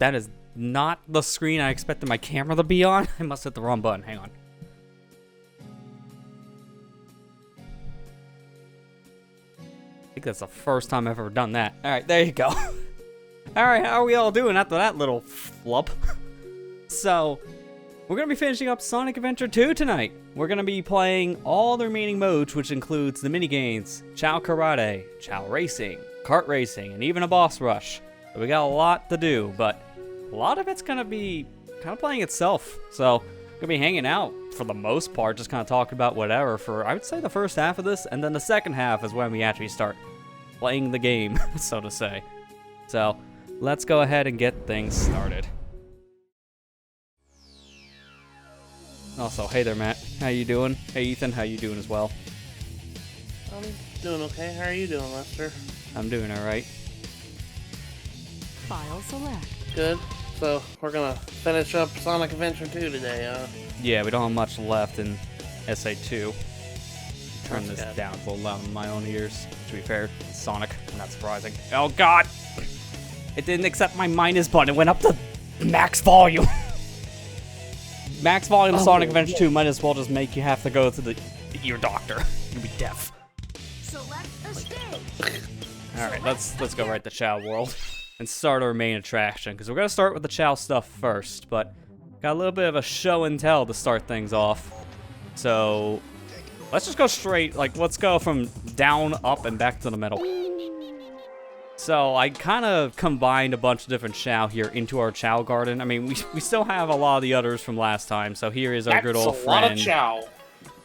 that is not the screen I expected my camera to be on. I must hit the wrong button. Hang on. I think that's the first time I've ever done that. Alright, there you go. Alright, how are we all doing after that little flub? So, we're going to be finishing up Sonic Adventure 2 tonight. We're going to be playing all the remaining modes, which includes the minigames, Chao Karate, Chao Racing, Kart Racing, and even a boss rush. So we got a lot to do, but a lot of it's going to be kind of playing itself. So, going to be hanging out for the most part, just kind of talking about whatever for, I would say, the first half of this, and then the second half is when we actually start playing the game, so to say. So, let's go ahead and get things started. Also, hey there, Matt. How you doing? Hey, Ethan. How you doing as well? I'm doing okay. How are you doing, Lester? I'm doing all right. File select. Good. So, we're gonna finish up Sonic Adventure 2 today, Yeah, we don't have much left in SA2. Turn That's this good. down. It's a little loud in my own ears. To be fair, it's Sonic. Not surprising. Oh, God! It didn't accept my minus button. It went up to max volume. Max volume Sonic Adventure 2 might as well just make you have to go to the ear doctor. You'll be deaf. Select a stage. Alright, let's go right to Chao World and start our main attraction, because we're going to start with the Chao stuff first, but got a little bit of a show and tell to start things off. So, let's just go straight, like, let's go from down, up, and back to the middle. So, I kind of combined a bunch of different Chao here into our Chao garden. I mean, we still have a lot of the others from last time, so here is our good old friend. That's a lot of Chao.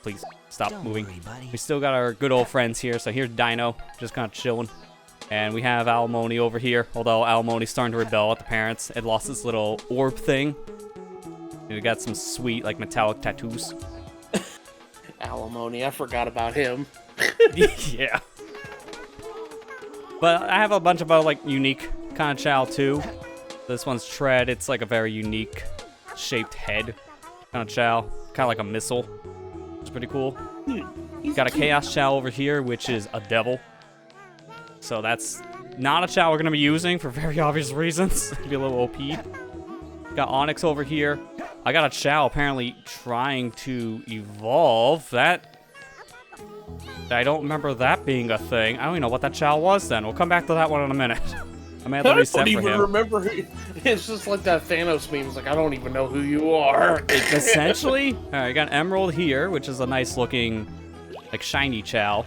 Please, stop moving. We still got our good old friends here, so here's Dino, just kind of chilling. And we have Alimony over here, although Alimony's starting to rebel at the parents. It lost its little orb thing. And we got some sweet, like, metallic tattoos. Alimony, I forgot about him. Yeah. But I have a bunch of other, like, unique kind of Chao, too. This one's Tread. It's, like, a very unique shaped head kind of Chao. Kind of like a missile. It's pretty cool. Got a Chaos Chao over here, which is a devil. So that's not a Chao we're going to be using for very obvious reasons. It'd be a little OP. Got Onyx over here. I got a Chao apparently trying to evolve. I don't remember that being a thing. I don't even know what that Chao was then. We'll come back to that one in a minute. I may have to reset for him. I don't even remember who. It's just like that Thanos meme. It's like, I don't even know who you are. It's essentially... Alright, I got an Emerald here, which is a nice looking, like, shiny Chao.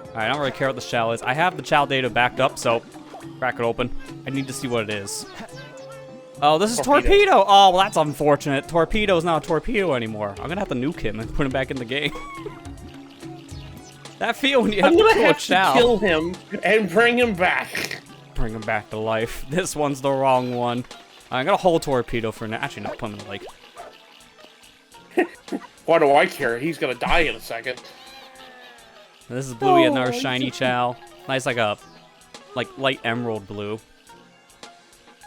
Alright, I don't really care what the Chao is. I have the Chao data backed up, so crack it open. I need to see what it is. Oh, this is Torpedo! Oh, well, that's unfortunate. Torpedo's not a Torpedo anymore. I'm gonna have to nuke him and put him back in the game. That feel when you have to kill a Chao. Kill him and bring him back. Bring him back to life. This one's the wrong one. I'm gonna hold Torpedo for now. Actually, no, put him in the lake. Why do I care? He's gonna die in a second. This is Bluey, another shiny Chao. Nice, like light emerald blue.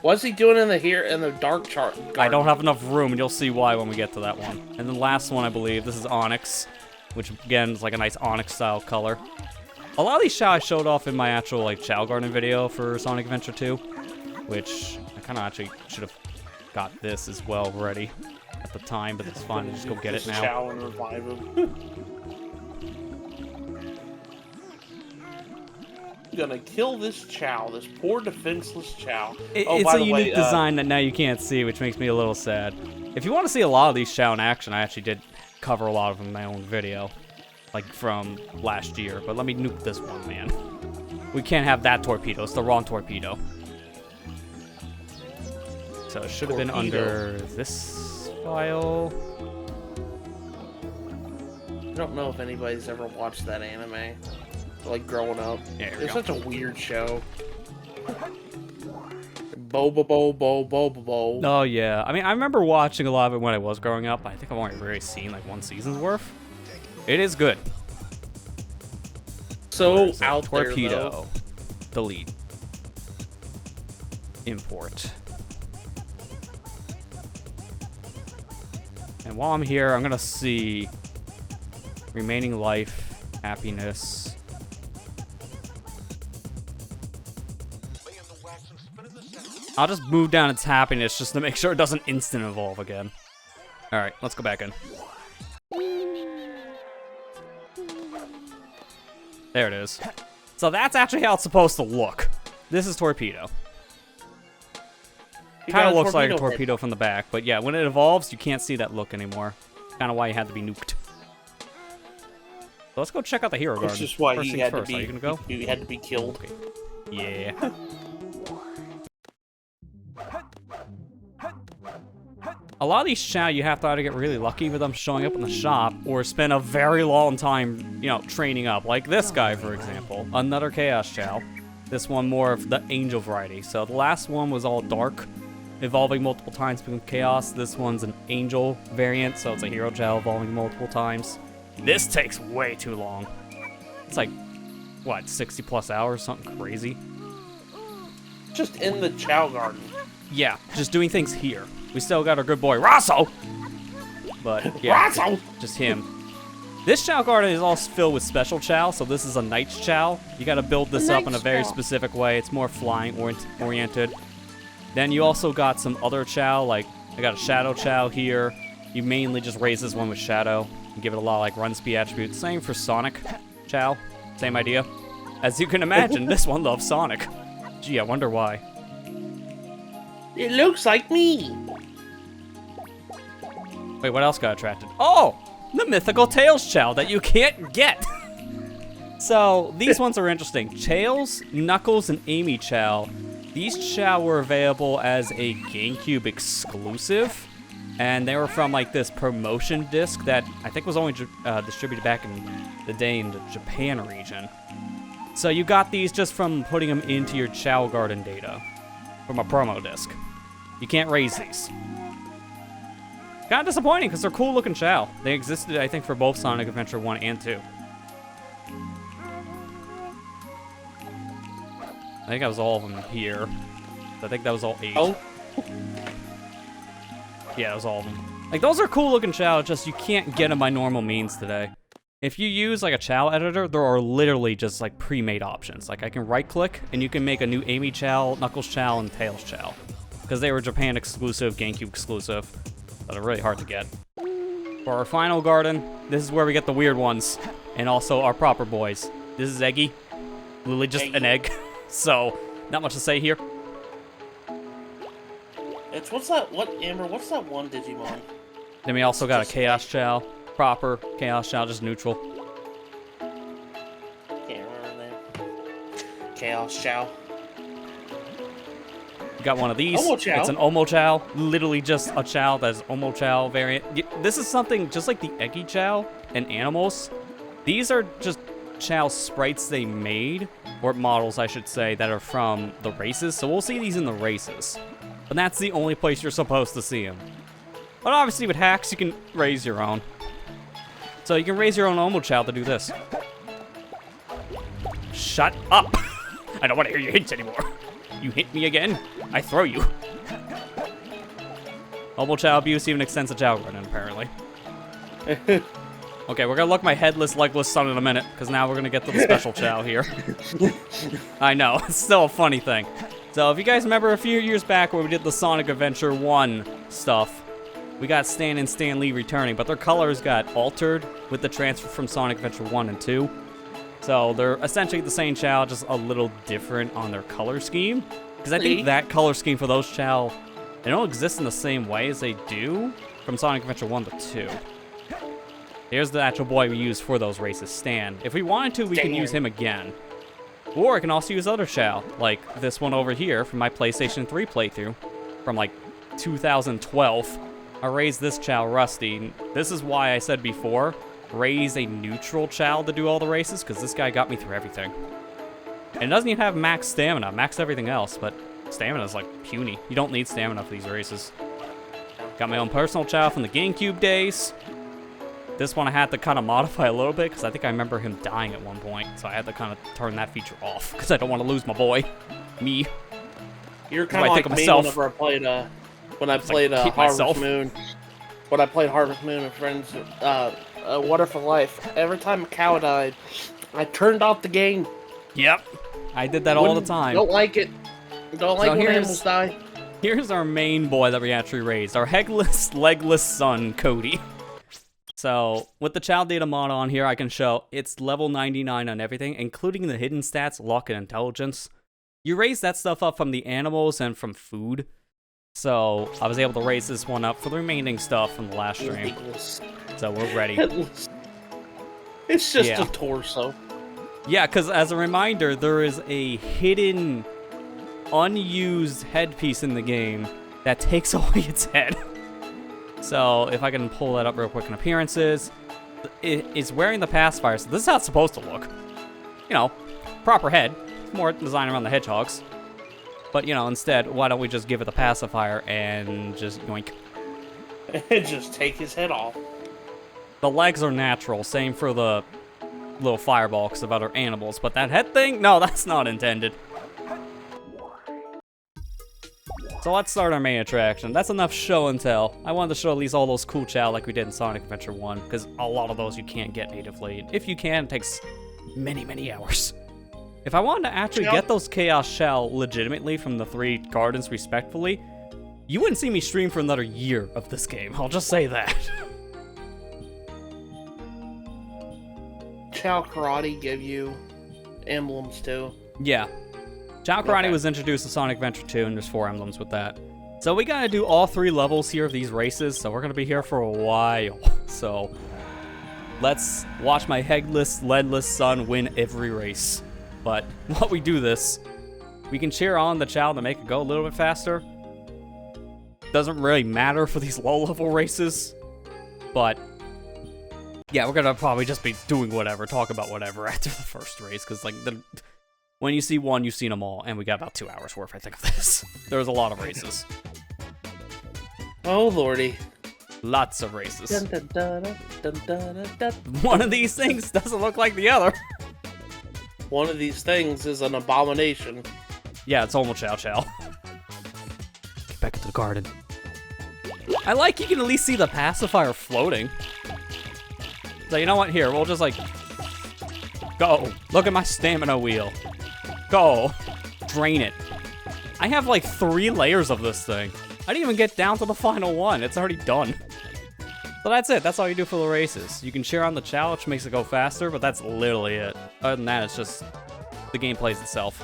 What's he doing in the dark chart? I don't have enough room, and you'll see why when we get to that one. And then last one, I believe, this is Onyx, which again is like a nice Onyx style color. A lot of these Chao I showed off in my actual like Chao Garden video for Sonic Adventure 2, which I kind of actually should have got this as well ready at the time, but it's fine. Just go get it now. Chao and revive him. Gonna kill this Chao, this poor defenseless Chao. It's a unique design that now you can't see, which makes me a little sad. If you want to see a lot of these Chao in action, I actually did cover a lot of them in my own video, like from last year. But let me nuke this one, man. We can't have that Torpedo. It's the wrong Torpedo. So it should have been under this file. I don't know if anybody's ever watched that anime. Like growing up. Yeah, it's such a weird show. Bo. Oh yeah, I mean I remember watching a lot of it when I was growing up. I think I've only really seen like one season's worth. It is good. So out Torpedo. Delete. Import. And while I'm here, I'm gonna see remaining life, happiness. I'll just move down its happiness just to make sure it doesn't instant evolve again. Alright, let's go back in. There it is. So that's actually how it's supposed to look. This is Torpedo. Kind of looks like a torpedo from the back, but yeah, when it evolves, you can't see that look anymore. Kind of why you had to be nuked. So let's go check out the hero garden. That's just why First he things had first. to be. Are you gonna go? He had to be killed. Okay. Yeah. A lot of these Chao, you have to either get really lucky with them showing up in the shop, or spend a very long time, you know, training up. Like this guy, for example. Another Chaos Chao. This one more of the Angel variety. So the last one was all dark, evolving multiple times become Chaos. This one's an Angel variant, so it's a Hero Chao evolving multiple times. This takes way too long. It's like, what, 60 plus hours, something crazy? Just in the Chao garden. Yeah, just doing things here. We still got our good boy, Rosso! But, yeah, Rosso! just him. This Chao garden is all filled with special Chao, so this is a Knight's Chao. You gotta build this up in a very specific way. It's more flying oriented. Then you also got some other Chao, like, I got a Shadow Chao here. You mainly just raise this one with Shadow. You give it a lot of, like, run speed attributes. Same for Sonic Chao. Same idea. As you can imagine, this one loves Sonic. Gee, I wonder why. It looks like me. Wait, what else got attracted? Oh! The mythical Tails Chao that you can't get! So, these ones are interesting. Tails, Knuckles, and Amy Chao. These Chao were available as a GameCube exclusive. And they were from, like, this promotion disc that I think was only distributed back in the day in the Japan region. So you got these just from putting them into your Chao Garden data. From a promo disc. You can't raise these. Kind of disappointing, because they're cool-looking Chao. They existed, I think, for both Sonic Adventure 1 and 2. I think that was all of them here. I think that was all 8. Oh. Yeah, that was all of them. Like, those are cool-looking Chao, just you can't get them by normal means today. If you use, like, a Chao editor, there are literally just, like, pre-made options. Like, I can right-click, and you can make a new Amy Chao, Knuckles Chao, and Tails Chao. Because they were Japan exclusive, GameCube exclusive. That are really hard to get. For our final garden, this is where we get the weird ones. And also our proper boys. This is Eggy. Literally just an egg. So, not much to say here. It's what's that one Digimon? Then we also got a Chaos Chao. Proper Chaos Chao, just neutral. Can't remember the name. Chaos Chao. You got one of these. Omo Chao. It's an Omo Chao. Literally just a Chao that's Omo Chao variant. This is something just like the Eggy Chao and Animals. These are just Chao sprites they made, or models I should say, that are from the races. So we'll see these in the races. But that's the only place you're supposed to see them. But obviously with hacks, you can raise your own. So you can raise your own Omo Chao to do this. Shut up! I don't want to hear your hints anymore. You hit me again, I throw you. Omo Chao abuse even extends to Chao Garden, apparently. Okay, we're gonna look my headless, legless son in a minute, because now we're gonna get to the special Chao here. I know, it's still a funny thing. So if you guys remember a few years back where we did the Sonic Adventure 1 stuff, we got Stan and Stan Lee returning, but their colors got altered with the transfer from Sonic Adventure 1 and 2. So they're essentially the same Chao, just a little different on their color scheme. Because I think that color scheme for those Chao, they don't exist in the same way as they do from Sonic Adventure 1 to 2. Here's the actual boy we use for those races, Stan. If we wanted to, we can use him again. Or I can also use other Chao, like this one over here from my PlayStation 3 playthrough from like 2012. I raised this Chao, Rusty. This is why I said before, raise a neutral Chao to do all the races, because this guy got me through everything. And it doesn't even have max stamina, max everything else, but stamina's like puny. You don't need stamina for these races. Got my own personal Chao from the GameCube days. This one I had to kind of modify a little bit, because I think I remember him dying at one point, so I had to kind of turn that feature off, because I don't want to lose my boy. Me. You're kind of like me whenever I played, Harvest Moon. When I played Harvest Moon with friends, Water for Life, every time a cow died, I turned off the game. Yep. I did that all the time. Don't like it. Don't like when animals die. Here's our main boy that we actually raised, our headless, legless son, Cody. So, with the child data mod on here, I can show it's level 99 on everything, including the hidden stats, luck, and intelligence. You raise that stuff up from the animals and from food. So, I was able to raise this one up for the remaining stuff from the last stream. So, we're ready. Headless. It's just a torso. Yeah, because as a reminder, there is a hidden, unused headpiece in the game that takes away its head. So, if I can pull that up real quick in appearances, it's wearing the pacifier, so this is how it's supposed to look. You know, proper head. It's more designed around the hedgehogs. But, you know, instead, why don't we just give it the pacifier and just yoink. And just take his head off. The legs are natural, same for the little fireballs of other animals, but that head thing? No, that's not intended. So let's start our main attraction. That's enough show and tell. I wanted to show at least all those cool Chao like we did in Sonic Adventure 1, because a lot of those you can't get natively. If you can, it takes many, many hours. If I wanted to actually get those Chaos Chao legitimately from the 3 gardens respectfully, you wouldn't see me stream for another year of this game. I'll just say that. Chao Karate give you emblems too. Yeah. Chao Karate was introduced to Sonic Adventure 2, and there's 4 emblems with that. So we gotta do all 3 levels here of these races, so we're gonna be here for a while. So let's watch my headless, leadless son win every race. But while we do this, we can cheer on the Chao to make it go a little bit faster. Doesn't really matter for these low-level races, but yeah, we're gonna probably just be doing whatever, talk about whatever after the first race, because like when you see one, you've seen them all, and we got about 2 hours worth, I think, of this. There's a lot of races. Oh lordy. Lots of races. Dun, dun, dun, dun, dun, dun. One of these things doesn't look like the other. One of these things is an abomination. Yeah, it's almost Chao Chao. Get back into the garden. I like you can at least see the pacifier floating. So you know what? Here, we'll just like go. Look at my stamina wheel. Go. Drain it. I have like 3 layers of this thing. I didn't even get down to the final one. It's already done. So that's it. That's all you do for the races. You can cheer on the Chao, which makes it go faster, but that's literally it. Other than that, it's just the game plays itself.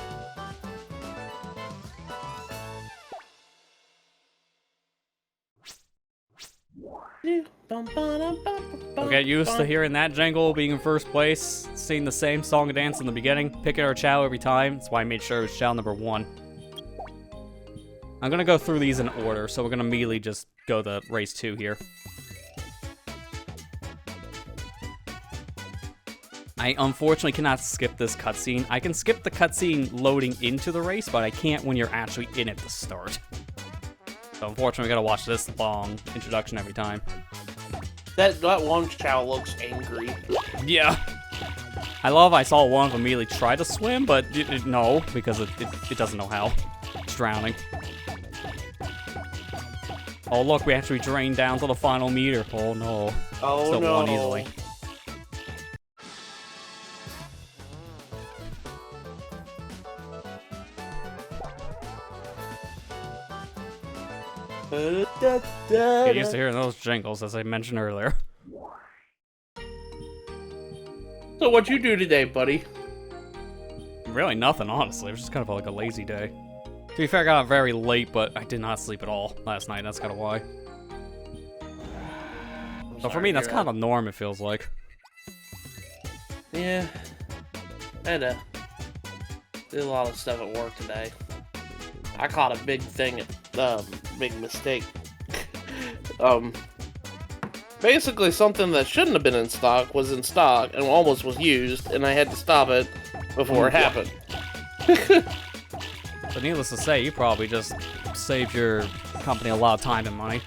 We'll get used to hearing that jingle, being in first place, seeing the same song and dance in the beginning, picking our Chao every time. That's why I made sure it was Chao number 1. I'm gonna go through these in order, so we're gonna immediately just go to race 2 here. I unfortunately cannot skip this cutscene. I can skip the cutscene loading into the race, but I can't when you're actually in it to start. So unfortunately, we gotta watch this long introduction every time. That one Chao looks angry. Yeah. I love I saw one of them immediately try to swim, but no, because it doesn't know how. It's drowning. Oh look, we actually drained down to the final meter. Oh no. Oh Still no. won easily. Get used to hearing those jingles, as I mentioned earlier. So what'd you do today, buddy? Really nothing, honestly. It was just kind of like a lazy day. To be fair, I got up very late, but I did not sleep at all last night. That's kind of why. So for me, that's kind of a norm, it feels like. Yeah. I had to do a lot of stuff at work today. I caught a big thing, big mistake. Basically something that shouldn't have been in stock was in stock and almost was used, and I had to stop it before it happened. But needless to say, you probably just saved your company a lot of time and money.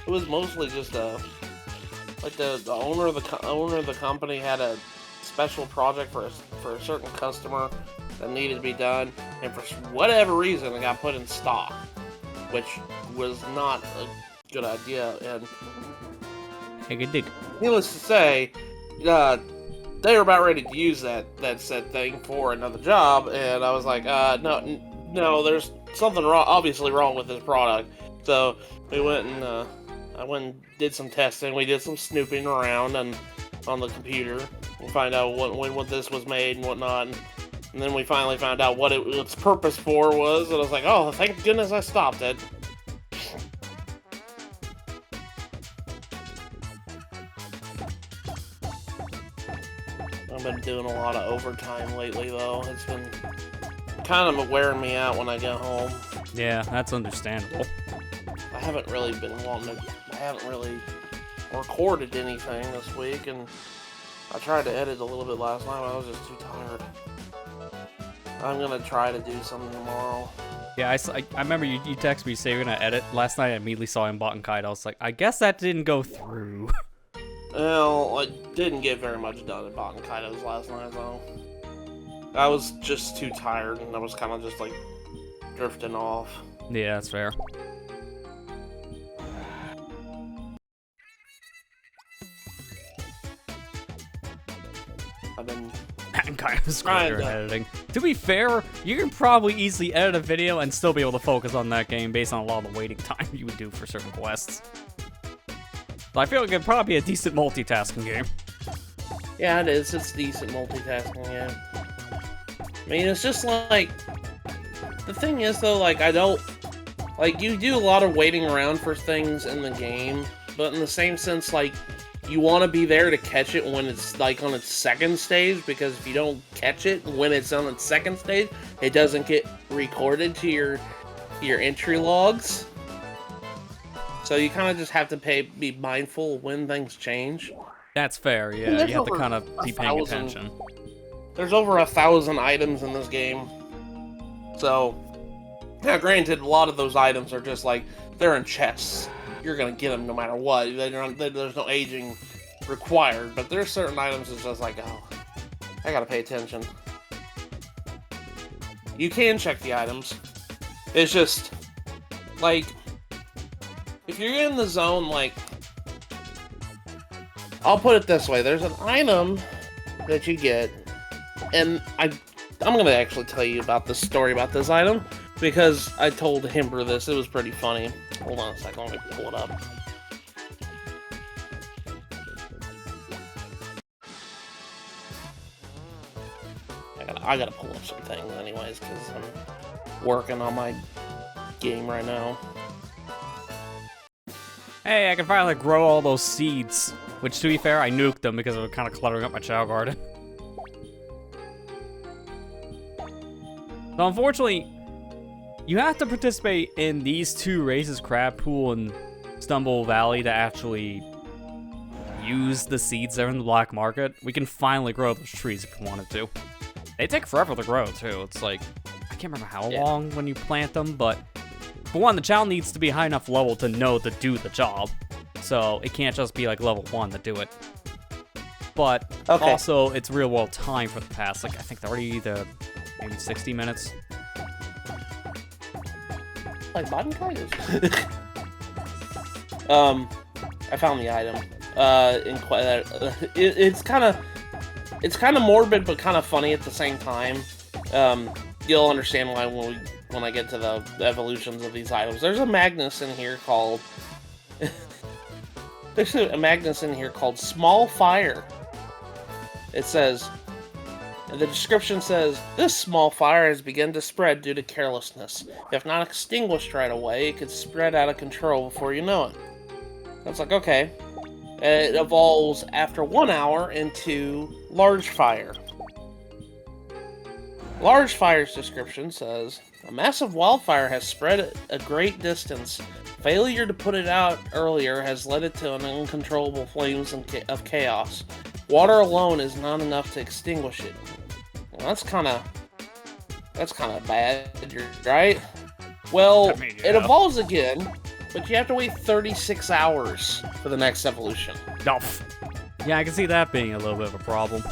It was mostly just like the owner of the company had a special project for a certain customer that needed to be done, and for whatever reason it got put in stock, which was not a good idea. And Take a dig. needless to say, they were about ready to use that said thing for another job, and I was like, no, there's something obviously wrong with this product. So we went and I went and did some testing. We did some snooping around on the computer and find out when this was made and whatnot. And then we finally found out what its purpose for was, and I was like, oh, thank goodness I stopped it. I've been doing a lot of overtime lately, though. It's been kind of wearing me out when I get home. Yeah, that's understandable. I haven't really recorded anything this week, and I tried to edit a little bit last night, but I was just too tired. I'm gonna try to do something tomorrow. Yeah, I remember you texted me saying you're gonna edit. Last night I immediately saw him bought kite. I was like, I guess that didn't go through. Well, I didn't get very much done at Bot and Kaitos last night, though. I was just too tired, and I was kind of just, like, drifting off. Yeah, that's fair. I've been kind of square editing. To be fair, you can probably easily edit a video and still be able to focus on that game based on a lot of the waiting time you would do for certain quests. So I feel like it'd probably be a decent multitasking game. Yeah, it is. It's a decent multitasking game. I mean, it's just like... The thing is, though, like, I don't... Like, you do a lot of waiting around for things in the game, but in the same sense, like, you want to be there to catch it when it's, like, on its second stage, because if you don't catch it when it's on its second stage, it doesn't get recorded to your entry logs. So you kind of just have to be mindful when things change. That's fair, yeah. You have to kind of be paying attention. There's over 1,000 items in this game. So, now granted, a lot of those items are just like, they're in chests. You're going to get them no matter what. There's no aging required. But there's certain items that's just like, oh, I got to pay attention. You can check the items. It's just, like... If you're in the zone, like... I'll put it this way. There's an item that you get, and I'm going to actually tell you about the story about this item, because I told Himber this. It was pretty funny. Hold on a second. Let me pull it up. I gotta pull up some things anyways, because I'm working on my game right now. Hey, I can finally grow all those seeds. Which, to be fair, I nuked them because they were kind of cluttering up my Chao garden. So, unfortunately, you have to participate in these two races, Crab Pool and Stumble Valley, to actually use the seeds there in the black market. We can finally grow those trees if we wanted to. They take forever to grow, too. It's like, I can't remember how long when you plant them, but... For one, the Chao needs to be high enough level to know to do the job. So it can't just be like level 1 to do it. But also, it's real world time for the past, like, I think 30 to maybe 60 minutes. Like bottom kaitos. I found the item. It's kind of morbid, but kind of funny at the same time. You'll understand why when I get to the evolutions of these items. There's a Magnus in here called... There's a Magnus in here called Small Fire. It says... The description says, this small fire has begun to spread due to carelessness. If not extinguished right away, it could spread out of control before you know it. It's like, okay. It evolves after 1 hour into large fire. Large fire's description says, a massive wildfire has spread a great distance. Failure to put it out earlier has led it to an uncontrollable flames of chaos. Water alone is not enough to extinguish it. Well, that's kind of bad, right? Well, I mean, yeah. It evolves again, but you have to wait 36 hours for the next evolution. No. Yeah, I can see that being a little bit of a problem.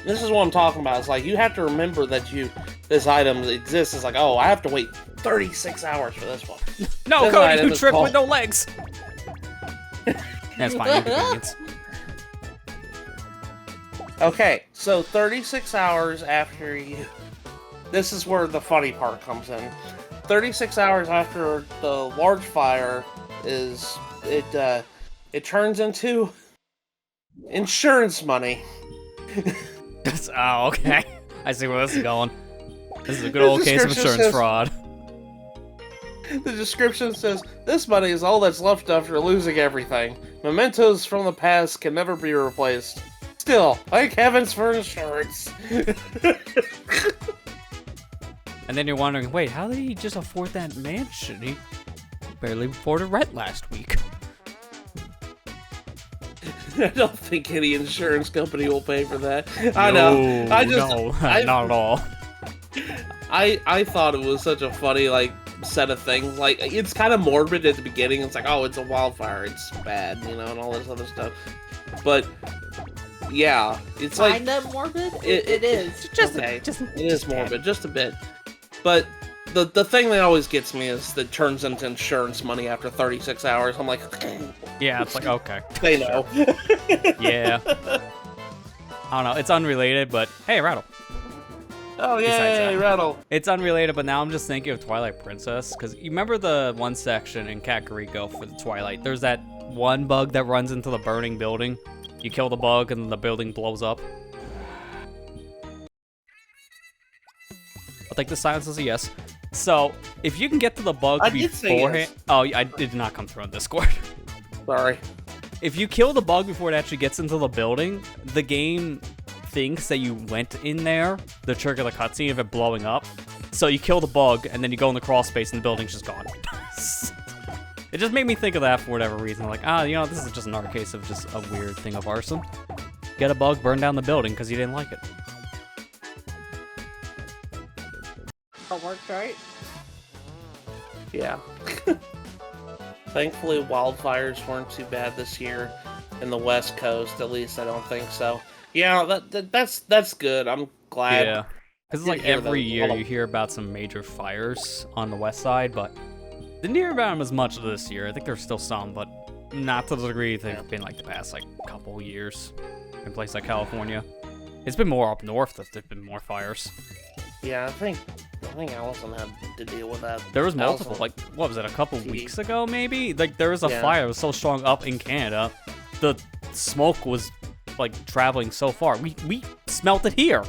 This is what I'm talking about. It's like, you have to remember that this item exists. It's like, oh, I have to wait 36 hours for this one. No, Cody, you trick with no legs! That's fine, inconvenience. Okay, so 36 hours after you... This is where the funny part comes in. 36 hours after the large fire is... It turns into... insurance money. Oh, okay. I see where this is going. This is a good old case of insurance fraud. The description says, this money is all that's left after losing everything. Mementos from the past can never be replaced. Still, thank heavens for insurance. And then you're wondering, wait, how did he just afford that mansion? He barely afforded rent last week. I don't think any insurance company will pay for that. I know. No, not at all. I thought it was such a funny, like, set of things. Like, it's kind of morbid at the beginning. It's like, oh, it's a wildfire. It's bad, you know, and all this other stuff. But, yeah, it's like... Kinda morbid? It is. It is morbid, just a bit. But the thing that always gets me is that it turns into insurance money after 36 hours. I'm like... Yeah, it's like, okay. They know. Yeah. I don't know. It's unrelated, but hey, Rattle. Oh, yay, Rattle. It's unrelated, but now I'm just thinking of Twilight Princess, because you remember the one section in Kakariko for the Twilight? There's that one bug that runs into the burning building. You kill the bug, and the building blows up. I'll take the silence as a yes. So, if you can get to the bug beforehand... Yes. Oh, I did not come through on Discord. Sorry. If you kill the bug before it actually gets into the building, the game thinks that you went in there to trigger the cutscene of it blowing up. So you kill the bug, and then you go in the crawl space, and the building's just gone. It just made me think of that for whatever reason. Like, you know, this is just another case of just a weird thing of arson. Get a bug, burn down the building because you didn't like it. That worked, right? Yeah. Thankfully, wildfires weren't too bad this year in the West Coast. At least I don't think so. Yeah, that's good. I'm glad. Yeah, because it's like every year you hear about some major fires on the west side, but didn't hear about them as much this year. I think there's still some, but not to the degree they've been like the past like couple years in places like California. It's been more up north that there've been more fires. Yeah, I think Allison had to deal with that. There was multiple, like, what was it, a couple weeks ago, maybe? Like, there was a fire that was so strong up in Canada, the smoke was, like, traveling so far. We smelt it here.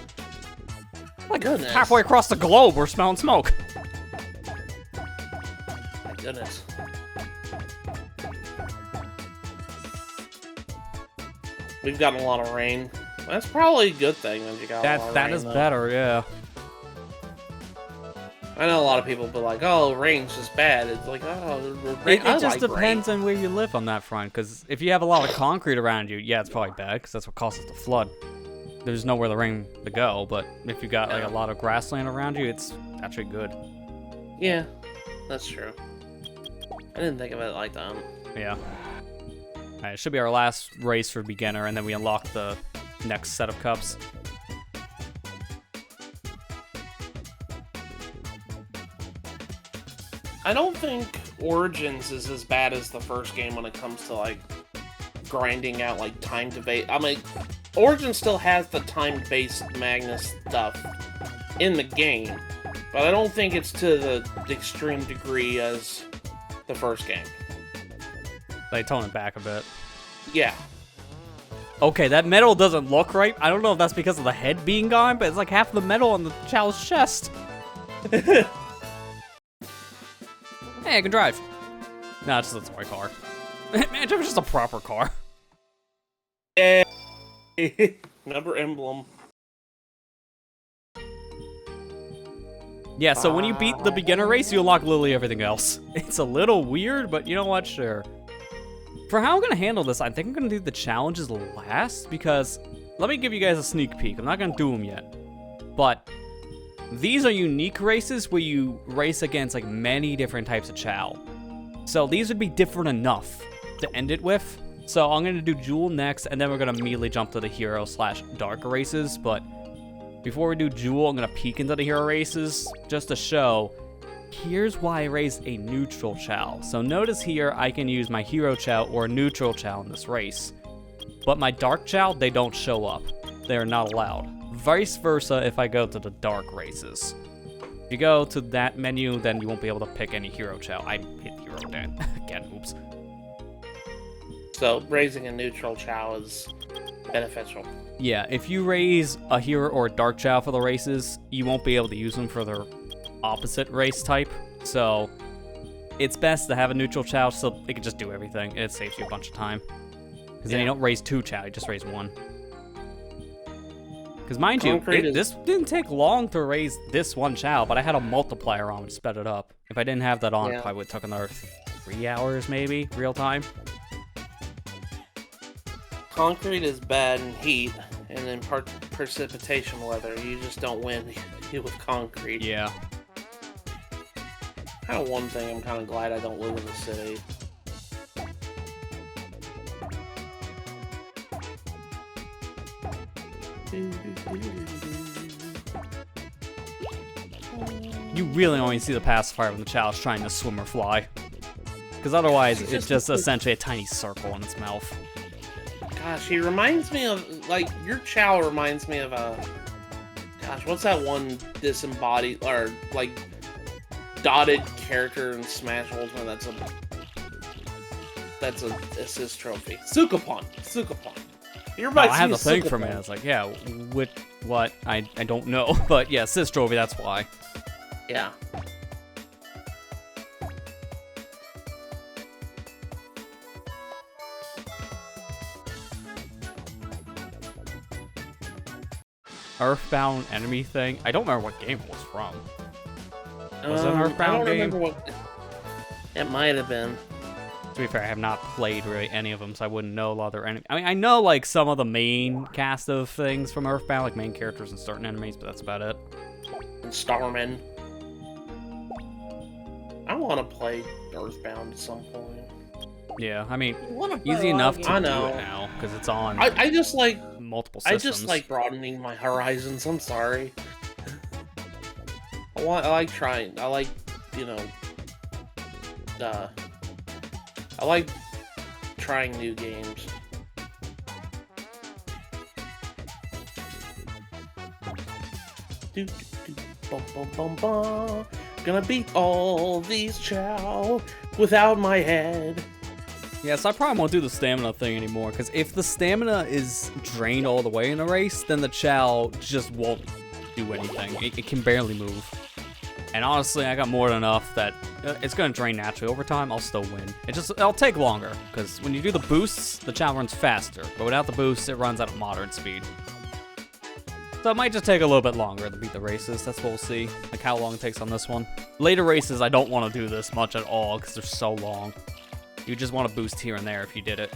Like, goodness. Halfway across the globe, we're smelling smoke. My goodness. We've gotten a lot of rain. That's probably a good thing that you got a lot of rain. That is better, yeah. I know a lot of people be like, oh, rain's just bad. It's like, oh, rain. It just depends on where you live on that front, because if you have a lot of concrete around you, yeah, it's probably bad, because that's what causes the flood. There's nowhere the rain to go, but if you got like a lot of grassland around you, it's actually good. Yeah, that's true. I didn't think of it like that. Yeah. Alright, it should be our last race for beginner, and then we unlock the next set of cups. I don't think Origins is as bad as the first game when it comes to, like, grinding out, like, time-based... I mean, Origins still has the time-based Magnus stuff in the game, but I don't think it's to the extreme degree as the first game. They tone it back a bit. Yeah. Okay, that metal doesn't look right. I don't know if that's because of the head being gone, but it's like half the metal on the Chao's chest. Hey, I can drive. No, it's just a toy car. Imagine if it was just a proper car. Number emblem. Yeah, so when you beat the beginner race, you unlock literally everything else. It's a little weird, but you know what? Sure. For how I'm going to handle this, I think I'm going to do the challenges last, because let me give you guys a sneak peek. I'm not going to do them yet. But these are unique races where you race against like many different types of Chao. So these would be different enough to end it with. So I'm going to do Jewel next, and then we're going to immediately jump to the hero/dark races. But before we do Jewel, I'm going to peek into the hero races just to show. Here's why I raised a neutral Chao. So notice here I can use my hero Chao or neutral Chao in this race. But my dark Chao, they don't show up. they're not allowed. Vice versa if I go to the dark races. If you go to that menu, then you won't be able to pick any hero Chao. I hit hero Dan. Again, oops. So raising a neutral Chao is beneficial. Yeah, if you raise a hero or a dark Chao for the races, you won't be able to use them for their opposite race type. So it's best to have a neutral Chao so it can just do everything. It saves you a bunch of time. Because then you don't raise 2 Chao, you just raise 1. Because mind you, this didn't take long to raise this 1 Chao, but I had a multiplier on which sped it up. If I didn't have that on, it probably would have taken another 3 hours maybe, real time. Concrete is bad in heat, and in precipitation weather, you just don't win with concrete. Yeah. Kind of one thing I'm kind of glad I don't live in the city. You really only see the pacifier when the Chao's trying to swim or fly. Because otherwise, it's just essentially a tiny circle in its mouth. Gosh, he reminds me of, like, your Chao reminds me of a... Gosh, what's that one disembodied, or, like, dotted character in Smash Ultimate that's a assist trophy? Sukapon! I have the thing for me. I was like, yeah, what? I don't know. But yeah, assist trophy, that's why. Yeah. Earthbound enemy thing. I don't remember what game it was from. Was it an I Earthbound don't game? remember what... It might have been. To be fair, I have not played really any of them, so I wouldn't know a lot of their enemies. I mean, I know like some of the main cast of things from Earthbound, like main characters and certain enemies, but that's about it. And Starman. I want to play Earthbound at some point. Yeah, I mean, You wanna play easy a lot enough of to I do know. it now because it's on I just like multiple systems. I just like broadening my horizons. I'm sorry. I like trying. I like, you know. I like trying new games. Bum, bum, bum, bum. Gonna beat all these Chao without my head. Yes, I probably won't do the stamina thing anymore, because if the stamina is drained all the way in a race, then the Chao just won't do anything. It can barely move. And honestly, I got more than enough that it's going to drain naturally. Over time, I'll still win. It'll take longer, because when you do the boosts, the Chao runs faster. But without the boosts, it runs at a moderate speed. So it might just take a little bit longer to beat the races. That's what we'll see, like how long it takes on this one. Later races, I don't want to do this much at all, because they're so long. You just want to boost here and there if you did it.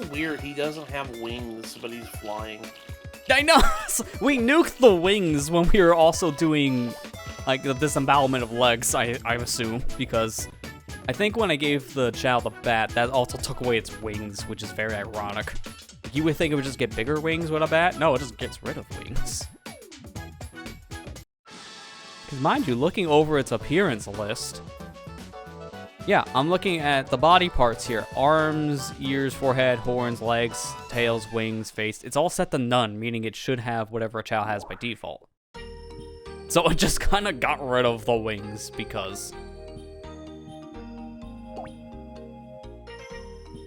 Weird, he doesn't have wings, but he's flying. I know! We nuked the wings when we were also doing, like, the disembowelment of legs, I assume, because I think when I gave the Chao the bat, that also took away its wings, which is very ironic. You would think it would just get bigger wings with a bat? No, it just gets rid of wings. Because mind you, looking over its appearance list... Yeah, I'm looking at the body parts here. Arms, ears, forehead, horns, legs, tails, wings, face. It's all set to none, meaning it should have whatever a Chao has by default. So it just kind of got rid of the wings because...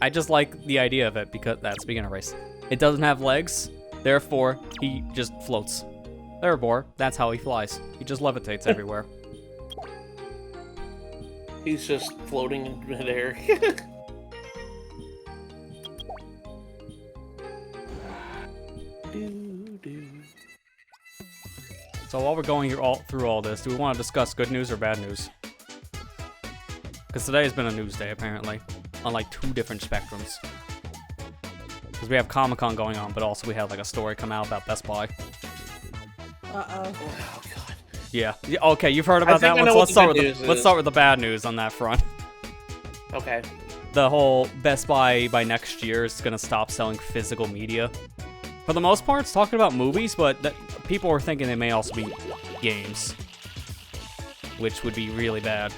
I just like the idea of it because that's beginner race. It doesn't have legs, therefore he just floats. Therefore, that's how he flies. He just levitates everywhere. He's just floating in midair. So while we're going through all this, do we want to discuss good news or bad news? Because today has been a news day, apparently. On like 2 different spectrums. Because we have Comic-Con going on, but also we have like a story come out about Best Buy. Uh-oh. Oh god. Yeah. Okay, you've heard about that one, so let's start with the bad news on that front. Okay. The whole Best Buy by next year is gonna stop selling physical media. For the most part, it's talking about movies, but people are thinking they may also be games, which would be really bad.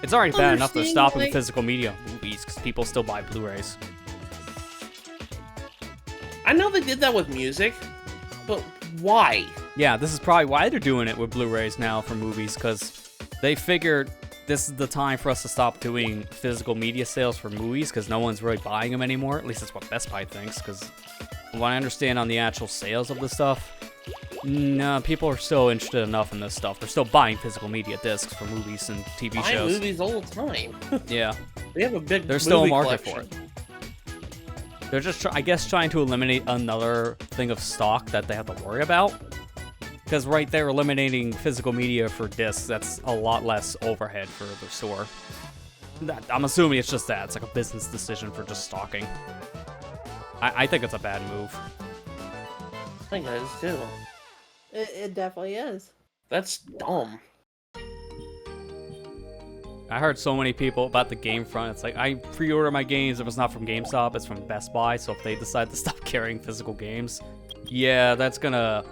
It's already bad enough they're stopping physical media movies because people still buy Blu-rays. I know they did that with music, but why? Yeah, this is probably why they're doing it with Blu-rays now for movies, because they figured this is the time for us to stop doing physical media sales for movies, because no one's really buying them anymore. At least that's what Best Buy thinks, because what I understand on the actual sales of the stuff, no, people are still interested enough in this stuff. They're still buying physical media discs for movies and TV Buy shows. movies all the time. Yeah. We have a big There's still a movie market collection. for it. They're just, I guess, trying to eliminate another thing of stock that they have to worry about. Because right there, eliminating physical media for discs, that's a lot less overhead for the store. I'm assuming it's just that. It's like a business decision for just stocking. I think it's a bad move. I think it is too. It definitely is. That's dumb. I heard so many people about the game front. It's like, I pre-order my games. If it's not from GameStop, it's from Best Buy. So if they decide to stop carrying physical games, yeah, that's gonna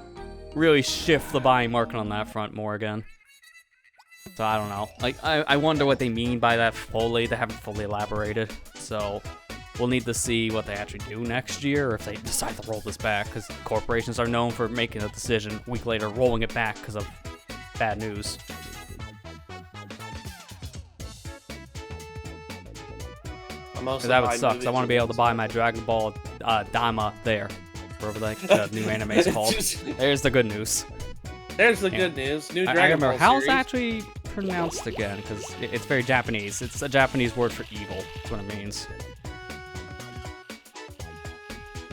really shift the buying market on that front more again. So I don't know. Like, I wonder what they mean by that fully. They haven't fully elaborated. So we'll need to see what they actually do next year, or if they decide to roll this back, because corporations are known for making a decision a week later, rolling it back because of bad news. That would suck, 'cause I want to be able to buy my Dragon Ball Daima there, wherever the new anime is called. There's the good news. There's the good news. New I Dragon remember, Ball how's series. it actually pronounced again? Because it's very Japanese. It's a Japanese word for evil. That's what it means.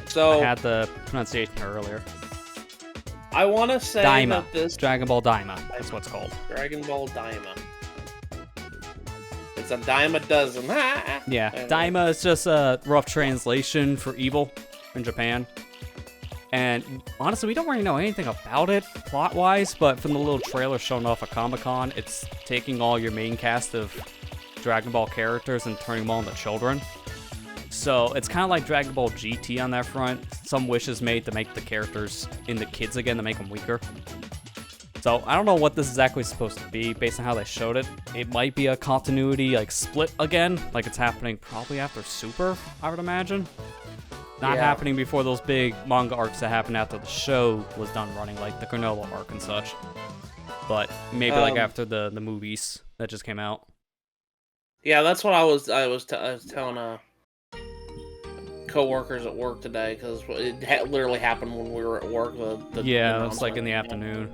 So I had the pronunciation earlier. I want to say Daima. that this Dragon Ball Daima. That's what it's called. Dragon Ball Daima. It's a dime a dozen. Yeah, And- Daima is just a rough translation for evil in Japan. And honestly, we don't really know anything about it plot-wise, but from the little trailer shown off at Comic-Con, it's taking all your main cast of Dragon Ball characters and turning them all into children. So it's kind of like Dragon Ball GT on that front. Some wishes made to make the characters into kids again, to make them weaker. So I don't know what this is exactly supposed to be based on how they showed it. It might be a continuity like split again, like it's happening probably after Super, I would imagine. Not Yeah. happening before those big manga arcs that happened after the show was done running, like the Granola arc and such. But maybe like after the movies that just came out. Yeah, that's what I was telling coworkers at work today, because it literally happened when we were at work. Yeah, it was like in the afternoon.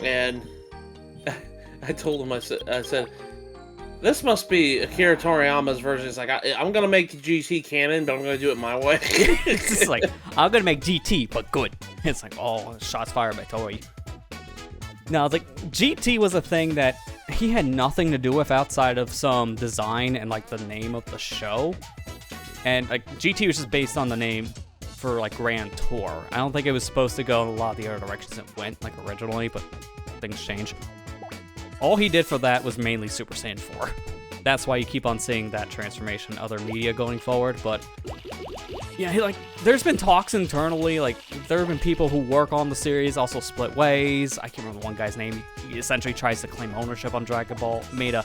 And I told him, I said, this must be Akira Toriyama's version. It's like, I'm going to make GT canon, but I'm going to do it my way. It's just like, I'm gonna make GT, but good. It's like, oh, shots fired by Toei. No, it's like, GT was a thing that he had nothing to do with outside of some design and like the name of the show. And like, GT was just based on the name for like Grand Tour. I don't think it was supposed to go in a lot of the other directions it went, like originally, but things change. All he did for that was mainly Super Saiyan 4. That's why you keep on seeing that transformation in other media going forward, but yeah, there's been talks internally, like, there have been people who work on the series also split ways. I can't remember one guy's name. He essentially tries to claim ownership on Dragon Ball, made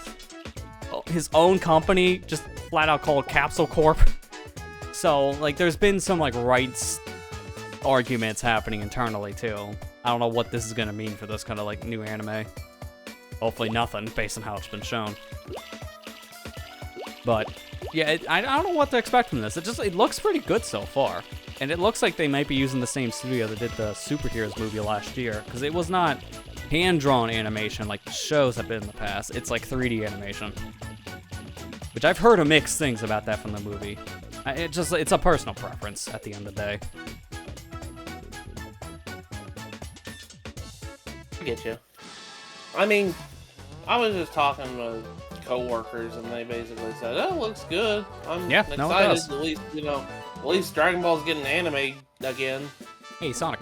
his own company, just flat out called Capsule Corp. So, like, there's been some, like, rights arguments happening internally, too. I don't know what this is gonna mean for this kind of, like, new anime. Hopefully nothing, based on how it's been shown. But, yeah, I don't know what to expect from this. It looks pretty good so far. And it looks like they might be using the same studio that did the Superheroes movie last year, because it was not hand-drawn animation like the shows have been in the past. It's like 3D animation. Which I've heard mixed things about that from the movie. It's a personal preference at the end of the day. I get you. I mean, I was just talking to co-workers, and they basically said, "Oh, it looks good. I'm excited. no, it does. At least Dragon Ball's getting anime again." Hey, Sonic.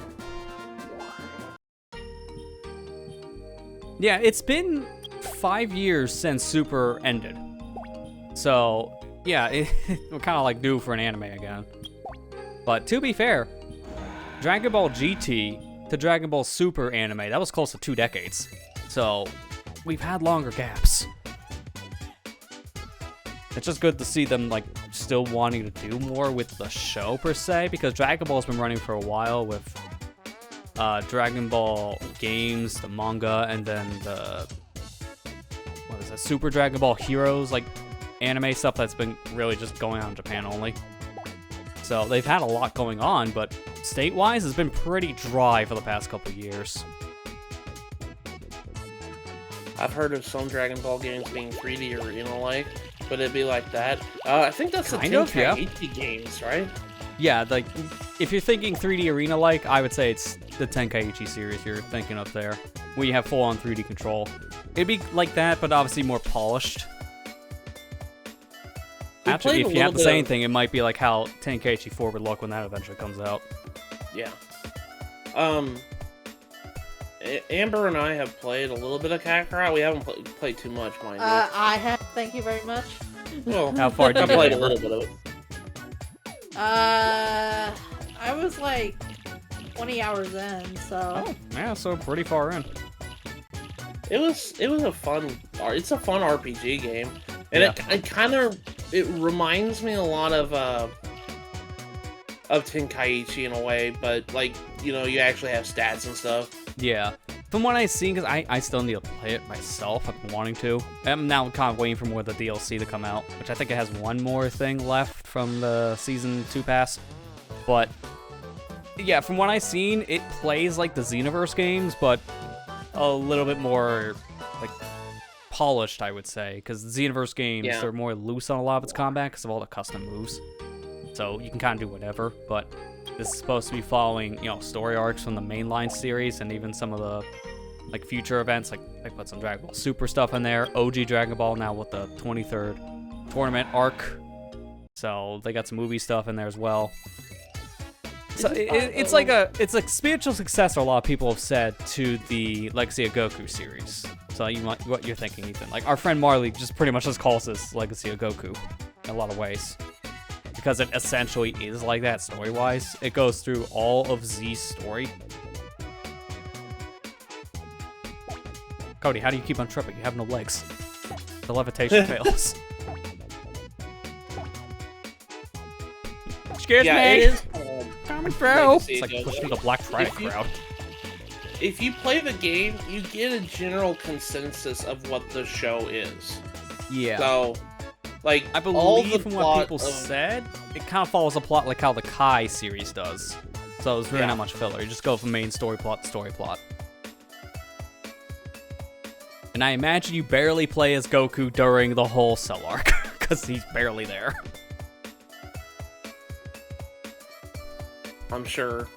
Yeah, it's been 5 years since Super ended. So, yeah, we're kind of like due for an anime again. But to be fair, Dragon Ball GT to Dragon Ball Super anime, that was close to 2 decades. So, we've had longer gaps. it's just good to see them like still wanting to do more with the show per se, because Dragon Ball's been running for a while with Dragon Ball games, the manga, and then the Super Dragon Ball Heroes, like anime stuff that's been really just going on in Japan only. So they've had a lot going on, but state-wise, it's been pretty dry for the past couple years. I've heard of some Dragon Ball games being 3D arena-like, but it'd be like that. I think that's the Tenkaichi games, right? Yeah, like, if you're thinking 3D arena-like, I would say it's the Tenkaichi series you're thinking of there, where you have full-on 3D control. It'd be like that, but obviously more polished. Actually, if you have to say anything, it might be like how Tenkaichi 4 would look when that eventually comes out. Yeah. Amber and I have played a little bit of Kakarot. We haven't played too much, mind you. I have. Thank you very much. Well, how far did you played get, a little bit of it? I was like 20 hours in, so. Oh, yeah, so pretty far in. It was a fun. It's a fun RPG game, and Yeah. it reminds me a lot of Tenkaichi in a way, but like you actually have stats and stuff. Yeah. From what I've seen, because I still need to play it myself, I've been wanting to. I'm now kind of waiting for more of the DLC to come out, which I think it has one more thing left from the Season 2 pass. But, yeah, from what I've seen, it plays like the Xenoverse games, but a little bit more, like, polished, I would say. Because the Xenoverse games, they're more loose on a lot of its combat because of all the custom moves. So you can kind of do whatever, but this is supposed to be following, story arcs from the mainline series and even some of the, like, future events. Like, they put some Dragon Ball Super stuff in there. OG Dragon Ball now with the 23rd tournament arc. So they got some movie stuff in there as well. So it's like a spiritual successor, a lot of people have said, to the Legacy of Goku series. So what you're thinking, Ethan. Like, our friend Marley just pretty much just calls this Legacy of Goku in a lot of ways. Because it essentially is like that story-wise. It goes through all of Z's story. Cody, how do you keep on tripping? You have no legs. The levitation fails. Excuse me! It is coming through! It's like pushing the Black Friday crowd. If you play the game, you get a general consensus of what the show is. Yeah. So, like, I believe from what people said, it kind of follows a plot like how the Kai series does. So it's really not much filler. You just go from main story plot to story plot. And I imagine you barely play as Goku during the whole Cell arc, because he's barely there. I'm sure.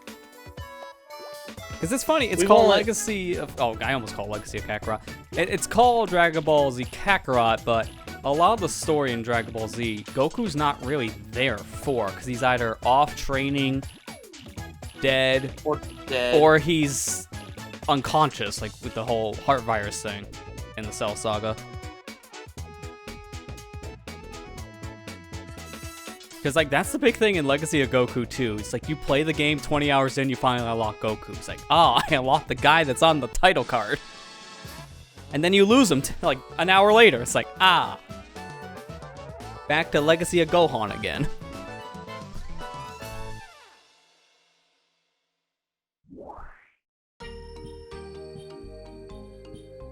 Because it's funny, it's called Legacy of... Oh, I almost called Legacy of Kakarot. It's called Dragon Ball Z Kakarot, but a lot of the story in Dragon Ball Z, Goku's not really there for, because he's either off training, dead, or he's unconscious, like with the whole heart virus thing in the Cell Saga. Because, like, that's the big thing in Legacy of Goku, too. It's like, you play the game, 20 hours in, you finally unlock Goku. It's like, I unlocked the guy that's on the title card. And then you lose him, like, an hour later. It's like, back to Legacy of Gohan again.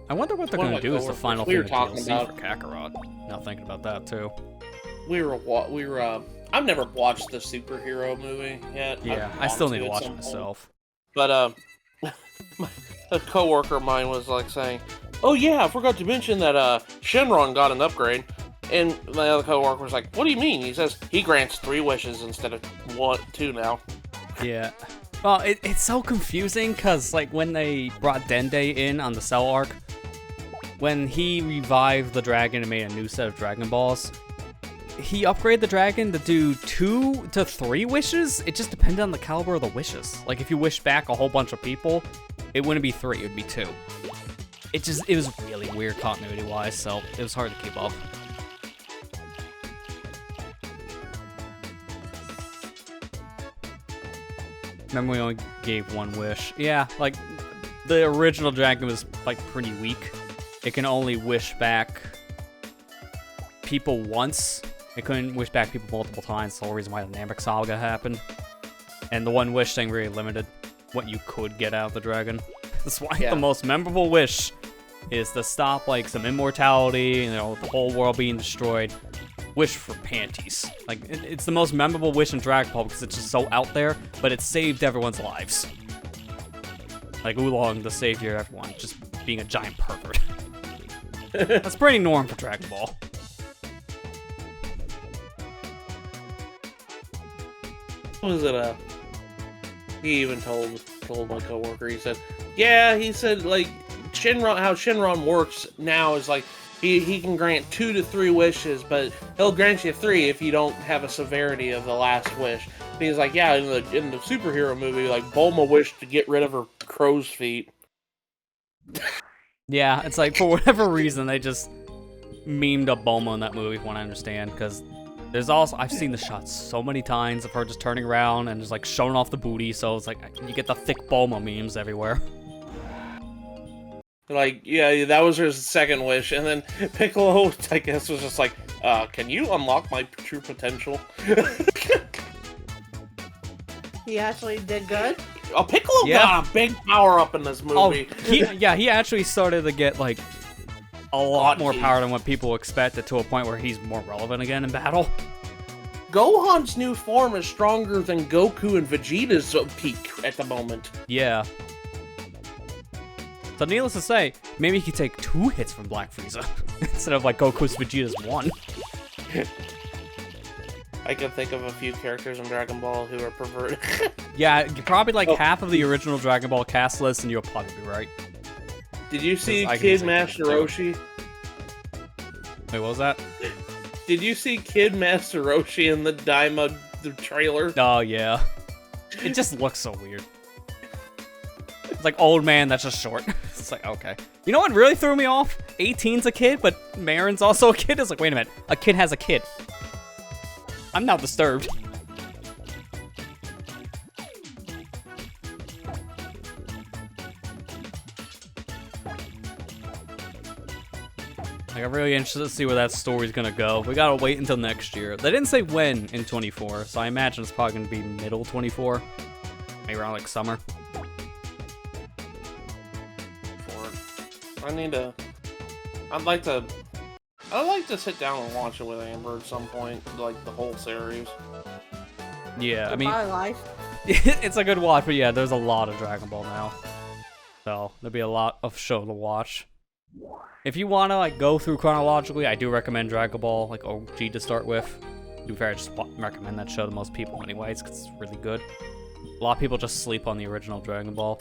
I wonder what they're going to do as the final thing of DLC for Kakarot. Now thinking about that, too. I've never watched the superhero movie yet. Yeah, I still need to watch it myself. But a coworker of mine was like saying, "Oh yeah, I forgot to mention that Shenron got an upgrade." And my other coworker was like, "What do you mean?" He says he grants 3 wishes instead of 2 now. Yeah. Well, it's so confusing because, like, when they brought Dende in on the Cell arc, when he revived the dragon and made a new set of Dragon Balls, he upgraded the dragon to do 2 to 3 wishes. It just depended on the caliber of the wishes. Like, if you wish back a whole bunch of people, it wouldn't be 3, it would be 2. It was really weird continuity-wise, so it was hard to keep up. Remember we only gave 1 wish. Yeah, like, the original dragon was, like, pretty weak. It can only wish back people once. It couldn't wish back people multiple times. That's the whole reason why the Namek Saga happened. And the one wish thing really limited what you could get out of the dragon. That's why the most memorable wish is to stop like some immortality, the whole world being destroyed. Wish for panties. Like it's the most memorable wish in Dragon Ball because it's just so out there, but it saved everyone's lives. Like Oolong, the savior of everyone, just being a giant pervert. That's pretty norm for Dragon Ball. What was it? He even told my coworker. He said, "Yeah," he said, like Shinron. How Shinron works now is like he can grant 2 to 3 wishes, but he'll grant you 3 if you don't have a severity of the last wish. And he's like, yeah, in the superhero movie, like Bulma wished to get rid of her crow's feet. Yeah, it's like for whatever reason they just memed up Bulma in that movie. From what I understand, because there's also I've seen the shots so many times of her just turning around and just like showing off the booty. So it's like you get the thick Bulma memes everywhere. Like, yeah, that was her second wish, and then Piccolo, I guess, was just like, can you unlock my true potential? He actually did good. Oh, Piccolo got a big power up in this movie. Oh, he actually started to get like a lot more power than what people expected, to a point where he's more relevant again in battle. Gohan's new form is stronger than Goku and Vegeta's peak at the moment. Yeah. So needless to say, maybe he could take 2 hits from Black Frieza instead of like Goku's Vegeta's 1. I can think of a few characters in Dragon Ball who are perverted. Yeah, probably like half of the original Dragon Ball cast list, and you'll probably be right. Did you see Kid Master Roshi? Wait, what was that? Did you see Kid Master Roshi in the Daima trailer? Oh, yeah. It just looks so weird. It's like old man that's just short. It's like, okay. You know what really threw me off? 18's a kid, but Marin's also a kid? It's like, wait a minute. A kid has a kid. I'm now disturbed. Like, I'm really interested to see where that story's gonna go. We gotta wait until next year. They didn't say when in 24, so I imagine it's probably gonna be middle 24. Maybe around like summer. I'd like to sit down and watch it with Amber at some point, like the whole series. Yeah, I mean, My life. it's a good watch, but yeah, there's a lot of Dragon Ball now, so there'll be a lot of show to watch. If you want to like go through chronologically, I do recommend Dragon Ball like OG to start with. To be fair, I just recommend that show to most people anyways, because it's really good. A lot of people just sleep on the original Dragon Ball.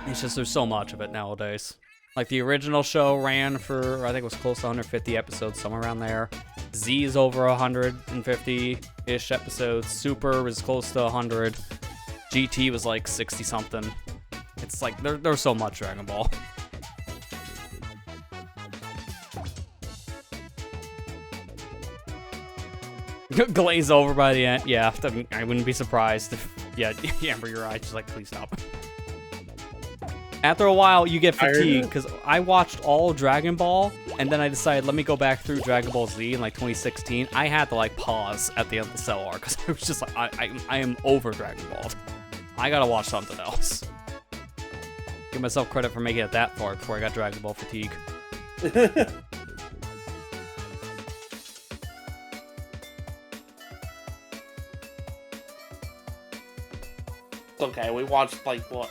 It's just there's so much of it nowadays. Like the original show ran for, I think it was close to 150 episodes, somewhere around there. Z is over 150-ish episodes. Super is close to 100. GT was like 60 something. It's like there's so much Dragon Ball. Glaze over by the end. Yeah, I wouldn't be surprised if, yeah, Amber, your eyes just like, please stop. After a while, you get fatigued, because I watched all Dragon Ball, and then I decided, let me go back through Dragon Ball Z in like 2016. I had to like pause at the end of the Cell arc, because I was just like, I am over Dragon Ball. I gotta watch something else. Give myself credit for making it that far before I got Dragon Ball fatigue. Okay, we watched like 4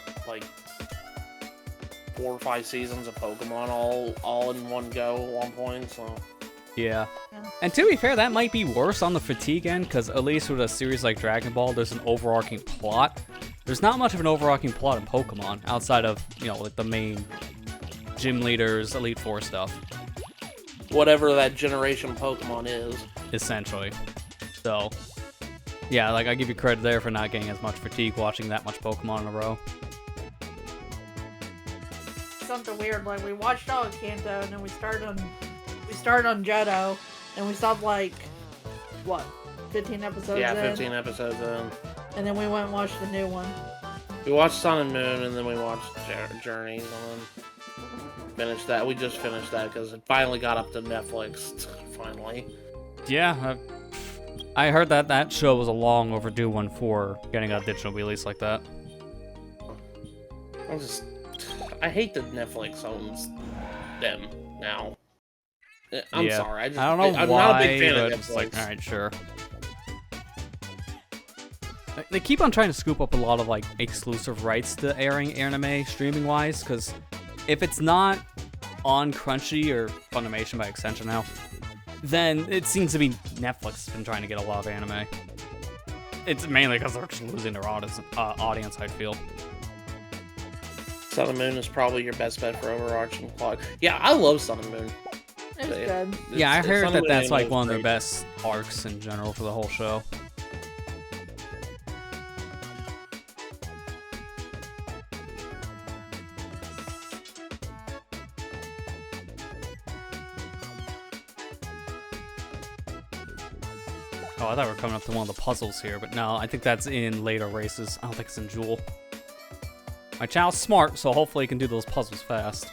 or 5 seasons of Pokemon all in one go at one point, so... Yeah. And to be fair, that might be worse on the fatigue end, because at least with a series like Dragon Ball, there's an overarching plot. There's not much of an overarching plot in Pokemon, outside of, you know, like the main gym leaders, Elite Four stuff. Whatever that generation Pokemon is. Essentially. So, yeah, like, I give you credit there for not getting as much fatigue watching that much Pokemon in a row. Something weird, like we watched all of Kanto and then we started on Johto and we stopped like what, 15 episodes Yeah, in? 15 episodes in. And then we went and watched the new one. We watched Sun and Moon and then we watched Journeys on. finished that. We just finished that because it finally got up to Netflix. Finally. Yeah, I heard that show was a long overdue one for getting a digital release like that. I hate that Netflix owns them now. I'm Yeah. sorry. I don't know I'm why, not a big fan but of it's Netflix. like, all right, sure. They keep on trying to scoop up a lot of like exclusive rights to airing anime streaming wise, because if it's not on Crunchy or Funimation by extension now, then it seems to be Netflix has been trying to get a lot of anime. It's mainly because they're just losing their audience, I feel. Sun and Moon is probably your best bet for overarching plot. Yeah, I love Sun and Moon. It's good. Yeah, I heard Sun that and Moon that's like anime is one of their great. best arcs in general for the whole show. Oh, I thought we were coming up to one of the puzzles here, but no, I think that's in later races. I don't think it's in Jewel. My Chao's smart, so hopefully he can do those puzzles fast.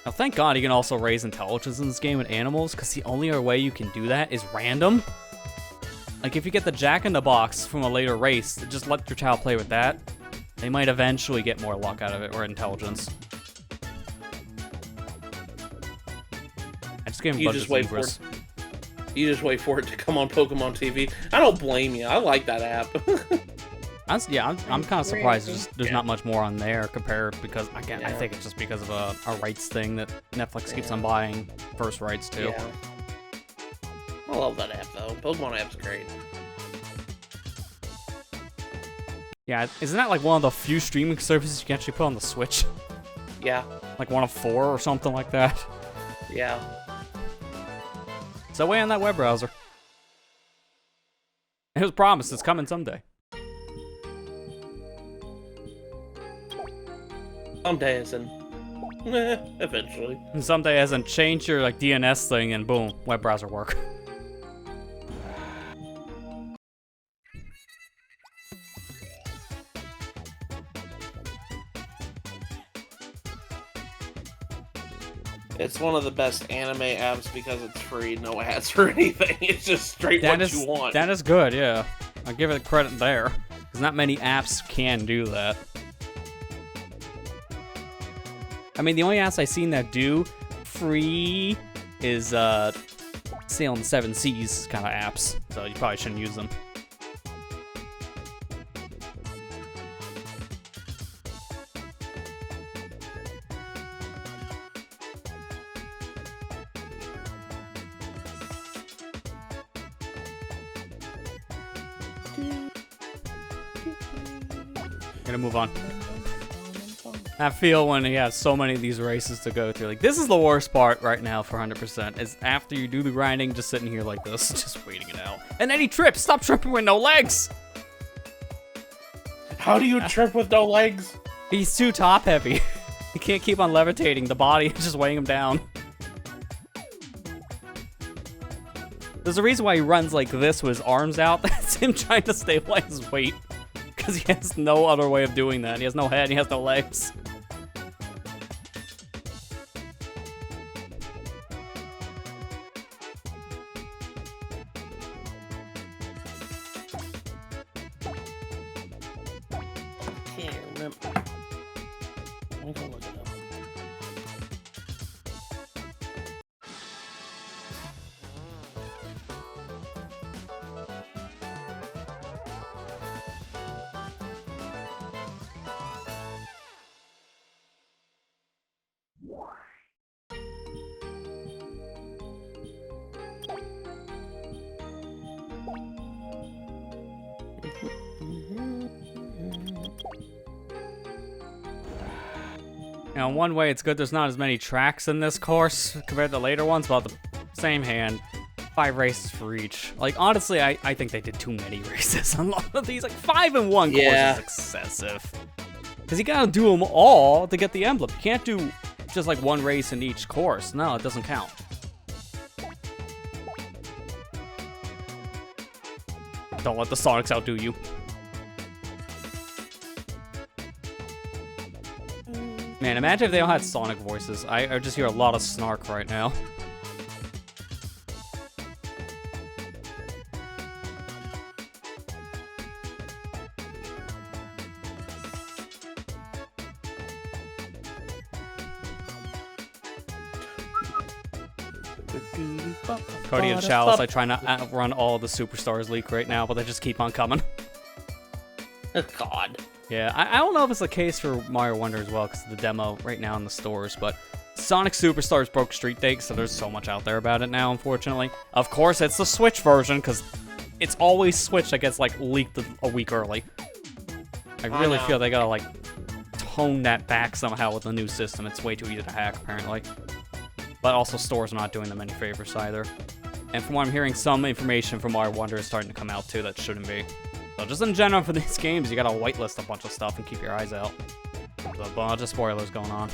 Now, thank God you can also raise intelligence in this game with animals, because the only other way you can do that is random. Like, if you get the Jack-in-the-Box from a later race, just let your child play with that. They might eventually get more luck out of it, or intelligence. I just gave him a You bunch just of wait for zebras. You just wait for it to come on Pokemon TV. I don't blame you. I like that app. I'm kind of surprised there's Yeah. not much more on there compared, because again, I Yeah. think it's just because of a rights thing that Netflix keeps on buying first rights to. Yeah. I love that app though. Pokemon app's great. Yeah, isn't that like one of the few streaming services you can actually put on the Switch? Yeah. Like one of 4 or something like that. Yeah. So wait on that web browser. It was promised it's coming someday. Someday it's in. Eventually. And someday hasn't changed your like DNS thing and boom, web browser work. It's one of the best anime apps because it's free, no ads or anything. It's just straight That what is you want. that is good, yeah. I'll give it credit there. Because not many apps can do that. I mean, the only apps I've seen that do free is Sail in the Seven Seas kind of apps. So you probably shouldn't use them. Gonna move on. I feel when he has so many of these races to go through. Like, this is the worst part right now for 100%, is after you do the grinding, just sitting here like this, just waiting it out. And then he trips! Stop tripping with no legs! How do you trip with no legs? He's too top heavy. He can't keep on levitating. The body is just weighing him down. There's a reason why he runs like this with his arms out. That's him trying to stabilize his weight. Because he has no other way of doing that. He has no head, he has no legs. Can't remember. I'm gonna look it up. Now, in one way, it's good there's not as many tracks in this course compared to later ones, but on the same hand, 5 races for each. Like, honestly, I think they did too many races on a lot of these. Like, 5 in one Yeah. course is excessive. Because you gotta do them all to get the emblem. You can't do just like one race in each course. No, it doesn't count. Don't let the Sonics outdo you. Man, imagine if they all had Sonic voices. I just hear a lot of snark right now. Cody and Chao is like trying to outrun all the Superstars leak right now, but they just keep on coming. God. Yeah, I don't know if it's the case for Mario Wonder as well, because the demo right now in the stores, but Sonic Superstars broke Street Date, so there's so much out there about it now, unfortunately. Of course, it's the Switch version, because it's always Switch that gets, like, leaked a week early. I really feel they gotta, like, tone that back somehow with the new system. It's way too easy to hack, apparently. But also, stores are not doing them any favors either. And from what I'm hearing, some information from Mario Wonder is starting to come out, too, that shouldn't be. So just in general for these games, you gotta whitelist a bunch of stuff and keep your eyes out. There's a bunch of spoilers going on.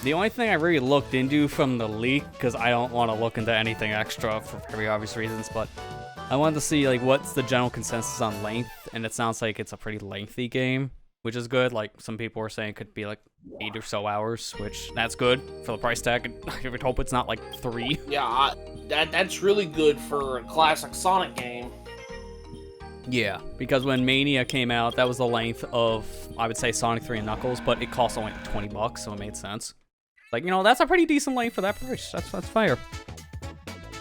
The only thing I really looked into from the leak, because I don't want to look into anything extra for very obvious reasons, but I wanted to see like what's the general consensus on length, and it sounds like it's a pretty lengthy game, which is good. Like some people were saying it could be like 8 or so hours, which that's good for the price tag. I would hope it's not like 3. Yeah, that's really good for a classic Sonic game. Yeah, because when Mania came out, that was the length of, I would say, Sonic 3 and Knuckles, but it cost only $20, so it made sense. Like, you know, that's a pretty decent length for that price. That's fair.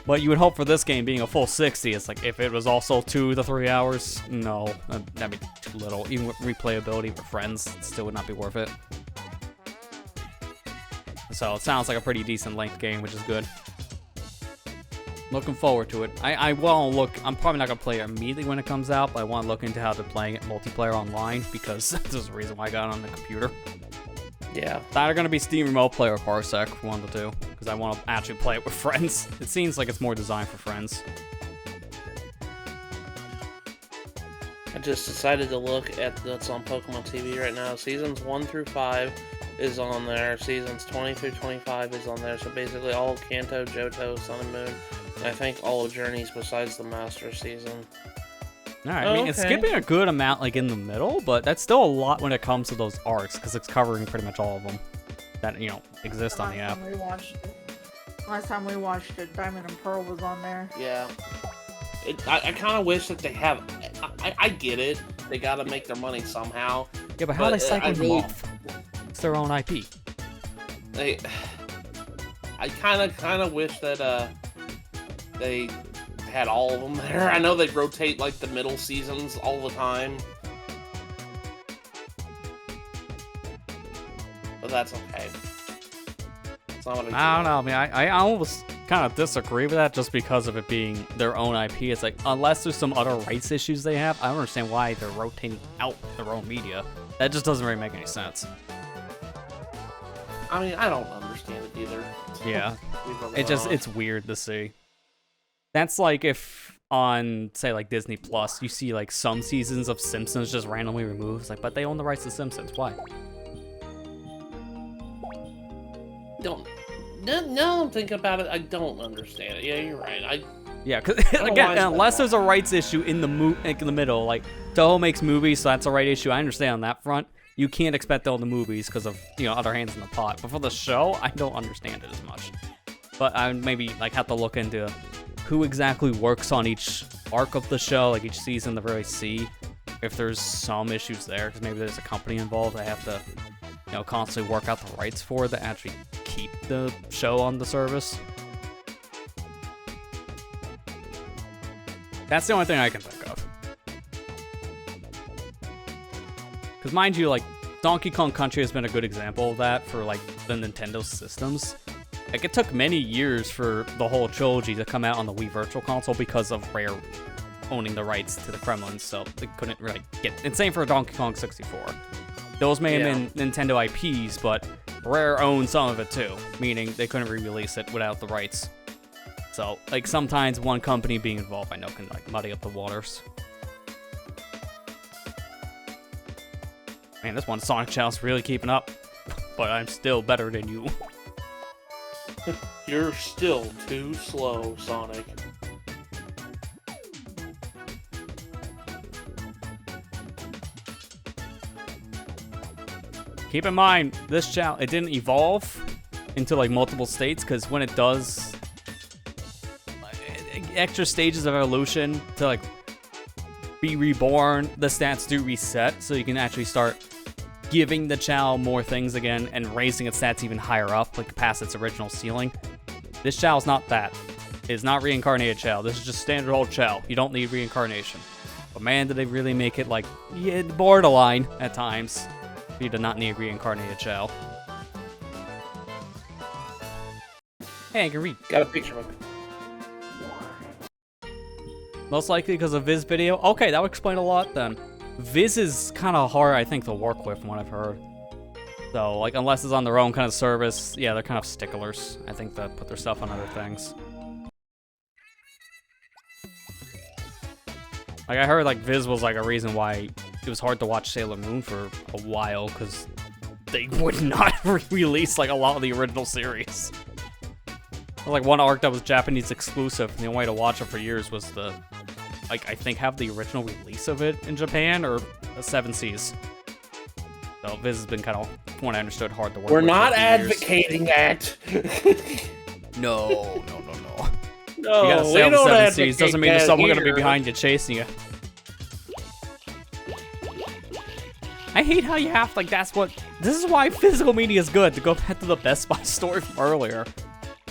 But you would hope for this game being a full 60, it's like, if it was also 2 to 3 hours, no, that'd be too little. Even with replayability for friends, it still would not be worth it. So it sounds like a pretty decent length game, which is good. Looking forward to it. I want to look, I'm probably not going to play it immediately when it comes out, but I want to look into how they're playing it multiplayer online, because there's a reason why I got it on the computer. Yeah. It's either going to be Steam Remote Play or Parsec, one of the two, because I want to actually play it with friends. It seems like it's more designed for friends. I just decided to look at what's on Pokemon TV right now. Seasons 1 through 5 is on there. Seasons 20 through 25 is on there. So basically all of Kanto, Johto, Sun and Moon, and I think all of Journeys besides the Master season. Alright, I mean, it's skipping a good amount, like, in the middle, but that's still a lot when it comes to those arcs, because it's covering pretty much all of them that, you know, exist on the app. Last time we watched it, Diamond and Pearl was on there. Yeah. I kind of wish that they have... I get it. They gotta make their money somehow. Yeah, but how are they cycling them off? It's their own IP. I kind of wish that, they had all of them there. I know they rotate like the middle seasons all the time, but that's okay. It's not what I don't know. I mean, I almost kind of disagree with that just because of it being their own IP. It's like, unless there's some other rights issues they have, I don't understand why they're rotating out their own media. That just doesn't really make any sense. I mean, I don't understand it either. Yeah, it's weird to see. That's like if on, say, like Disney Plus, you see like some seasons of Simpsons just randomly removed. It's like, but they own the rights to Simpsons. Why? No, think about it. I don't understand it. Yeah, you're right. Yeah, because again, unless there's a rights issue in the middle, like Toho makes movies, so that's a right issue. I understand on that front. You can't expect to own the movies because of, you know, other hands in the pot. But for the show, I don't understand it as much. But I would maybe like have to look into who exactly works on each arc of the show, like each season, to really see if there's some issues there, because maybe there's a company involved I have to, you know, constantly work out the rights for to actually keep the show on the service. That's the only thing I can think of. Because mind you, like, Donkey Kong Country has been a good example of that for, like, the Nintendo systems. Like, it took many years for the whole trilogy to come out on the Wii Virtual Console because of Rare owning the rights to the Kremlin, so they couldn't really get... And same for Donkey Kong 64. Those may have been Nintendo IPs, but Rare owned some of it too, meaning they couldn't re-release it without the rights. So, like, sometimes one company being involved, I know, can, like, muddy up the waters. Man, this one Sonic Chao's really keeping up, but I'm still better than you. You're still too slow, Sonic. Keep in mind, this Chao, it didn't evolve into like multiple states, because when it does extra stages of evolution to like be reborn, the stats do reset, so you can actually start giving the Chao more things again and raising its stats even higher up, like past its original ceiling. This Chao is not that. It's not reincarnated Chao. This is just standard old Chao. You don't need reincarnation. But man, did they really make it like borderline at times. You do not need reincarnated Chao. Hey, I can read. Got a picture of it. Most likely because of Viz video. Okay, that would explain a lot then. Viz is kind of hard, I think, to work with from what I've heard. So, like, unless it's on their own kind of service, yeah, they're kind of sticklers. I think that put their stuff on other things. Like, I heard, like, Viz was, like, a reason why it was hard to watch Sailor Moon for a while, because they would not release, like, a lot of the original series. Like, one arc that was Japanese exclusive, and the only way to watch it for years was the, like, I think have the original release of it in Japan, or the 7 Seas. So, Viz has been kind of, from what I understood, hard to work We're with not for years. advocating that. No. No, You gotta we sail the don't 7 Seas, advocate doesn't mean there's that someone gonna be here. behind you chasing you. I hate how you have, like, this is why physical media is good, to go back to the Best Buy story from earlier.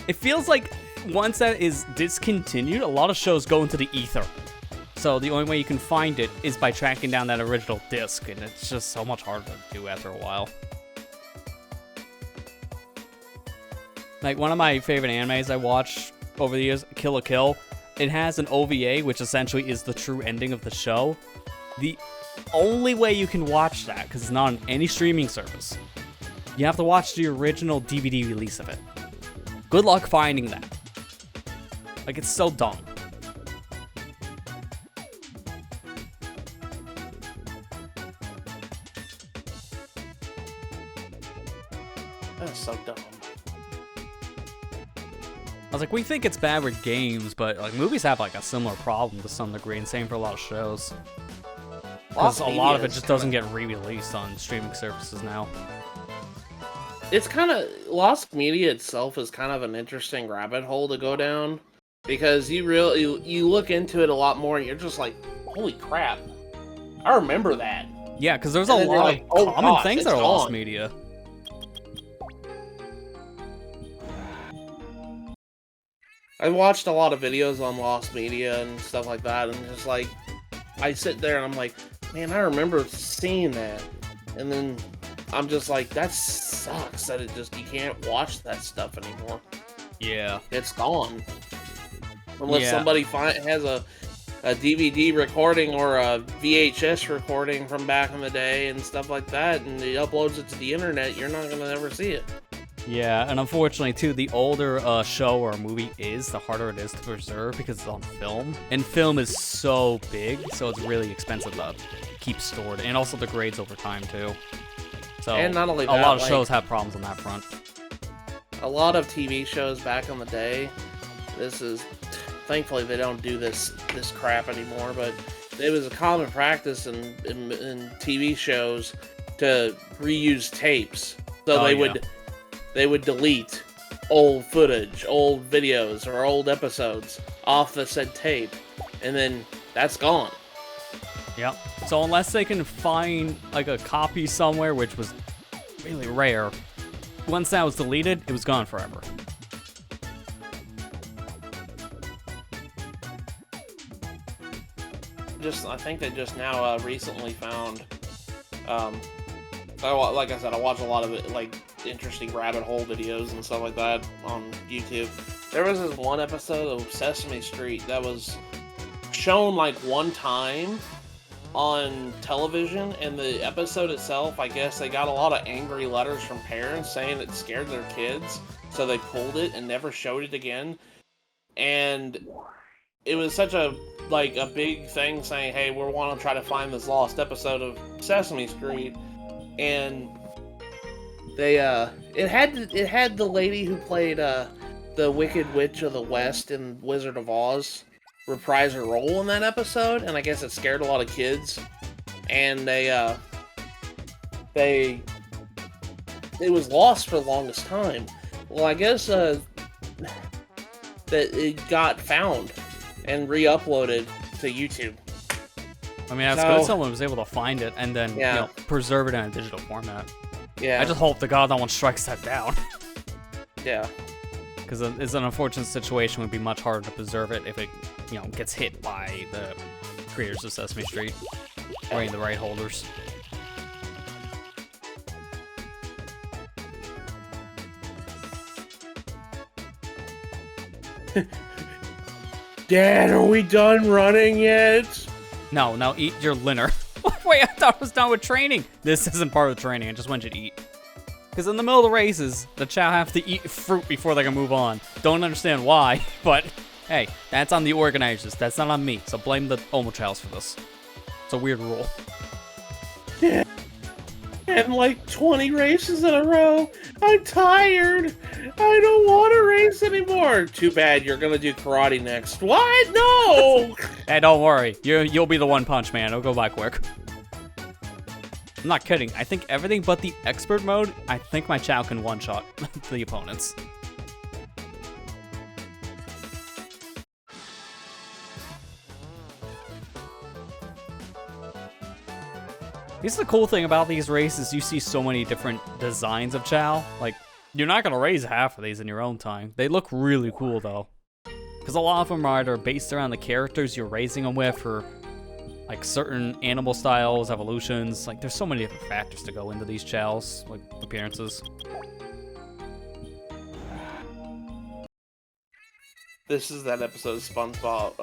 It feels like once that is discontinued, a lot of shows go into the ether. So the only way you can find it is by tracking down that original disc, and it's just so much harder to do after a while. Like, one of my favorite animes I watched over the years, Kill la Kill, it has an OVA, which essentially is the true ending of the show. The only way you can watch that, because it's not on any streaming service, you have to watch the original DVD release of it. Good luck finding that. Like, it's so dumb. That's so dumb. I was like, we think it's bad with games, but like movies have like a similar problem to some degree, and same for a lot of shows. Because a lot of it just doesn't get re-released on streaming services now. It's kind of Lost Media itself is kind of an interesting rabbit hole to go down, because you look into it a lot more, and you're just like, holy crap, I remember that. Yeah, because there's a And then you're lot like, of oh common gosh, things it's that are lost gone. media. I've watched a lot of videos on Lost Media and stuff like that, and just like, I sit there and I'm like, man, I remember seeing that, and then I'm just like, that sucks that you can't watch that stuff anymore. Yeah. It's gone. Unless Yeah. somebody has a DVD recording or a VHS recording from back in the day and stuff like that, and it uploads it to the internet, you're not gonna ever see it. Yeah, and unfortunately, too, the older a show or a movie is, the harder it is to preserve because it's on film. And film is so big, so it's really expensive to keep stored, and also degrades over time, too. So, And not only a that, lot of like, shows have problems on that front. a lot of TV shows back in the day, thankfully they don't do this crap anymore, but it was a common practice in TV shows to reuse tapes. So they would delete old footage, old videos, or old episodes off the said tape, and then that's gone. Yep. So unless they can find like a copy somewhere, which was really rare, once that was deleted, it was gone forever. I think they just now recently found. Like I said, I watch a lot of it, like interesting rabbit hole videos and stuff like that on YouTube. There was this one episode of Sesame Street that was shown like one time on television, and the episode itself, I guess they got a lot of angry letters from parents saying it scared their kids, so they pulled it and never showed it again. And it was such a big thing saying, hey, we want to try to find this lost episode of Sesame Street, and they it had the lady who played the Wicked Witch of the West in Wizard of Oz reprise her role in that episode, and I guess it scared a lot of kids. And it was lost for the longest time. Well, I guess that it got found and re-uploaded to YouTube. I mean, that's good someone was able to find it and then preserve it in a digital format. Yeah. I just hope to God no one strikes that down. Yeah. Because it's an unfortunate situation. It would be much harder to preserve it if it, gets hit by the creators of Sesame Street or any of the right holders. Dad, are we done running yet? No, now eat your linner. Wait, I thought I was done with training. This isn't part of the training. I just want you to eat. Because in the middle of the races, the Chao have to eat fruit before they can move on. Don't understand why, but hey, that's on the organizers. That's not on me. So blame the Omochaos for this. It's a weird rule. Yeah. And like 20 races in a row. I'm tired. I don't want to race anymore. Too bad. You're gonna do karate next. What? No. Hey, don't worry. You'll be the one punch man. It'll go by quick. I'm not kidding. I think everything but the expert mode, I think my Chao can one-shot the opponents. This is the cool thing about these races. You see so many different designs of Chao. Like, you're not going to raise half of these in your own time. They look really cool, though. Because a lot of them are either based around the characters you're raising them with, or like certain animal styles, evolutions. Like, there's so many different factors to go into these Chaos, like appearances. This is that episode of SpongeBob,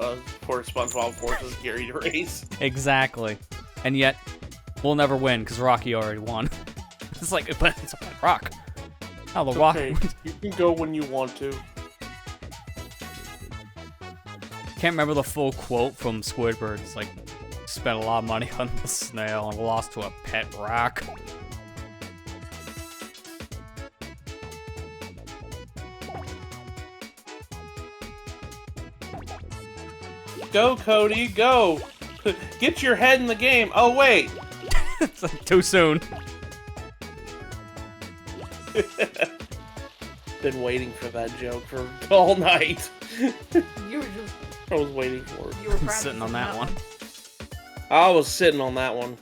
for SpongeBob forces Gary to race. Exactly. And yet, we'll never win because Rocky already won. It's like, but it's a Black Rock. Oh, the Rock. Okay. You can go when you want to. Can't remember the full quote from Squidward. It's like, spent a lot of money on the snail and lost to a pet rock. Go, Cody, go! Get your head in the game. Oh, wait! It's like too soon. Been waiting for that joke for all night. You were just. I was waiting for it. You were Sitting on that one. I was sitting on that one.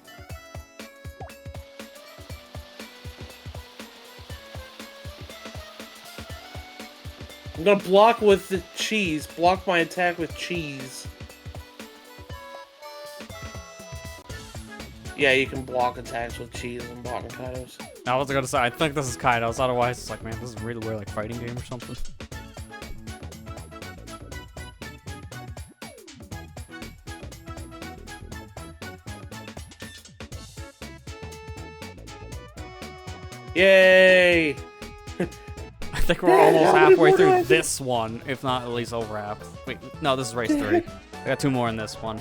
I'm gonna block with the cheese. Block my attack with cheese. Yeah, you can block attacks with cheese and bottom Kaidos. I was gonna say, I think this is Kaidos. Otherwise, it's like, man, this is a really weird, like, fighting game or something. Yay! I think we're almost halfway through this one, if not at least over half. Wait, no, this is race 3. I got 2 more in this one.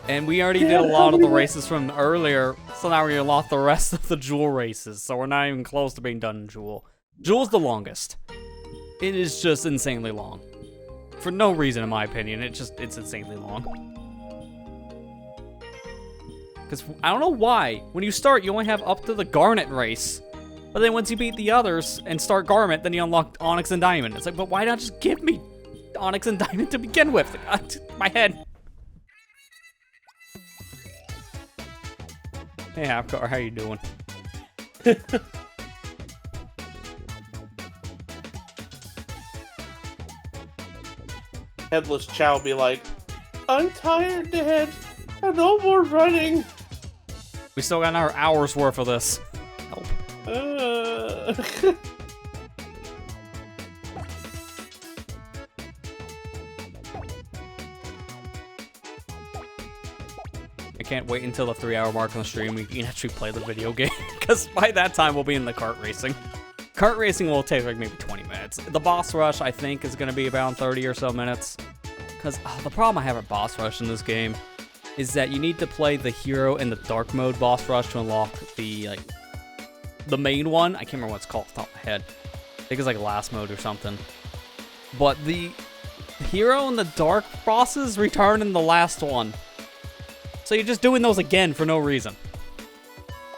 And we already did a lot of the races from earlier, so now we're gonna lock the rest of the Jewel races, so we're not even close to being done in Jewel. Jewel's the longest. It is just insanely long. For no reason, in my opinion, it's insanely long. Because, I don't know why, when you start, you only have up to the Garnet race. But then once you beat the others and start Garment, then you unlock Onyx and Diamond. It's like, but why not just give me Onyx and Diamond to begin with? Like, my head. Hey, Hapcar, how you doing? Headless Chao be like, I'm tired, Dad. No more running. We still got another hour's worth of this. Help. I can't wait until the 3-hour mark on the stream we can actually play the video game, because by that time we'll be in the kart racing. Kart racing will take like maybe 20 minutes. The boss rush, I think, is going to be about 30 or so minutes. Because the problem I have with boss rush in this game is that you need to play the hero in the dark mode boss rush to unlock the main one. I can't remember what it's called off the top of my head. I think it's like last mode or something. but the hero and the dark bosses return in the last one. So you're just doing those again for no reason.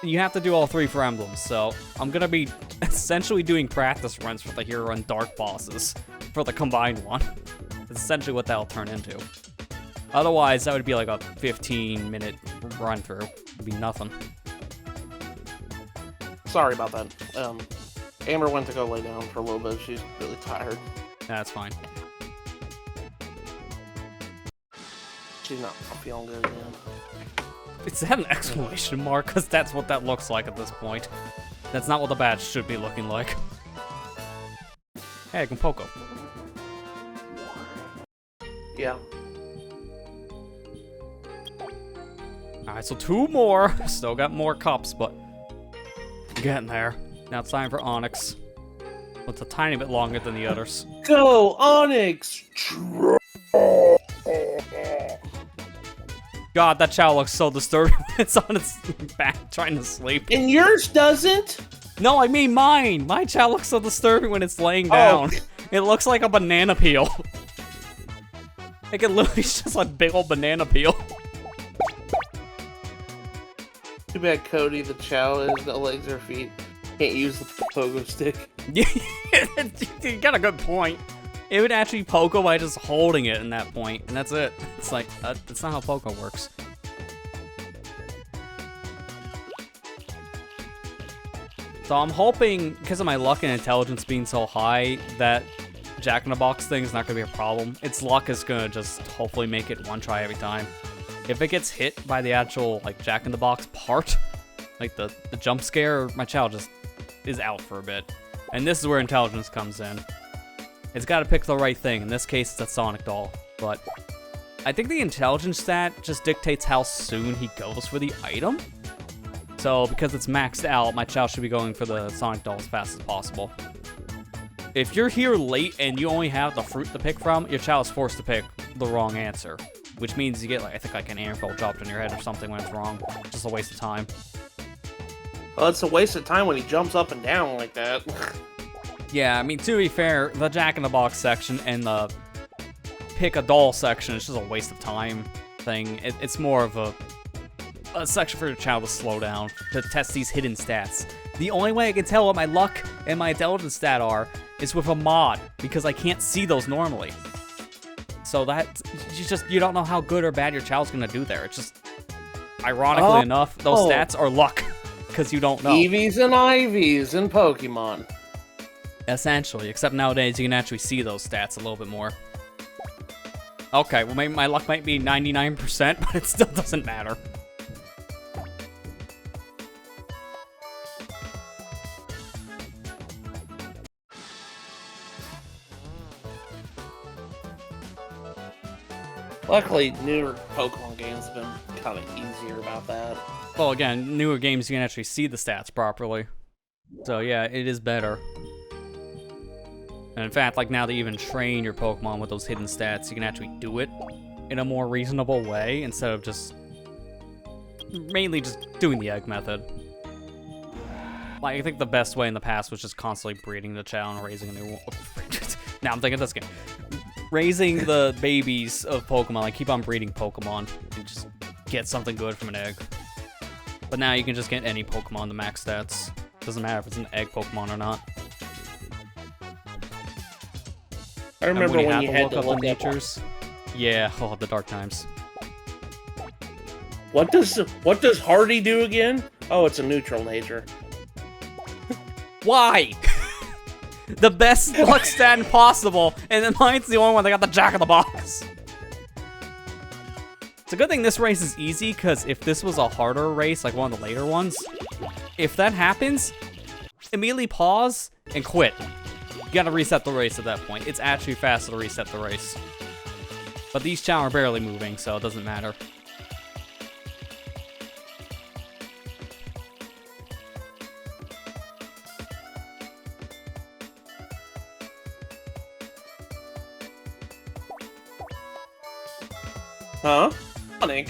You have to do all 3 for emblems, so I'm gonna be essentially doing practice runs for the hero and dark bosses for the combined one. That's essentially what that'll turn into. Otherwise, that would be like a 15-minute run through. It'd be nothing. Sorry about that. Amber went to go lay down for a little bit. She's really tired. That's fine. She's not feeling good again. Is that an exclamation mark? Because that's what that looks like at this point. That's not what the badge should be looking like. Hey, I can Poco. Yeah. Alright, so 2 more. Still got more cups, but getting there. Now it's time for Onyx. It's a tiny bit longer than the others. Go, Onyx! God, that Chao looks so disturbed when it's on its back trying to sleep. And yours doesn't? No, I mean mine! My Chao looks so disturbing when it's laying down. It looks like a banana peel. Like it literally is just a big old banana peel. Too bad Cody, the Chao, has no legs or feet. Can't use the pogo stick. You got a good point. It would actually Poco by just holding it in that point, and that's it. It's like, that's not how Poco works. So I'm hoping, because of my luck and intelligence being so high, that Jack-in-the-Box thing is not going to be a problem. Its luck is going to just hopefully make it one try every time. If it gets hit by the actual, like, Jack-in-the-Box part, like the jump scare, my Chao just is out for a bit. And this is where intelligence comes in. It's got to pick the right thing. In this case, it's a Sonic doll. But I think the intelligence stat just dictates how soon he goes for the item. So because it's maxed out, my Chao should be going for the Sonic doll as fast as possible. If you're here late and you only have the fruit to pick from, your Chao is forced to pick the wrong answer. Which means you get, like, I think, like an anvil dropped on your head or something when it's wrong. Just a waste of time. Well, it's a waste of time when he jumps up and down like that. Yeah, I mean, to be fair, the Jack-in-the-Box section and the pick a doll section is just a waste of time thing. It's more of a section for your Chao to slow down, to test these hidden stats. The only way I can tell what my luck and my intelligence stat are is with a mod, because I can't see those normally. So that, you don't know how good or bad your Chao's gonna do there. It's just, ironically enough, those stats are luck, because you don't know. Eevees and Ivies in Pokemon. Essentially, except nowadays you can actually see those stats a little bit more. Okay, well maybe my luck might be 99%, but it still doesn't matter. Luckily, newer Pokemon games have been kind of easier about that. Well, again, newer games you can actually see the stats properly. So yeah, it is better. And in fact, like now that you even train your Pokemon with those hidden stats, you can actually do it in a more reasonable way instead of just mainly just doing the egg method. Like, I think the best way in the past was just constantly breeding the Chao and raising a new one. Now I'm thinking this game. Raising the babies of Pokemon, like keep on breeding Pokemon and just get something good from an egg. But now you can just get any Pokemon to max stats. Doesn't matter if it's an egg Pokemon or not. I remember when you had to up look the up natures. Yeah, oh, the dark times. What does Hardy do again? Oh, it's a neutral nature. Why? The best luck stat possible, and then mine's the only one that got the Jack-in-the-Box. It's a good thing this race is easy, because if this was a harder race, like one of the later ones, if that happens, immediately pause and quit. You gotta reset the race at that point. It's actually faster to reset the race. But these Chao are barely moving, so it doesn't matter. Huh? Sonic?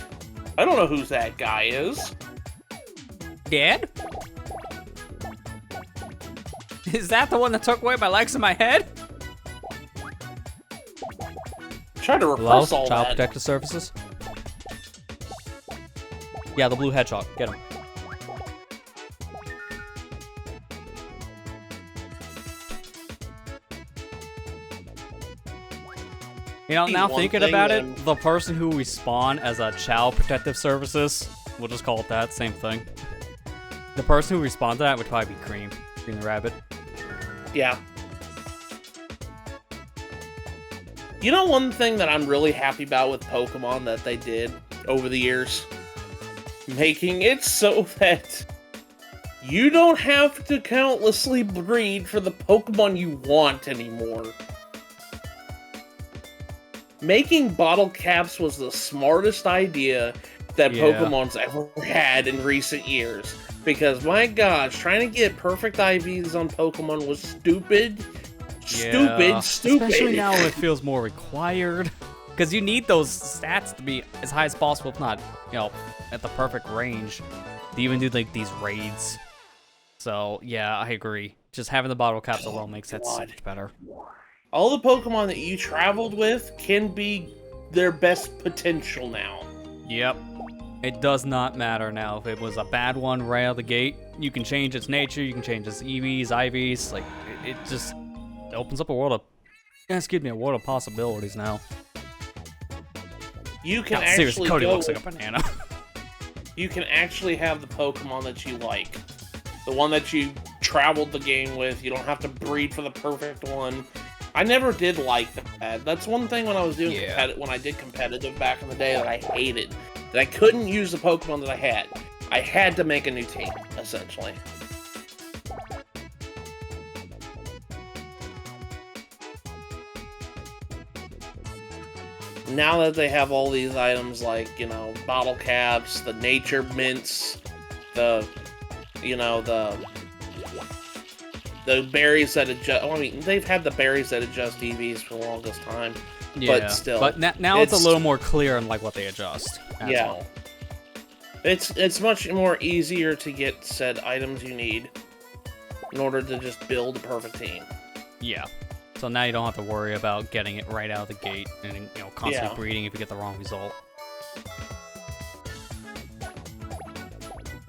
I don't know who that guy is. Dad? Is that the one that took away my legs and my head? Try to Hello? repress all Child that. Protective Services? Yeah, the blue hedgehog. Get him. You know, now One thinking thing about then- it, the person who we spawn as a Child Protective Services, we'll just call it that, same thing. The person who responded to that would probably be Cream the rabbit. Yeah. You know one thing that I'm really happy about with Pokemon that they did over the years? Making it so that you don't have to countlessly breed for the Pokemon you want anymore. Making bottle caps was the smartest idea that Yeah. Pokemon's ever had in recent years. Because, my gosh, trying to get perfect IVs on Pokemon was stupid. Yeah. Stupid. Especially now it feels more required. Because you need those stats to be as high as possible, if not, you know, at the perfect range to even do, like, these raids. So, yeah, I agree. Just having the bottle caps alone makes that so much better. All the Pokemon that you traveled with can be their best potential now. Yep. It does not matter now if it was a bad one right out of the gate. You can change its nature, you can change its EVs, IVs, like, it just opens up a world of, a world of possibilities now. You can God, seriously, actually Cody go looks like a banana. You can actually have the Pokemon that you like. The one that you traveled the game with. You don't have to breed for the perfect one. I never did like that. That's one thing when I was doing when I did competitive back in the day that I hated. That I couldn't use the Pokemon that I had. I had to make a new team, essentially. Now that they have all these items like, you know, bottle caps, the nature mints, the berries that adjust. I mean, they've had the berries that adjust EVs for the longest time. Yeah, but still. But now it's a little more clear on like what they adjust. That's all. It's much more easier to get said items you need in order to just build a perfect team. Yeah. So now you don't have to worry about getting it right out of the gate and, you know, constantly breeding if you get the wrong result.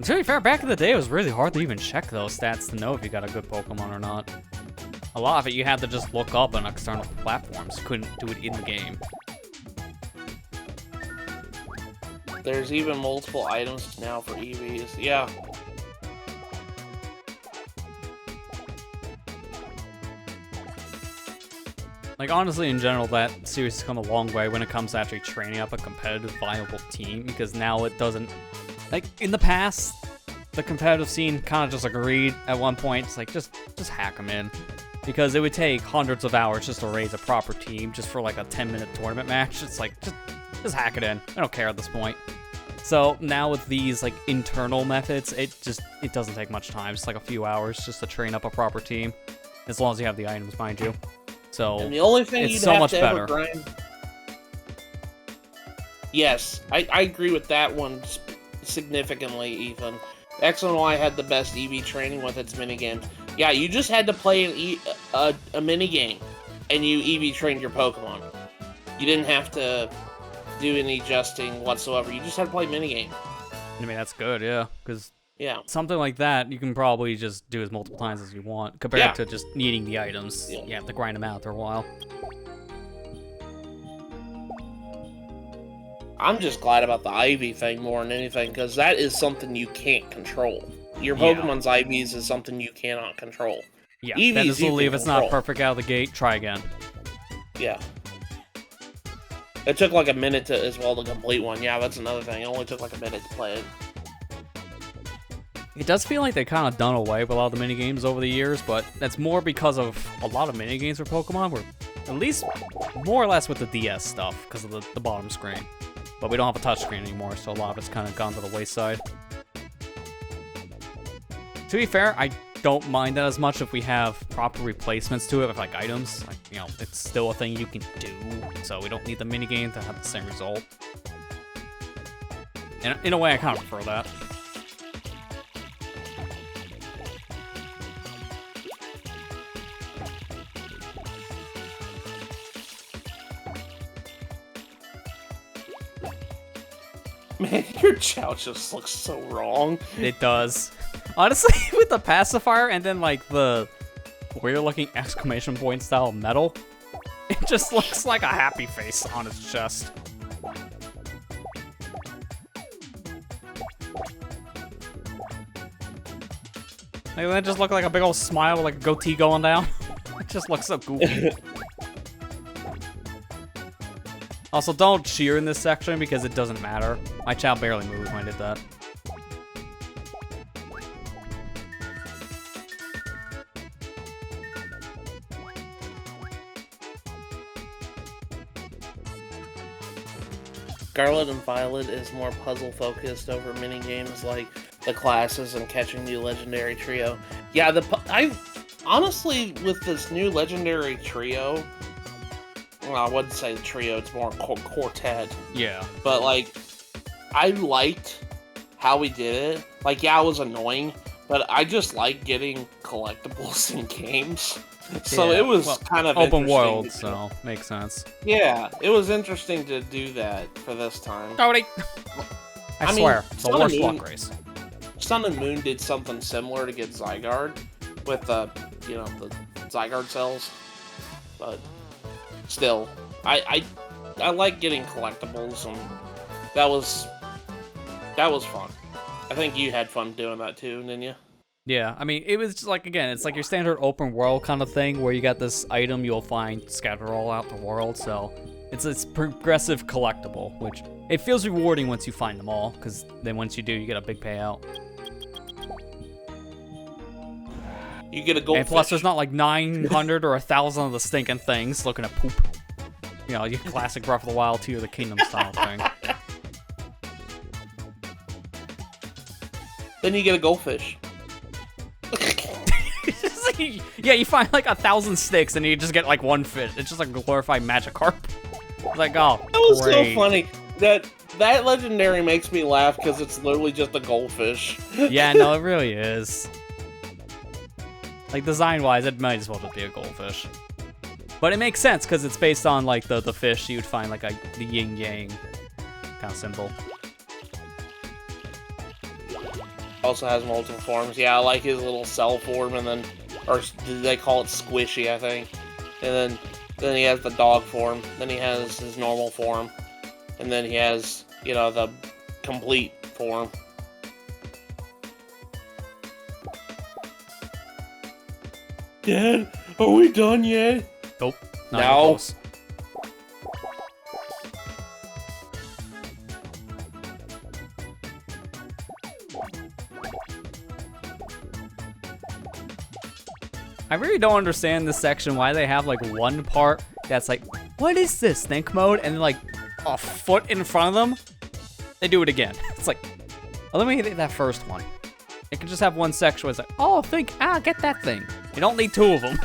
To be fair, back in the day, it was really hard to even check those stats to know if you got a good Pokemon or not. A lot of it you had to just look up on external platforms. You couldn't do it in the game. There's even multiple items now for EVs. Yeah. Like, honestly, in general, that series has come a long way when it comes to actually training up a competitive, viable team, because now it doesn't... Like, in the past, the competitive scene kind of just agreed at one point. It's like, just hack them in. Because it would take hundreds of hours just to raise a proper team just for, like, a 10-minute tournament match. It's like, just hack it in. I don't care at this point. So, now with these, like, internal methods, it doesn't take much time. It's like a few hours just to train up a proper team. As long as you have the items, mind you. So, and the only thing it's you'd so have much to better. ever grind... Yes, I agree with that one significantly, Ethan. X and Y had the best EV training with its minigames. Yeah, you just had to play a minigame, and you EV trained your Pokemon. You didn't have to do any adjusting whatsoever. You just had to play minigame. I mean, that's good, yeah. Because something like that, you can probably just do as multiple times as you want, compared to just needing the items. You have to grind them out after a while. I'm just glad about the IV thing more than anything, because that is something you can't control. Your Pokemon's IVs is something you cannot control. Yeah, EVs that is you if can it's not control. perfect out of the gate, try again. Yeah. It took like a minute to as well to complete one. Yeah, that's another thing. It only took like a minute to play it. It does feel like they kind of done away with a lot of the minigames over the years, but that's more because of a lot of minigames for Pokemon were at least more or less with the DS stuff, because of the bottom screen. But we don't have a touchscreen anymore, so a lot of it's kind of gone to the wayside. To be fair, I don't mind that as much if we have proper replacements to it with like items. Like, you know, it's still a thing you can do, so we don't need the minigame to have the same result. And in a way, I kind of prefer that. Man, your Chao just looks so wrong. It does. Honestly, with the pacifier and then like the weird looking exclamation point style metal, it just looks like a happy face on its chest. Like, that just look like a big old smile with like a goatee going down. It just looks so goofy. Also, don't cheer in this section because it doesn't matter. My Chao barely moved when I did that. Scarlet and Violet is more puzzle focused over mini games like the classes and catching the legendary trio. Yeah, I honestly with this new legendary trio, well, I wouldn't say trio; it's more quartet. Yeah. But like, I liked how we did it. Like, yeah, it was annoying, but I just like getting collectibles in games. So Yeah, it was well, kind of open interesting world, to- so makes sense. Yeah, it was interesting to do that for this time. Cody! I I mean, swear, the Sun and worst Moon- luck race. Sun and Moon did something similar to get Zygarde with the, the Zygarde cells, but still, I like getting collectibles, and that was fun. I think you had fun doing that too, didn't you? Yeah, I mean, it was just like, again, it's like your standard open world kind of thing where you got this item you'll find scattered all out the world, so it's progressive collectible, which it feels rewarding once you find them all, because then once you do, you get a big payout. You get a goldfish. And plus, there's not like 900 or 1,000 of the stinking things looking at poop. You know, your classic Breath of the Wild 2 of the Kingdom style thing. Then you get a goldfish. Yeah, you find like 1,000 sticks and you just get like one fish. It's just like a glorified Magikarp. It's like, oh, That was great. so funny. That legendary makes me laugh because it's literally just a goldfish. Yeah, no, it really is. Like, design-wise, it might as well just be a goldfish. But it makes sense, because it's based on, like, the fish you'd find, like, the yin-yang kind of symbol. Also has multiple forms. Yeah, I like his little cell form, and then, or did they call it squishy, I think. And then he has the dog form. Then he has his normal form. And then he has, the complete form. Dad, are we done yet? Nope. Not No. even close. I really don't understand this section, why they have, like, one part that's like, what is this, think mode? And then, like, a foot in front of them, they do it again. It's like, eliminate that first one. It can just have one section where it's like, oh, get that thing. You don't need two of them.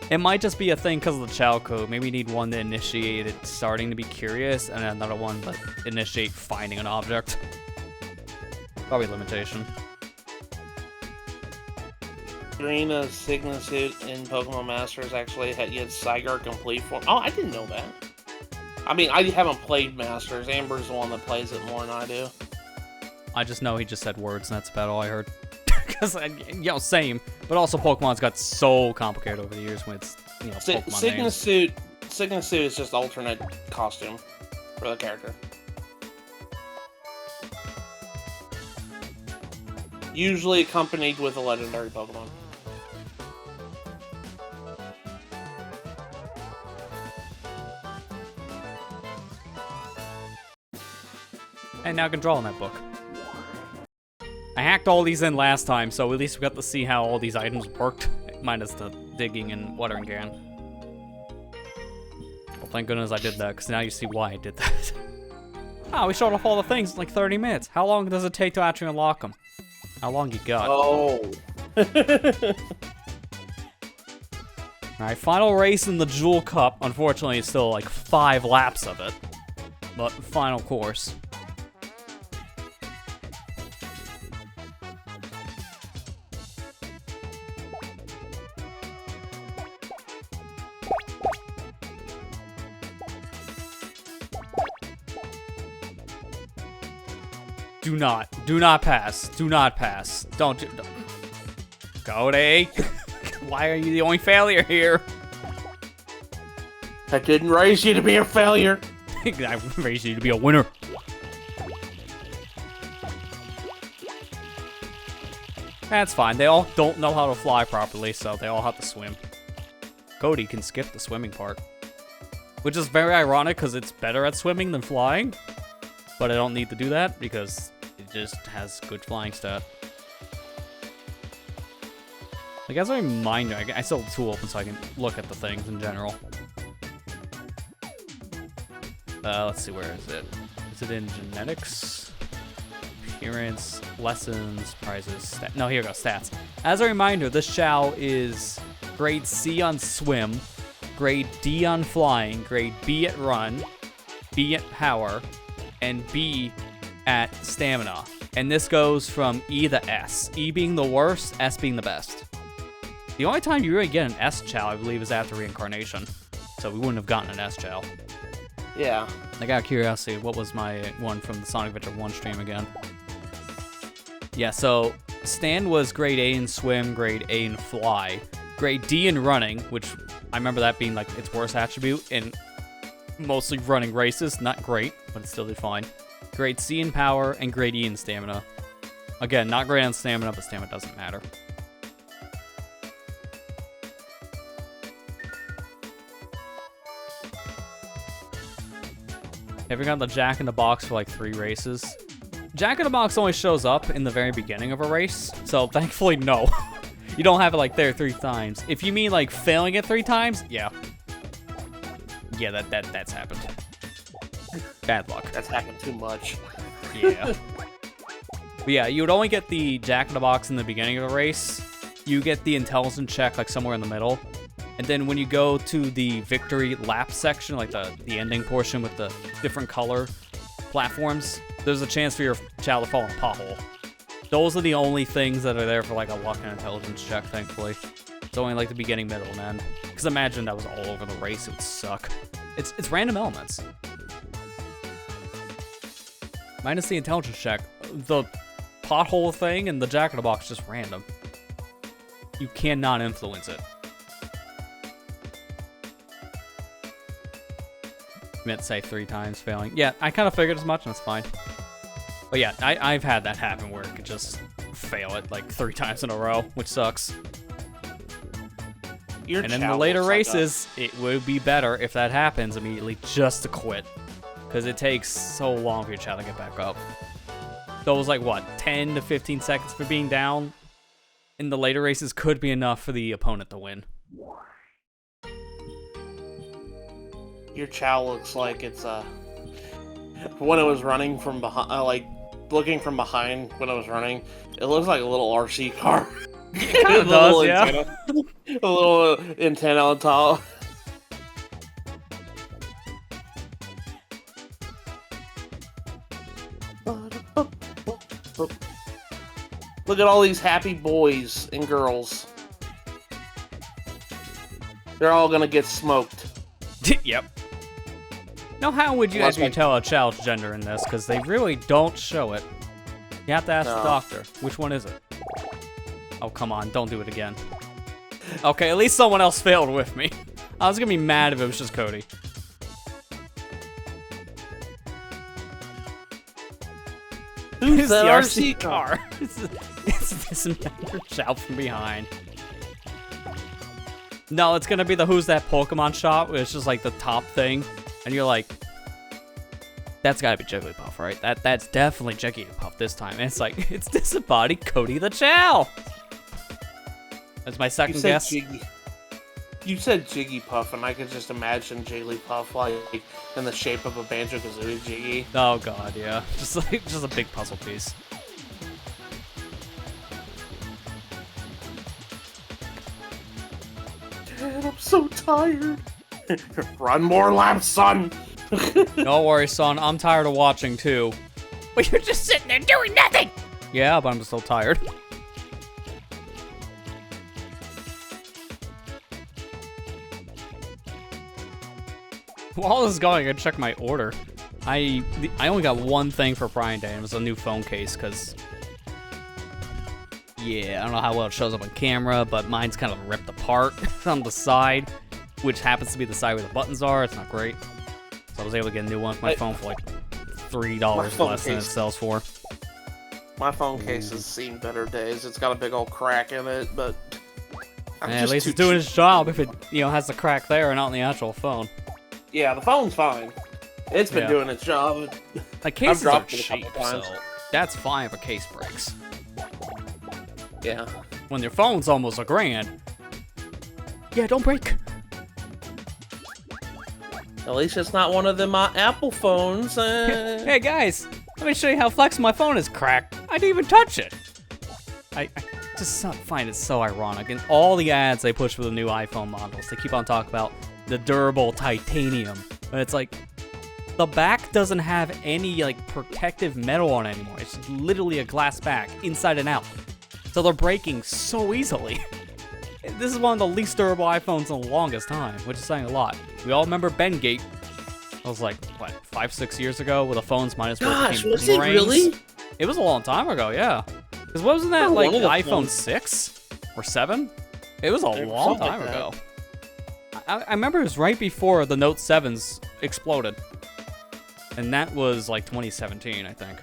It might just be a thing because of the Chao code. Maybe you need one to initiate it starting to be curious, and another one to initiate finding an object. Probably limitation. Serena Sigma Suit in Pokemon Masters actually had Zygarde complete form. Oh, I didn't know that. I mean, I haven't played Masters. Amber's the one that plays it more than I do. I just know he just said words, and that's about all I heard. Because, same. But also, Pokemon's got so complicated over the years when it's, Pokemon Sigma names. Suit is just alternate costume for the character. Usually accompanied with a legendary Pokemon. And now I can draw in that book. I hacked all these in last time, so at least we got to see how all these items worked, minus the digging and watering can. Well, thank goodness I did that, because now you see why I did that. Oh, we showed off all the things in like 30 minutes. How long does it take to actually unlock them? How long you got? Oh. Alright, final race in the Jewel Cup. Unfortunately, it's still like 5 laps of it. But final course. Do not pass. Do not pass. Don't. Cody, why are you the only failure here? I didn't raise you to be a failure. I raised you to be a winner. That's fine. They all don't know how to fly properly, so they all have to swim. Cody can skip the swimming part. Which is very ironic, because it's better at swimming than flying. But I don't need to do that, because it just has good flying stat. Like, as a reminder, I still have the tool open so I can look at the things in general. Let's see, where is it? Is it in genetics? Appearance, lessons, prizes, no, here we go, stats. As a reminder, this Chao is grade C on swim, grade D on flying, grade B at run, B at power, and B at stamina. And this goes from E to S. E being the worst, S being the best. The only time you really get an S Chao, I believe, is after reincarnation. So we wouldn't have gotten an S Chao. Yeah. I got curiosity, what was my one from the Sonic Adventure 1 stream again? Yeah, so Stan was grade A in swim, grade A in fly, grade D in running, which I remember that being like its worst attribute, and mostly running races, not great, but it still did fine. Grade C in power, and grade E in stamina. Again, not great on stamina, but stamina doesn't matter. Have you got the Jack in the Box for like 3 races? Jack in the Box only shows up in the very beginning of a race, so thankfully no. You don't have it like there 3 times. If you mean like failing it 3 times, yeah. Yeah, that's happened. Bad luck. That's happened too much. Yeah. But yeah, you would only get the Jack in the Box in the beginning of a race. You get the intelligence check like somewhere in the middle. And then when you go to the victory lap section, like the ending portion with the different color platforms, there's a chance for your Chao to fall in a pothole. Those are the only things that are there for like a luck and intelligence check, thankfully. It's only like the beginning, middle, and end. Because imagine that was all over the race, it would suck. It's random elements. Minus the intelligence check, the pothole thing and the Jack in the Box is just random. You cannot influence it. Meant to say 3 times failing. Yeah, I kind of figured as much, and it's fine. But yeah, I've had that happen where it could just fail it like 3 times in a row, which sucks. And in the later races, it would be better if that happens immediately just to quit. Because it takes so long for your Chao to get back up. Those like, what, 10 to 15 seconds for being down in the later races could be enough for the opponent to win. Your Chao looks like it's when it was running from behind, like looking from behind when it was running, it looks like a little RC car. It kind of does, yeah. A little antenna on top. Look at all these happy boys and girls. They're all gonna get smoked. Yep. Now, how would you actually tell a child's gender in this? Because they really don't show it. You have to ask the doctor. Which one is it? Oh, come on. Don't do it again. Okay, at least someone else failed with me. I was gonna be mad if it was just Cody. Who's the the RC car? It's this member Chao from behind. No, it's gonna be the Who's That Pokemon shot, where it's just like the top thing, and you're like, that's gotta be Jigglypuff, right? That's definitely Jigglypuff this time. And it's like, it's disembodied Cody the Chao. That's my second guess. You said Jigglypuff, and I could just imagine Jigglypuff like in the shape of a Banjo-Kazooie Jiggy. Oh god, yeah, just a big puzzle piece. Dad, I'm so tired. Run more laps, son. Don't worry, son. I'm tired of watching too. But you're just sitting there doing nothing. Yeah, but I'm still tired. While this is going, I check my order. I only got one thing for Prime Day, and it was a new phone case, because, yeah, I don't know how well it shows up on camera, but mine's kind of ripped apart on the side, which happens to be the side where the buttons are. It's not great. So I was able to get a new one for my phone for like $3 less than it sells for. My phone case has seen better days. It's got a big old crack in it, but At least it's doing its job if it, has the crack there and not in the actual phone. Yeah, the phone's fine. It's been doing its job. Like, cases are dropped it a cheap, couple times. so that's fine if a case breaks. Yeah. When your phone's almost $1,000, yeah, don't break. At least it's not one of them Apple phones. Hey guys, let me show you how flexible my phone is cracked. I didn't even touch it. I just find it so ironic. In all the ads they push for the new iPhone models, they keep on talking about the durable titanium. But it's like, the back doesn't have any like protective metal on it anymore. It's just literally a glass back, inside and out. So they're breaking so easily. This is one of the least durable iPhones in the longest time, which is saying a lot. We all remember Bengate. It was like, what, 5-6 years ago, with the phones minus Gosh, was it really? It was a long time ago, yeah. Because wasn't that like the iPhone 6 or 7? It was a long time ago. I remember it was right before the Note 7s exploded. And that was like 2017, I think.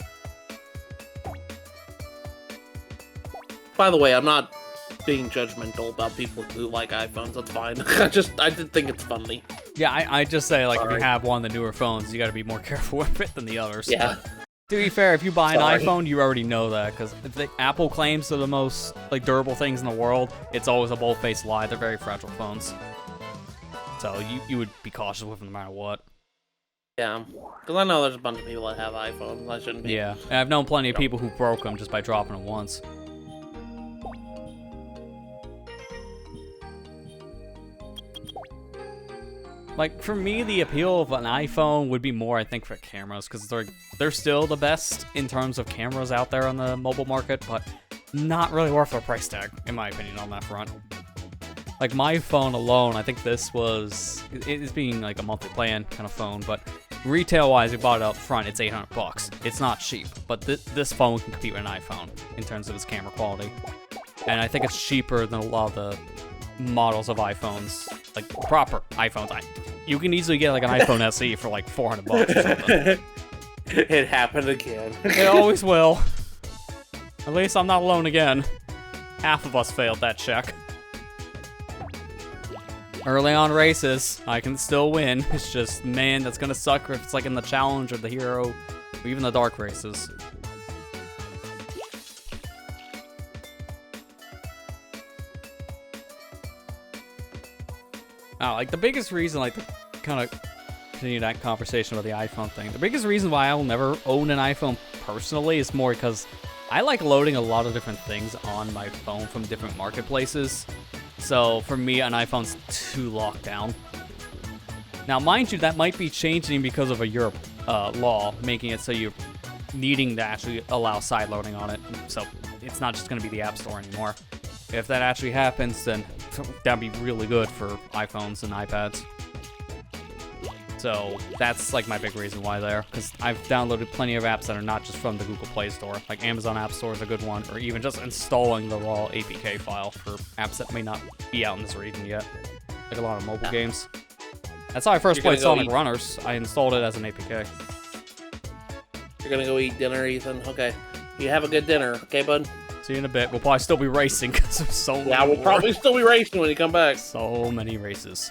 By the way, I'm not being judgmental about people who like iPhones. That's fine. I did think it's funny. Yeah, I just say, like, if you have one of the newer phones, you gotta be more careful with it than the others. Yeah. To be fair, if you buy an iPhone, you already know that, because if the Apple claims they're the most, like, durable things in the world, it's always a bold-faced lie. They're very fragile phones. So you would be cautious with them no matter what. Yeah, because I know there's a bunch of people that have iPhones. I shouldn't be. Yeah, and I've known plenty of people who broke them just by dropping them once. Like, for me, the appeal of an iPhone would be more, I think, for cameras, because they're still the best in terms of cameras out there on the mobile market, but not really worth their price tag, in my opinion, on that front. Like, my phone alone, I think this was, it's being like a monthly plan kind of phone, but retail-wise, we bought it up front, it's $800. It's not cheap, but this phone can compete with an iPhone in terms of its camera quality. And I think it's cheaper than a lot of the models of iPhones, like proper iPhones. You can easily get like an iPhone SE for like $400 or something. It happened again. It always will. At least I'm not alone again. Half of us failed that check. Early on races, I can still win. It's just, man, that's gonna suck if it's like in the challenge or the hero, or even the dark races. Like, the biggest reason, like, to kind of continue that conversation about the iPhone thing, the biggest reason why I will never own an iPhone personally is more because I like loading a lot of different things on my phone from different marketplaces. So, for me, an iPhone's too locked down. Now, mind you, that might be changing because of a Europe law, making it so you're needing to actually allow side loading on it. So, it's not just going to be the App Store anymore. If that actually happens, then that'd be really good for iPhones and iPads. So that's like my big reason why there, because I've downloaded plenty of apps that are not just from the Google Play Store. Like Amazon App Store is a good one, or even just installing the raw APK file for apps that may not be out in this region yet. Like a lot of mobile games. That's how I first played Sonic Runners. I installed it as an APK. You're gonna go eat dinner, Ethan? Okay. You have a good dinner, okay, bud? See you in a bit. We'll probably still be racing because there's so many. Yeah, we'll probably still be racing when you come back. So many races.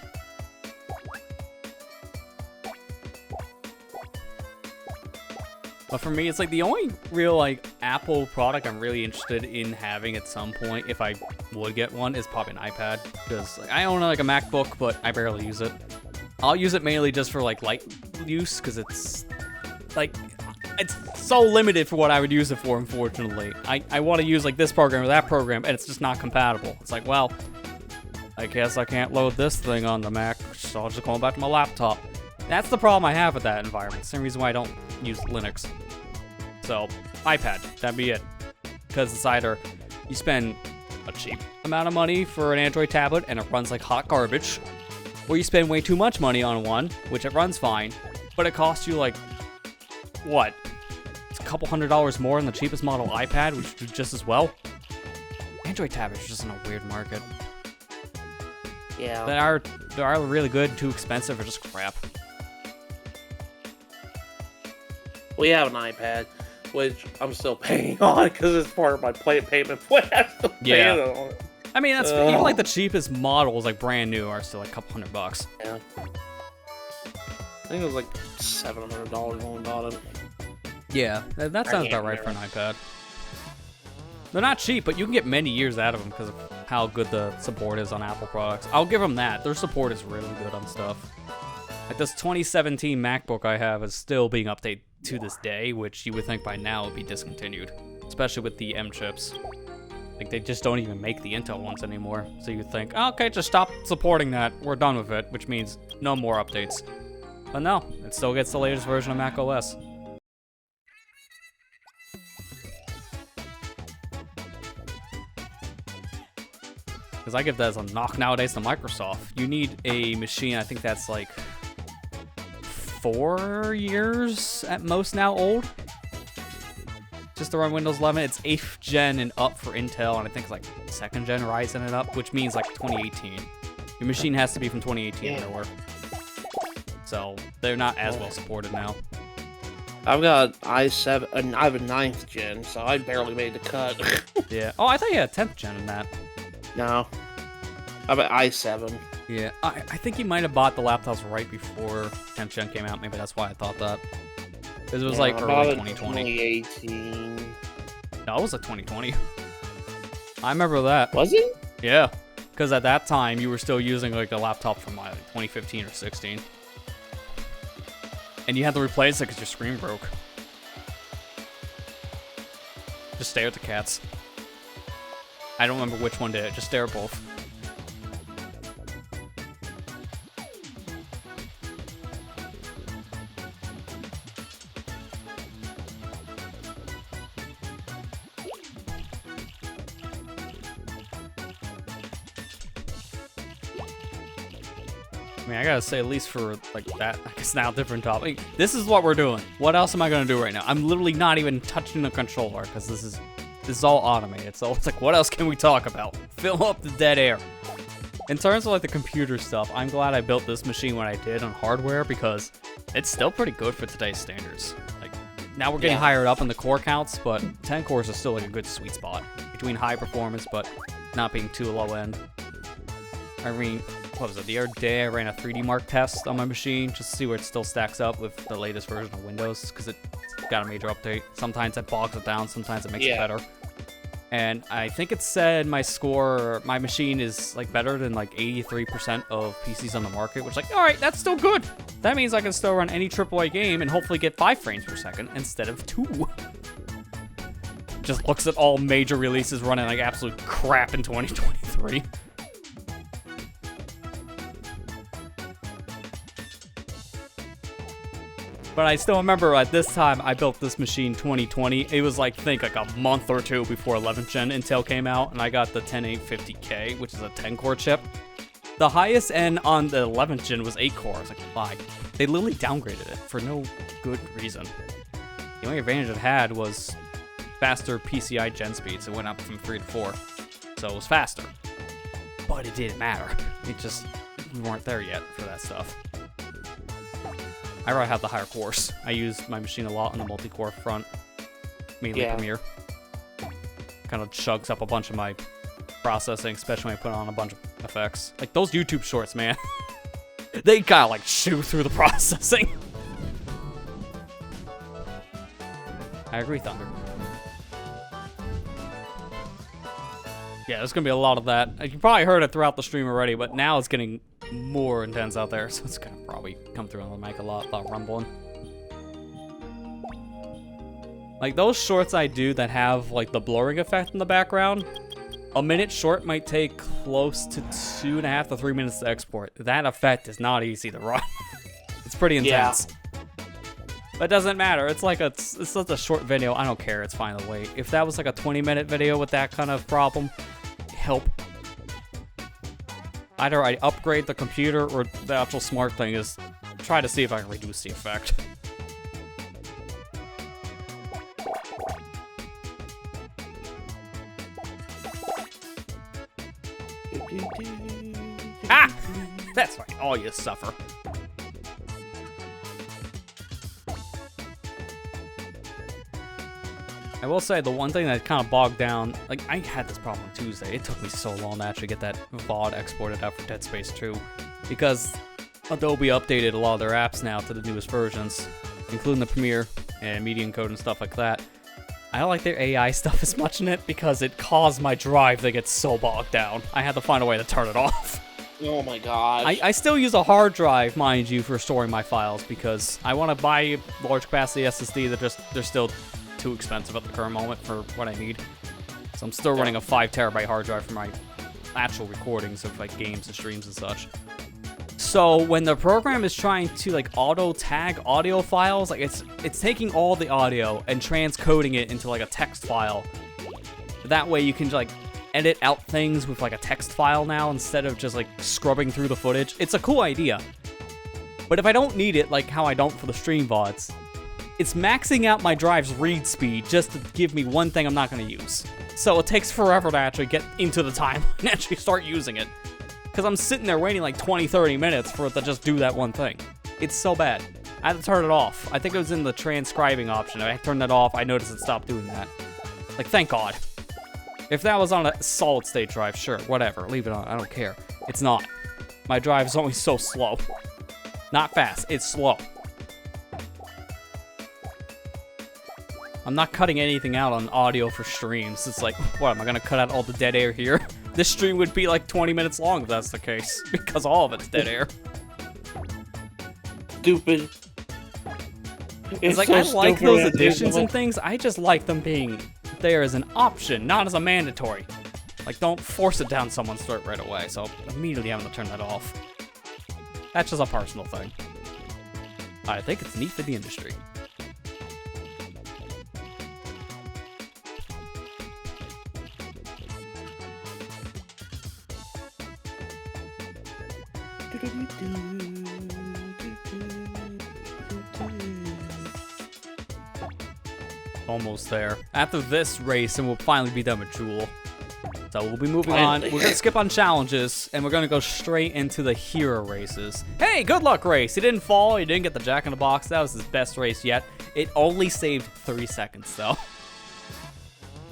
But for me, it's like the only real like Apple product I'm really interested in having at some point, if I would get one, is probably an iPad. Because like, I own like a MacBook, but I barely use it. I'll use it mainly just for like light use, because it's like, it's so limited for what I would use it for, unfortunately. I want to use like this program or that program, and it's just not compatible. It's like, well, I guess I can't load this thing on the Mac, so I'll just go back to my laptop. That's the problem I have with that environment. Same reason why I don't use Linux. So, iPad, that'd be it. Because it's either you spend a cheap amount of money for an Android tablet and it runs like hot garbage, or you spend way too much money on one, which it runs fine, but it costs you like what? It's a couple $100 more than the cheapest model iPad, which do just as well. Android tablets are just in a weird market. Yeah. They are really good, too expensive, or just crap. We have an iPad, which I'm still paying on because it's part of my payment plan. I'm still paying on it. I mean, that's even like the cheapest models, like brand new, are still like a couple $100. Yeah. I think it was like $700 when we bought it. Yeah, that sounds about right for an iPad. They're not cheap, but you can get many years out of them because of how good the support is on Apple products. I'll give them that. Their support is really good on stuff. Like this 2017 MacBook I have is still being updated to this day, which you would think by now would be discontinued, especially with the M chips. Like, they just don't even make the Intel ones anymore. So you'd think, oh, okay, just stop supporting that. We're done with it, which means no more updates. But no, it still gets the latest version of Mac OS. Because I give that as a knock nowadays to Microsoft. You need a machine, I think that's like 4 years at most now old. Just to run Windows 11. It's 8th gen and up for Intel, and I think it's like 2nd gen Ryzen and up, which means like 2018. Your machine has to be from 2018 or lower. So they're not as well supported now. I've got i7, and I have a 9th gen, so I barely made the cut. Yeah. Oh, I thought you had 10th gen in that. No. I'm at i7. Yeah. I think you might have bought the laptops right before 10th gen came out. Maybe that's why I thought that. Because it was like early 2020. 2018. No, it was like 2020. I remember that. Was it? Yeah. Because at that time, you were still using like a laptop from like 2015 or 16. And you had to replace it because your screen broke. Just stare at the cats. I don't remember which one did it. Just stare at both. I mean, I gotta say, at least for like that, I guess now different topic. This is what we're doing. What else am I gonna do right now? I'm literally not even touching the controller because this is all automated. So it's like, what else can we talk about? Fill up the dead air. In terms of like the computer stuff, I'm glad I built this machine when I did on hardware because it's still pretty good for today's standards. Like now we're getting higher up in the core counts, but 10 cores is still like a good sweet spot between high performance but not being too low end. I mean, what was it? The other day I ran a 3D Mark test on my machine just to see where it still stacks up with the latest version of Windows because it got a major update. Sometimes it bogs it down, sometimes it makes it better. And I think it said my score, my machine is like better than like 83% of PCs on the market, which like, all right, that's still good. That means I can still run any AAA game and hopefully get 5 frames per second instead of 2. Just looks at all major releases running like absolute crap in 2023. But I still remember at this time, I built this machine 2020. It was like, think like a month or two before 11th gen Intel came out, and I got the 10850K, which is a 10-core chip. The highest end on the 11th gen was 8 cores. Like, why? They literally downgraded it for no good reason. The only advantage it had was faster PCI gen speeds. It went up from 3 to 4, so it was faster. But it didn't matter. It just, we weren't there yet for that stuff. I already have the higher cores. I use my machine a lot on the multi-core front, mainly Premiere. Kind of chugs up a bunch of my processing, especially when I put on a bunch of effects. Like those YouTube shorts, man. They kind of like chew through the processing. I agree, Thunder. Yeah, there's gonna be a lot of that. You probably heard it throughout the stream already, but now it's getting more intense out there, so it's gonna probably come through on the mic a lot rumbling. Like those shorts I do that have like the blurring effect in the background, a minute short might take close to 2.5 to 3 minutes to export. That effect is not easy to run. It's pretty intense. But it doesn't matter. It's like it's such a short video. I don't care. It's fine to wait. If that was like a 20-minute video with that kind of problem, help. Either I upgrade the computer or the actual smart thing is try to see if I can reduce the effect. Ah! That's right. Oh, you suffer. I will say the one thing that kind of bogged down, like I had this problem on Tuesday. It took me so long to actually get that VOD exported out for Dead Space 2 because Adobe updated a lot of their apps now to the newest versions, including the Premiere and Media Encode and stuff like that. I don't like their AI stuff as much in it because it caused my drive to get so bogged down. I had to find a way to turn it off. Oh my gosh. I still use a hard drive, mind you, for storing my files because I want to buy a large capacity SSD that they're still too expensive at the current moment for what I need. So I'm still running a 5 terabyte hard drive for my actual recordings of like games and streams and such. So when the program is trying to like auto tag audio files, like it's taking all the audio and transcoding it into like a text file. That way you can like edit out things with like a text file now instead of just like scrubbing through the footage. It's a cool idea. But if I don't need it, like how I don't for the stream VODs, it's maxing out my drive's read speed just to give me one thing I'm not going to use. So it takes forever to actually get into the timeline and actually start using it. Because I'm sitting there waiting like 20-30 minutes for it to just do that one thing. It's so bad. I had to turn it off. I think it was in the transcribing option. I turned that off, I noticed it stopped doing that. Like, thank God. If that was on a solid state drive, sure, whatever. Leave it on, I don't care. It's not. My drive is only so slow. Not fast, it's slow. I'm not cutting anything out on audio for streams. It's like, what, am I gonna cut out all the dead air here? This stream would be like 20 minutes long if that's the case, because all of it's dead air. Stupid. It's like, so I like stupid. those additions and things, I just like them being there as an option, not as a mandatory. Like, don't force it down someone's throat right away, so immediately having to turn that off. That's just a personal thing. I think it's neat for the industry. Almost there. After this race, and we'll finally be done with Jewel. So we'll be moving on. We're gonna skip on challenges, and we're gonna go straight into the hero races. Hey, good luck race! He didn't fall, he didn't get the Jack in the Box. That was his best race yet. It only saved 3 seconds, though.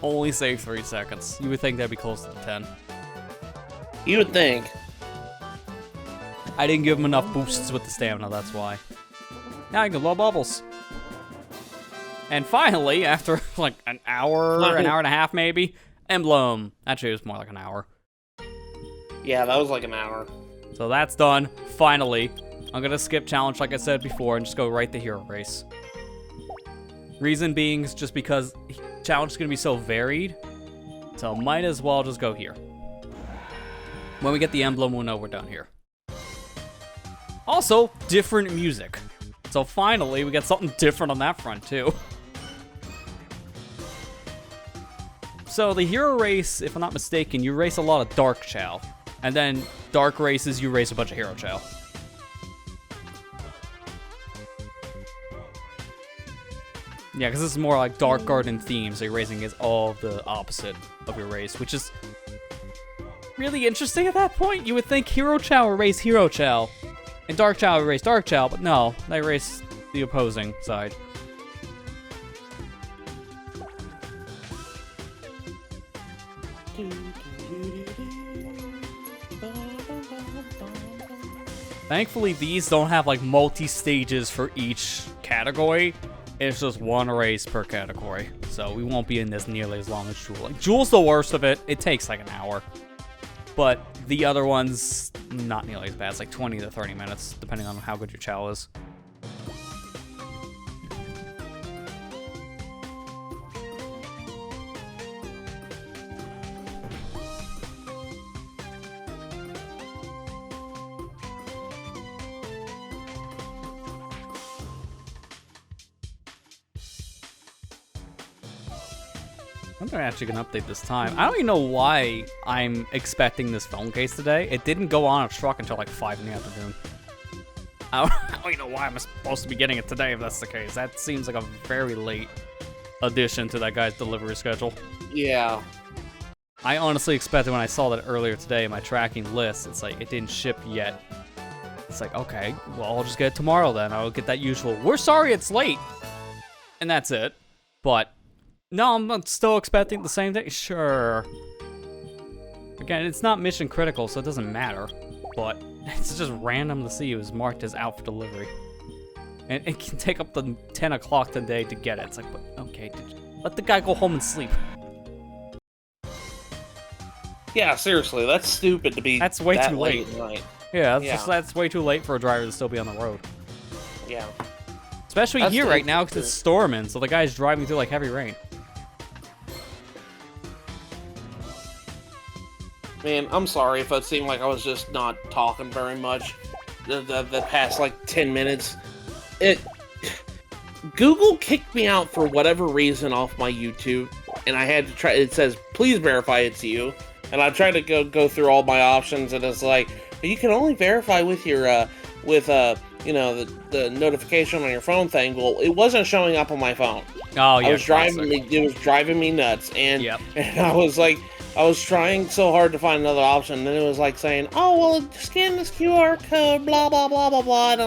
Only saved 3 seconds. You would think that'd be close to the 10. You would think. I didn't give him enough boosts with the stamina, that's why. Now you can blow bubbles. And finally, after like an hour and a half maybe, Emblem. Actually, it was more like an hour. Yeah, that was like an hour. So that's done, finally. I'm gonna skip challenge like I said before and just go right to hero race. Reason being is just because challenge is gonna be so varied, so might as well just go here. When we get the emblem, we'll know we're done here. Also, different music. So finally, we get something different on that front, too. So the hero race, if I'm not mistaken, you race a lot of Dark Chao. And then dark races, you race a bunch of Hero Chao. Yeah, because this is more like Dark Garden theme, so you're racing against all the opposite of your race, which is really interesting at that point. You would think Hero Chao would race Hero Chao, and Dark Chao would race Dark Chao, but no, they race the opposing side. Thankfully, these don't have like multi-stages for each category. It's just one race per category. So we won't be in this nearly as long as Jewel. Like, Jewel's the worst of it. It takes like an hour. But the other ones, not nearly as bad. It's like 20 to 30 minutes, depending on how good your Chao is. I'm actually gonna update this time. I don't even know why I'm expecting this phone case today. It didn't go on a truck until like 5 in the afternoon. I don't even know why I'm supposed to be getting it today if that's the case. That seems like a very late addition to that guy's delivery schedule. Yeah. I honestly expected when I saw that earlier today in my tracking list, it's like, it didn't ship yet. It's like, okay, well, I'll just get it tomorrow then. I'll get that usual, we're sorry it's late. And that's it. But, no, I'm still expecting the same thing. Sure. Again, it's not mission critical, so it doesn't matter. But it's just random to see it was marked as out for delivery. And it can take up to 10 o'clock today to get it. It's like, but, okay, let the guy go home and sleep. Yeah, seriously, that's stupid to be That's way that too late. at night. Yeah, that's way too late for a driver to still be on the road. Yeah. Especially That's here right now, because too. it's storming, so the guy's driving through like heavy rain. Man, I'm sorry if it seemed like I was just not talking very much the past like 10 minutes. Google kicked me out for whatever reason off my YouTube, and I had to try. It says, "Please verify it's you," and I tried to go through all my options, and it's like, you can only verify with your you know, the notification on your phone thing. Well, it wasn't showing up on my phone. Oh yeah, it was driving me nuts, and Yep. and I was like, I was trying so hard to find another option, and then it was like saying, "Oh well, scan this QR code, blah blah blah blah blah," and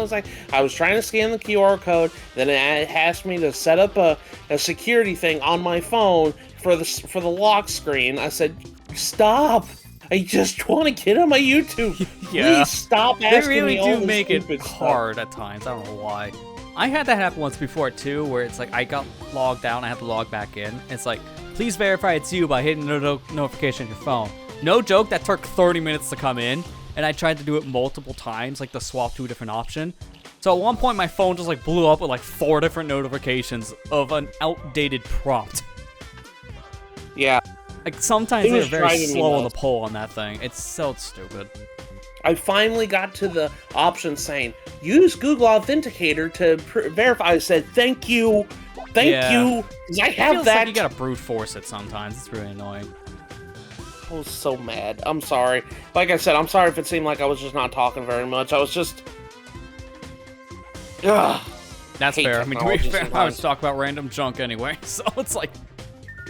I was trying to scan the QR code, then it asked me to set up a security thing on my phone for the lock screen. I said, "Stop! I just want to get on my YouTube. Yeah. Please stop asking They really me all do this make it stupid stuff." hard at times. I don't know why. I had that happen once before too, where it's like I got logged out and I have to log back in. It's like, please verify it's you by hitting the notification on your phone. No joke, that took 30 minutes to come in, and I tried to do it multiple times, like to swap to a different option. So at one point, my phone just like blew up with like 4 different notifications of an outdated prompt. Yeah. Like sometimes It they're was very driving me slow on the nuts. poll on that thing. It's so stupid. I finally got to the option saying, use Google Authenticator to verify. I said, thank you. Thank Yeah. you. 'Cause I It have feels that. like you gotta brute force it sometimes. It's really annoying. I was so mad. I'm sorry. Like I said, I'm sorry if it seemed like I was just not talking very much. I was just... Ugh. That's Hate fair. I mean, to be technology fair, I sometimes. was talking about random junk anyway, so it's like,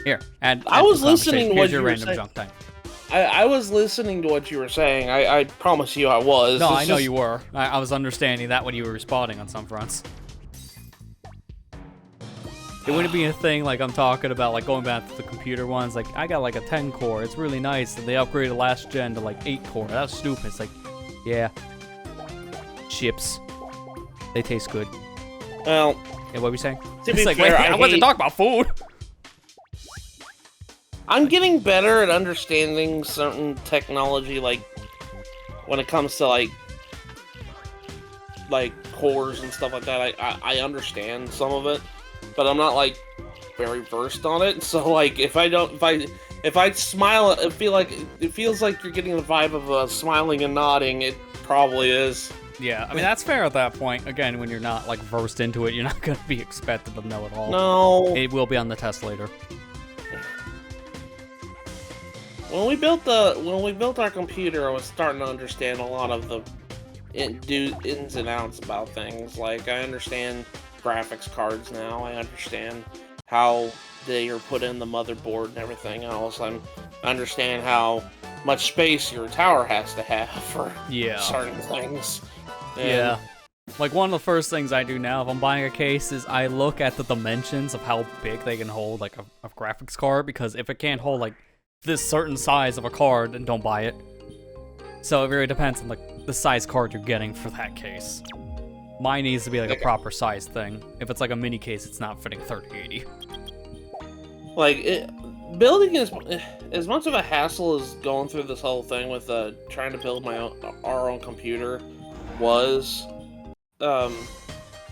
here, add I to was the listening conversation. to Here's what your you were random saying. junk thing. I was listening to what you were saying. I promise you I was. No, It's I know just- you were. I was understanding that when you were responding on some fronts. It wouldn't be a thing like I'm talking about, like going back to the computer ones. Like, I got like a 10 core. It's really nice. And they upgraded last gen to like 8 core. That's stupid. It's like, yeah. Chips. They taste good. Well, Yeah, what were you saying? To It's be like, fair, wait, I I wasn't hate- talking about food. I'm getting better at understanding certain technology, like when it comes to like cores and stuff like that. I understand some of it, but I'm not like very versed on it. So like if I smile, it feels like you're getting the vibe of smiling and nodding. It probably is. Yeah, I mean, that's fair at that point. Again, when you're not like versed into it, you're not going to be expected to know it all. No. It will be on the test later. When we built our computer, I was starting to understand a lot of the ins and outs about things. Like, I understand graphics cards now. I understand how they are put in the motherboard and everything else. I understand how much space your tower has to have for Yeah. certain things. And Yeah. Like, one of the first things I do now if I'm buying a case is I look at the dimensions of how big they can hold, like, a graphics card, because if it can't hold, like, this certain size of a card, then don't buy it. So it really depends on, like, the size card you're getting for that case. Mine needs to be, like, a proper size thing. If it's, like, a mini case, it's not fitting 3080. Building is as much of a hassle as going through this whole thing with trying to build our own computer was.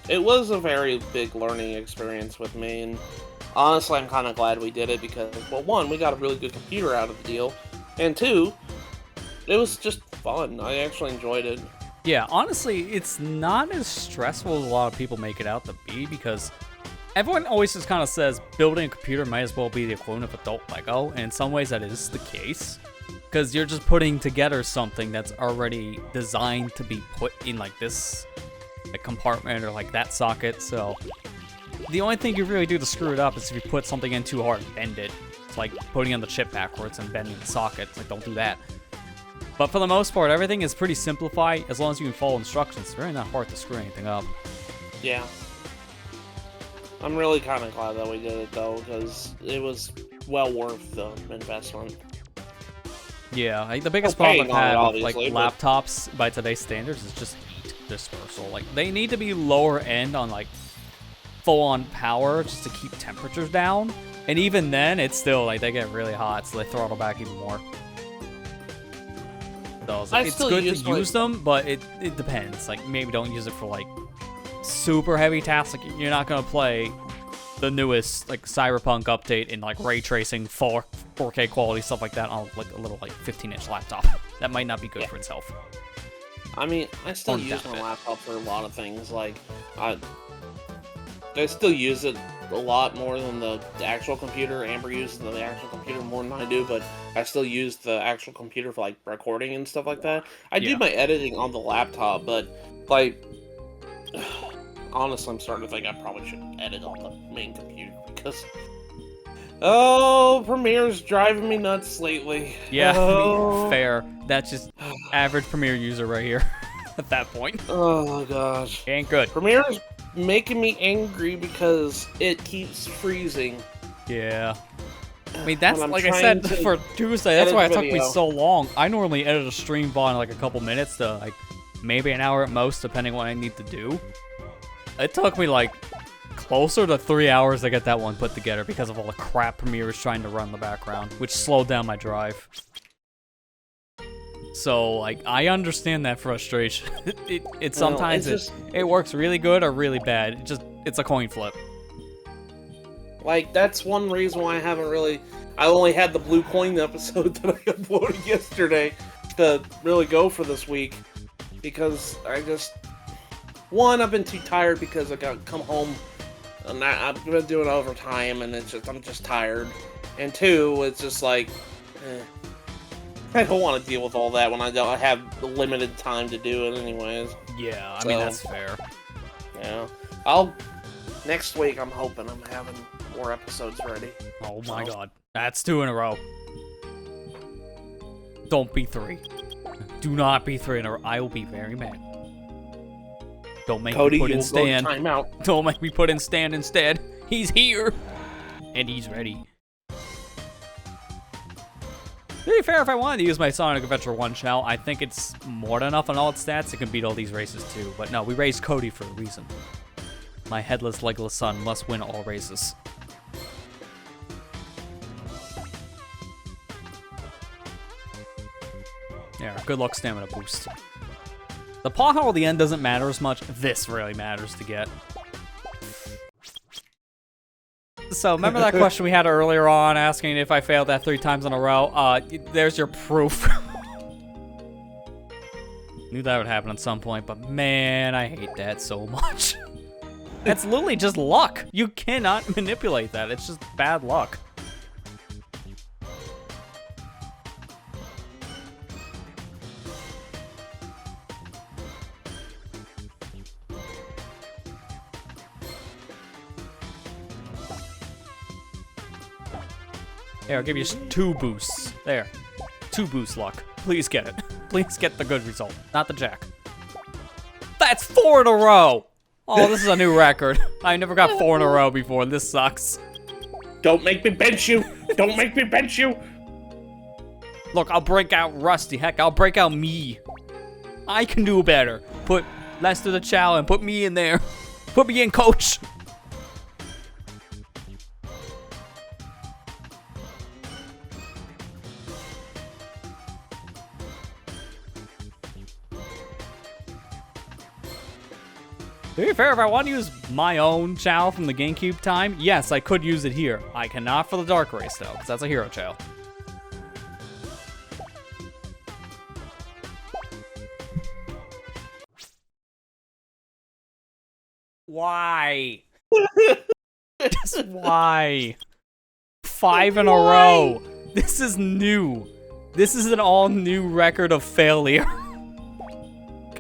It was a very big learning experience with me, and honestly, I'm kind of glad we did it because, well, one, we got a really good computer out of the deal, and two, it was just fun. I actually enjoyed it. Yeah, honestly, it's not as stressful as a lot of people make it out to be, because everyone always just kind of says building a computer might as well be the equivalent of adult Lego, and in some ways that is the case. Because you're just putting together something that's already designed to be put in, like, this compartment or, like, that socket, so the only thing you really do to screw it up is if you put something in too hard and bend it. It's like putting in the chip backwards and bending the socket. It's like, don't do that. But for the most part, everything is pretty simplified. As long as you can follow instructions, it's really not hard to screw anything up. Yeah. I'm really kind of glad that we did it, though, because it was well worth the investment. Yeah, like, the biggest Well, problem I've paying had on it, with like obviously, but- laptops by today's standards is just heat dispersal. Like, they need to be lower end on like full-on power just to keep temperatures down. And even then, it's still like they get really hot, so they throttle back even more. So it's, like, it's good to use them, but it depends. Like, maybe don't use it for like super heavy tasks. Like, you're not gonna play the newest like Cyberpunk update in like ray tracing, 4K quality, stuff like that on like a little like 15-inch laptop. That might not be good for itself. I mean, I still use my laptop for a lot of things. Like, I still use it a lot more than the actual computer. Amber uses the actual computer more than I do, but I still use the actual computer for like recording and stuff like that. I do my editing on the laptop, but like, honestly, I'm starting to think I probably should edit on the main computer because, oh, Premiere's driving me nuts lately. Yeah, I mean, fair. That's just average Premiere user right here at that point. Oh gosh, Ain't good. Premiere's making me angry because it keeps freezing. Yeah. I mean, that's like I said for Tuesday. That's why it took me so long. I normally edit a stream in like a couple minutes to like maybe an hour at most, depending on what I need to do. It took me like closer to 3 hours to get that one put together because of all the crap Premiere was trying to run in the background, which slowed down my drive. So, like, I understand that frustration. It sometimes it works really good or really bad. It's a coin flip. Like, that's one reason why I only had the Blue Coin episode that I uploaded yesterday to really go for this week. Because I've been too tired because I got come home and I've been doing overtime and I'm just tired. And two, it's just like, I don't want to deal with all that when I have limited time to do it anyways. Yeah, I mean, that's fair. Yeah. Next week, I'm hoping I'm having more episodes ready. Oh my god. That's 2 in a row. Don't be 3. Do not be 3 in a row. I will be very mad. Don't make me put in Stan. Don't make me put in Stan instead. He's here. And he's ready. To be fair, if I wanted to use my Sonic Adventure 1 Chao, I think it's more than enough on all its stats. It can beat all these races too. But no, we raised Cody for a reason. My headless, legless son must win all races. Yeah, good luck stamina boost. The pothole at the end doesn't matter as much. This really matters to get. So, remember that question we had earlier on asking if I failed that 3 times in a row? There's your proof. Knew that would happen at some point, but man, I hate that so much. That's literally just luck. You cannot manipulate that. It's just bad luck. Here, I'll give you 2 boosts. There. 2 boost luck. Please get it. Please get the good result, not the jack. That's 4 in a row! Oh, this is a new record. I never got 4 in a row before. This sucks. Don't make me bench you! Don't make me bench you! Look, I'll break out Rusty. Heck, I'll break out me. I can do better. Put Lester the Chao and put me in there. Put me in, coach. To be fair, if I want to use my own Chao from the GameCube time, yes, I could use it here. I cannot for the Dark Race, though, because that's a hero Chao. Why? Just why? 5 in a row. This is new. This is an all-new record of failure.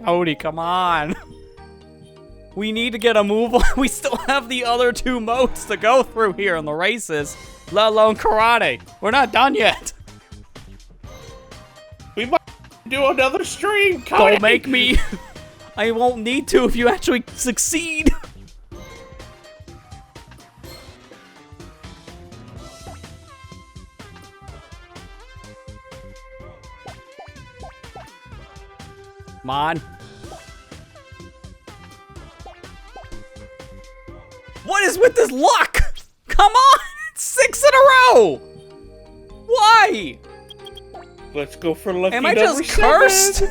Cody, come on. We need to get a move on. We still have the other 2 modes to go through here in the races. let alone karate. We're not done yet. We might do another stream. Don't make me. I won't need to if you actually succeed. Come on. What is with this luck? Come on! It's 6 in a row! Why? Let's go for lucky Am I number just 7. cursed?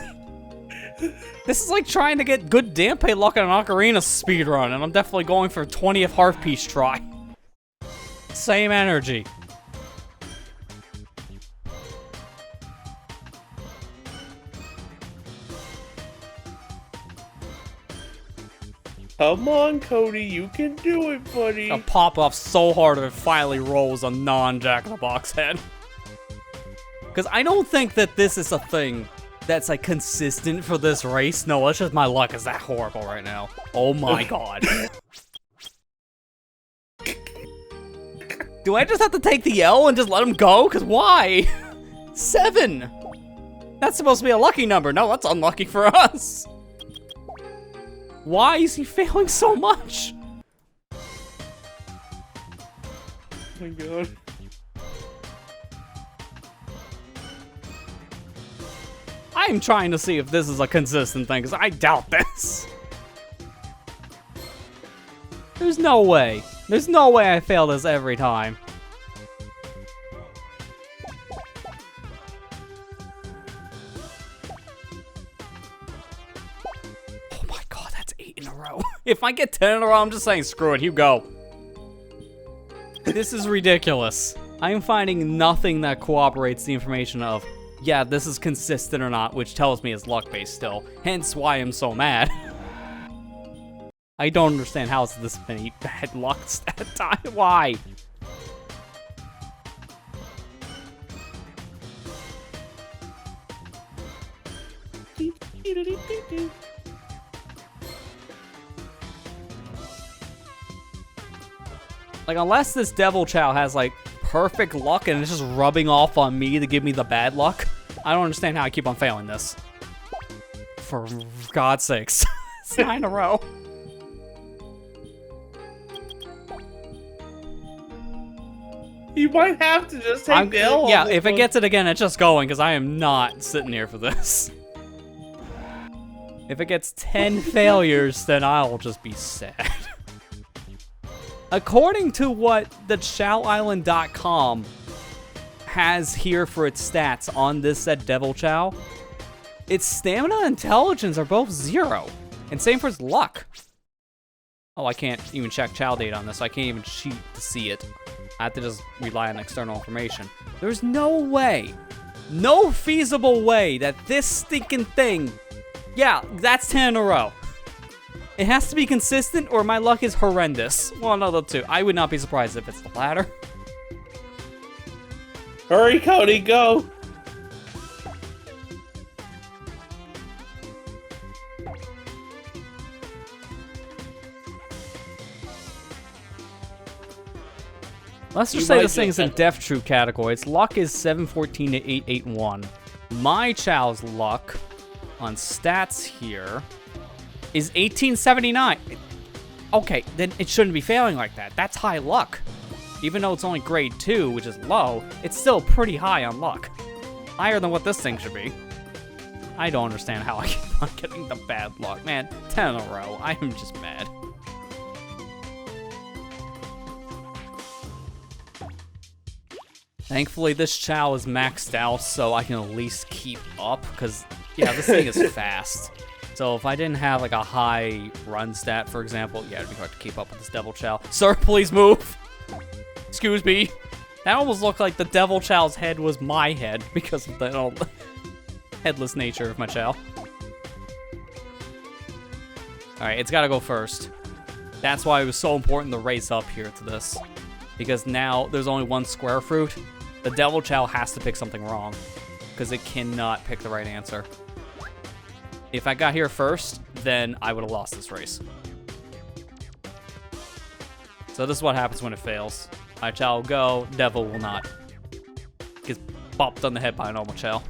This is like trying to get good Danpei luck on an Ocarina speedrun, and I'm definitely going for 20th heart piece try. Same energy. Come on, Cody, you can do it, buddy. I'll pop off so hard if it finally rolls a non-Jack-in-the-Box head. Because I don't think that this is a thing that's like consistent for this race. No, it's just my luck is that horrible right now. Oh my god. Do I just have to take the L and just let him go? Because why? 7. That's supposed to be a lucky number. No, that's unlucky for us. Why is he failing so much? Oh my god. I'm trying to see if this is a consistent thing, because I doubt this. There's no way. There's no way I fail this every time. Oh my god, that's 8 in a row. If I get 10 in a row, I'm just saying screw it, you go. This is ridiculous. I am finding nothing that corroborates the information of, yeah, this is consistent or not, which tells me it's luck-based still. Hence why I'm so mad. I don't understand how it's this many bad lucks at a time. Why? Like, unless this Devil Chao has, like, perfect luck and it's just rubbing off on me to give me the bad luck, I don't understand how I keep on failing this. For God's sakes. It's 9 in a row. You might have to just take the L. Yeah, if it gets it again, it's just going, because I am not sitting here for this. If it gets 10 failures, then I'll just be sad. According to what the ChaoIsland.com has here for its stats on this said Devil Chao, its stamina and intelligence are both 0. And same for its luck. Oh, I can't even check Chao data on this, so I can't even cheat to see it. I have to just rely on external information. There's no way, no feasible way that this stinking thing, yeah, that's 10 in a row. It has to be consistent or my luck is horrendous. Well, no, the two. I would not be surprised if it's the latter. Hurry, Cody, go. Let's just You say might this thing is in just- Death True category. Its luck is 714 to 881. My Chao's luck on stats here is 1879. Okay, then it shouldn't be failing like that. That's high luck. Even though it's only grade 2, which is low, it's still pretty high on luck. Higher than what this thing should be. I don't understand how I keep on getting the bad luck. Man, 10 in a row. I am just mad. Thankfully, this Chao is maxed out, so I can at least keep up, because, yeah, this thing is fast. So if I didn't have, like, a high run stat, for example, yeah, it'd be hard to keep up with this Devil Chao. Sir, please move! Excuse me. That almost looked like the Devil Chao's head was my head, because of the headless nature of my Chao. Alright, it's gotta go first. That's why it was so important to race up here to this. Because now there's only one square fruit. The Devil Chao has to pick something wrong, because it cannot pick the right answer. If I got here first, then I would have lost this race. So this is what happens when it fails. Alright, Chao will go. Devil will not. Gets bopped on the head by a normal Chao.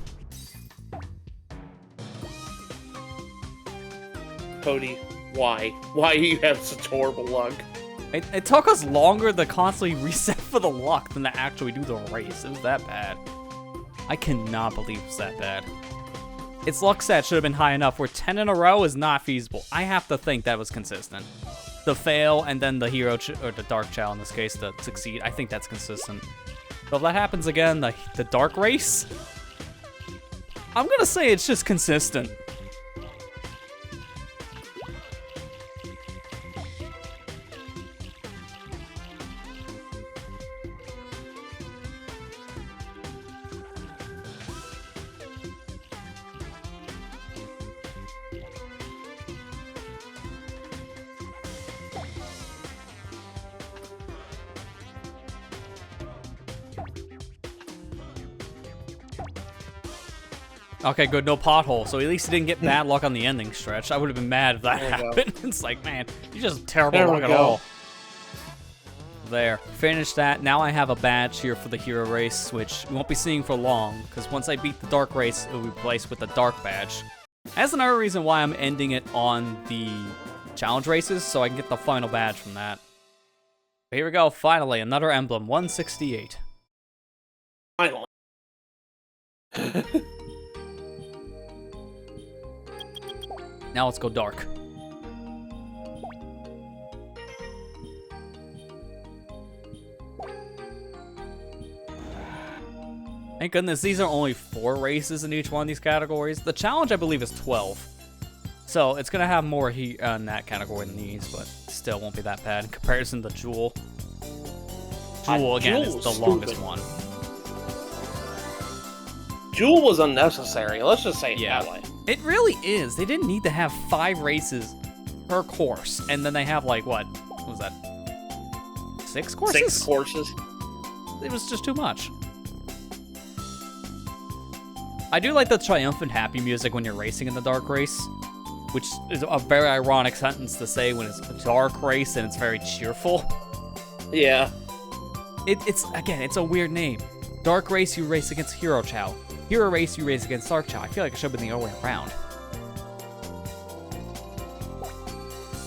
Cody, why? Why do you have such horrible luck? It took us longer to constantly reset for the luck than to actually do the race. It was that bad. I cannot believe it's that bad. Its luck set should have been high enough where 10 in a row is not feasible. I have to think that was consistent. The fail and then the hero, or the dark Chao in this case, to succeed, I think that's consistent. But if that happens again, the dark race, I'm gonna say it's just consistent. Okay, good, no pothole. So at least he didn't get bad luck on the ending stretch. I would have been mad if that happened. It's like, man, you just terrible luck at all. There, finished that. Now I have a badge here for the hero race, which we won't be seeing for long, because once I beat the dark race, it will be replaced with the dark badge. That's another reason why I'm ending it on the challenge races, so I can get the final badge from that. But here we go, finally, another emblem, 168. Finally. Now let's go dark. Thank goodness these are only 4 races in each one of these categories. The challenge, I believe, is 12. So it's going to have more heat in that category than these, but still won't be that bad in comparison to Jewel. Jewel, again, is the longest one. Jewel was unnecessary. Let's just say it that way. It really is. They didn't need to have 5 races per course, and then they have like what was that? 6 courses? 6 courses. It was just too much. I do like the triumphant happy music when you're racing in the dark race, which is a very ironic sentence to say when it's a dark race and it's very cheerful. Yeah. It's again, it's a weird name. Dark race, you race against Hero Chao. Hero race, you race against Dark Chao. I feel like it should have been the other way around.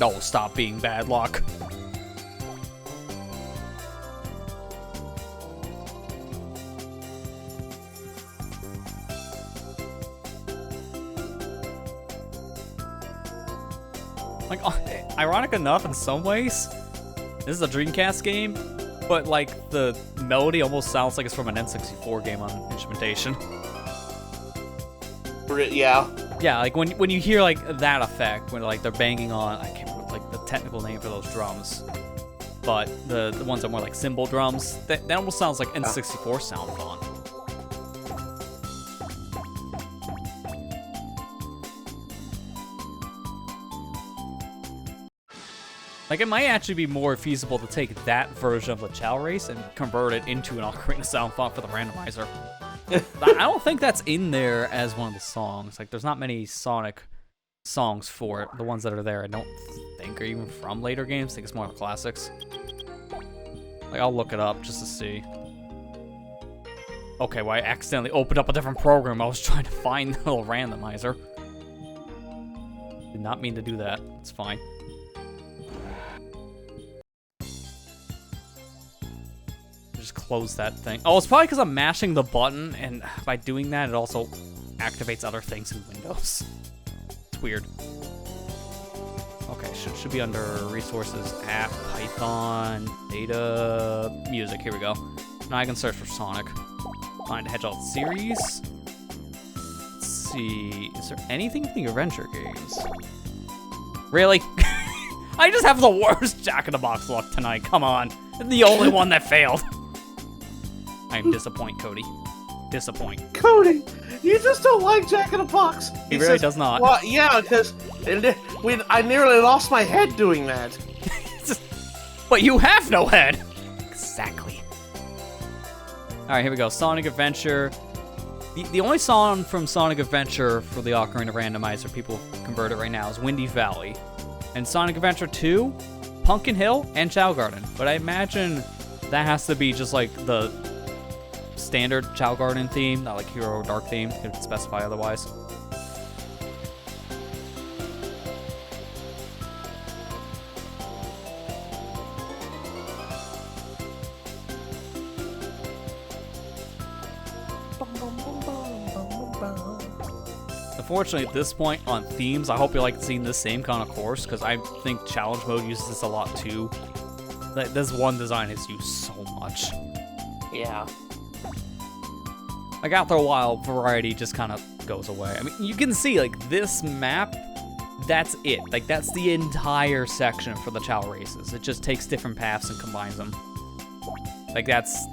Oh, stop being bad luck. Like, ironic enough, in some ways, this is a Dreamcast game, but like the melody almost sounds like it's from an N64 game on instrumentation. Yeah. Yeah, like when you hear like that effect, when like they're banging on, I can't remember like the technical name for those drums, but the ones that are more like cymbal drums, that almost sounds like N64 sound font. Like, it might actually be more feasible to take that version of the Chao race and convert it into an Ocarina sound font for the randomizer. I don't think that's in there as one of the songs. Like, there's not many Sonic songs for it. The ones that are there, I don't think are even from later games. I think it's more of the classics. Like, I'll look it up just to see. Okay, well, I accidentally opened up a different program. I was trying to find the little randomizer. Did not mean to do that. It's fine. Just close that thing. Oh, it's probably because I'm mashing the button, and by doing that, it also activates other things in Windows. It's weird. Okay, should be under Resources, App, Python, Data, Music. Here we go. Now I can search for Sonic. Find Hedgehog series. Let's see. Is there anything in the adventure games? Really? I just have the worst Jack-in-the-Box luck tonight. Come on. The only one that failed. I'm disappointed, Cody. Disappoint. Cody, you just don't like Jack-in-the-Box. He really does not. Well, yeah, because I nearly lost my head doing that. But you have no head. Exactly. All right, here we go. Sonic Adventure. The only song from Sonic Adventure for the Ocarina Randomizer people convert it right now is Windy Valley. And Sonic Adventure 2, Pumpkin Hill, and Chao Garden. But I imagine that has to be just like the standard Chao Garden theme, not like Hero Dark theme. You can specify otherwise. Unfortunately, at this point on themes, I hope you like seeing the same kind of course, because I think challenge mode uses this a lot too. This one design is used so much. Yeah. Like after a while, variety just kind of goes away. I mean, you can see like this map, that's it. Like that's the entire section for the Chao races. It just takes different paths and combines them. Like that's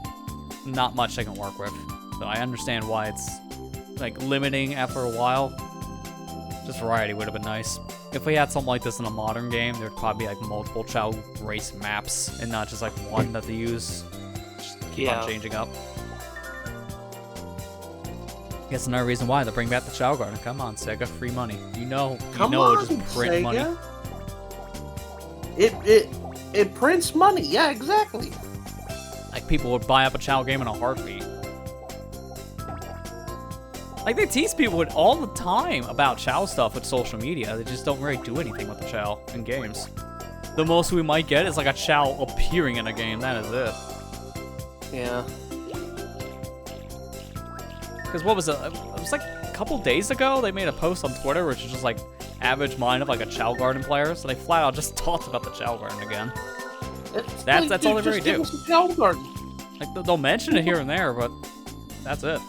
not much I can work with. So I understand why it's like limiting after a while. Just variety would have been nice. If we had something like this in a modern game, there'd probably be like multiple Chao race maps and not just like one that they use. Just keep on changing up. Guess another reason why they bring back the Chao Garden. Come on, Sega, free money. You know it'll just print Sega. money. It prints money. Yeah, exactly. Like people would buy up a Chao game in a heartbeat. Like they tease people all the time about Chao stuff with social media. They just don't really do anything with the Chao in games. The most we might get is like a Chao appearing in a game. That is it. Yeah. Because what was it? It was like a couple days ago they made a post on Twitter which is just like average mind of like a Chao Garden player. So they flat out just talked about the Chao Garden again. That's all they really do. Chao Garden. Like they'll mention it here and there, but that's it.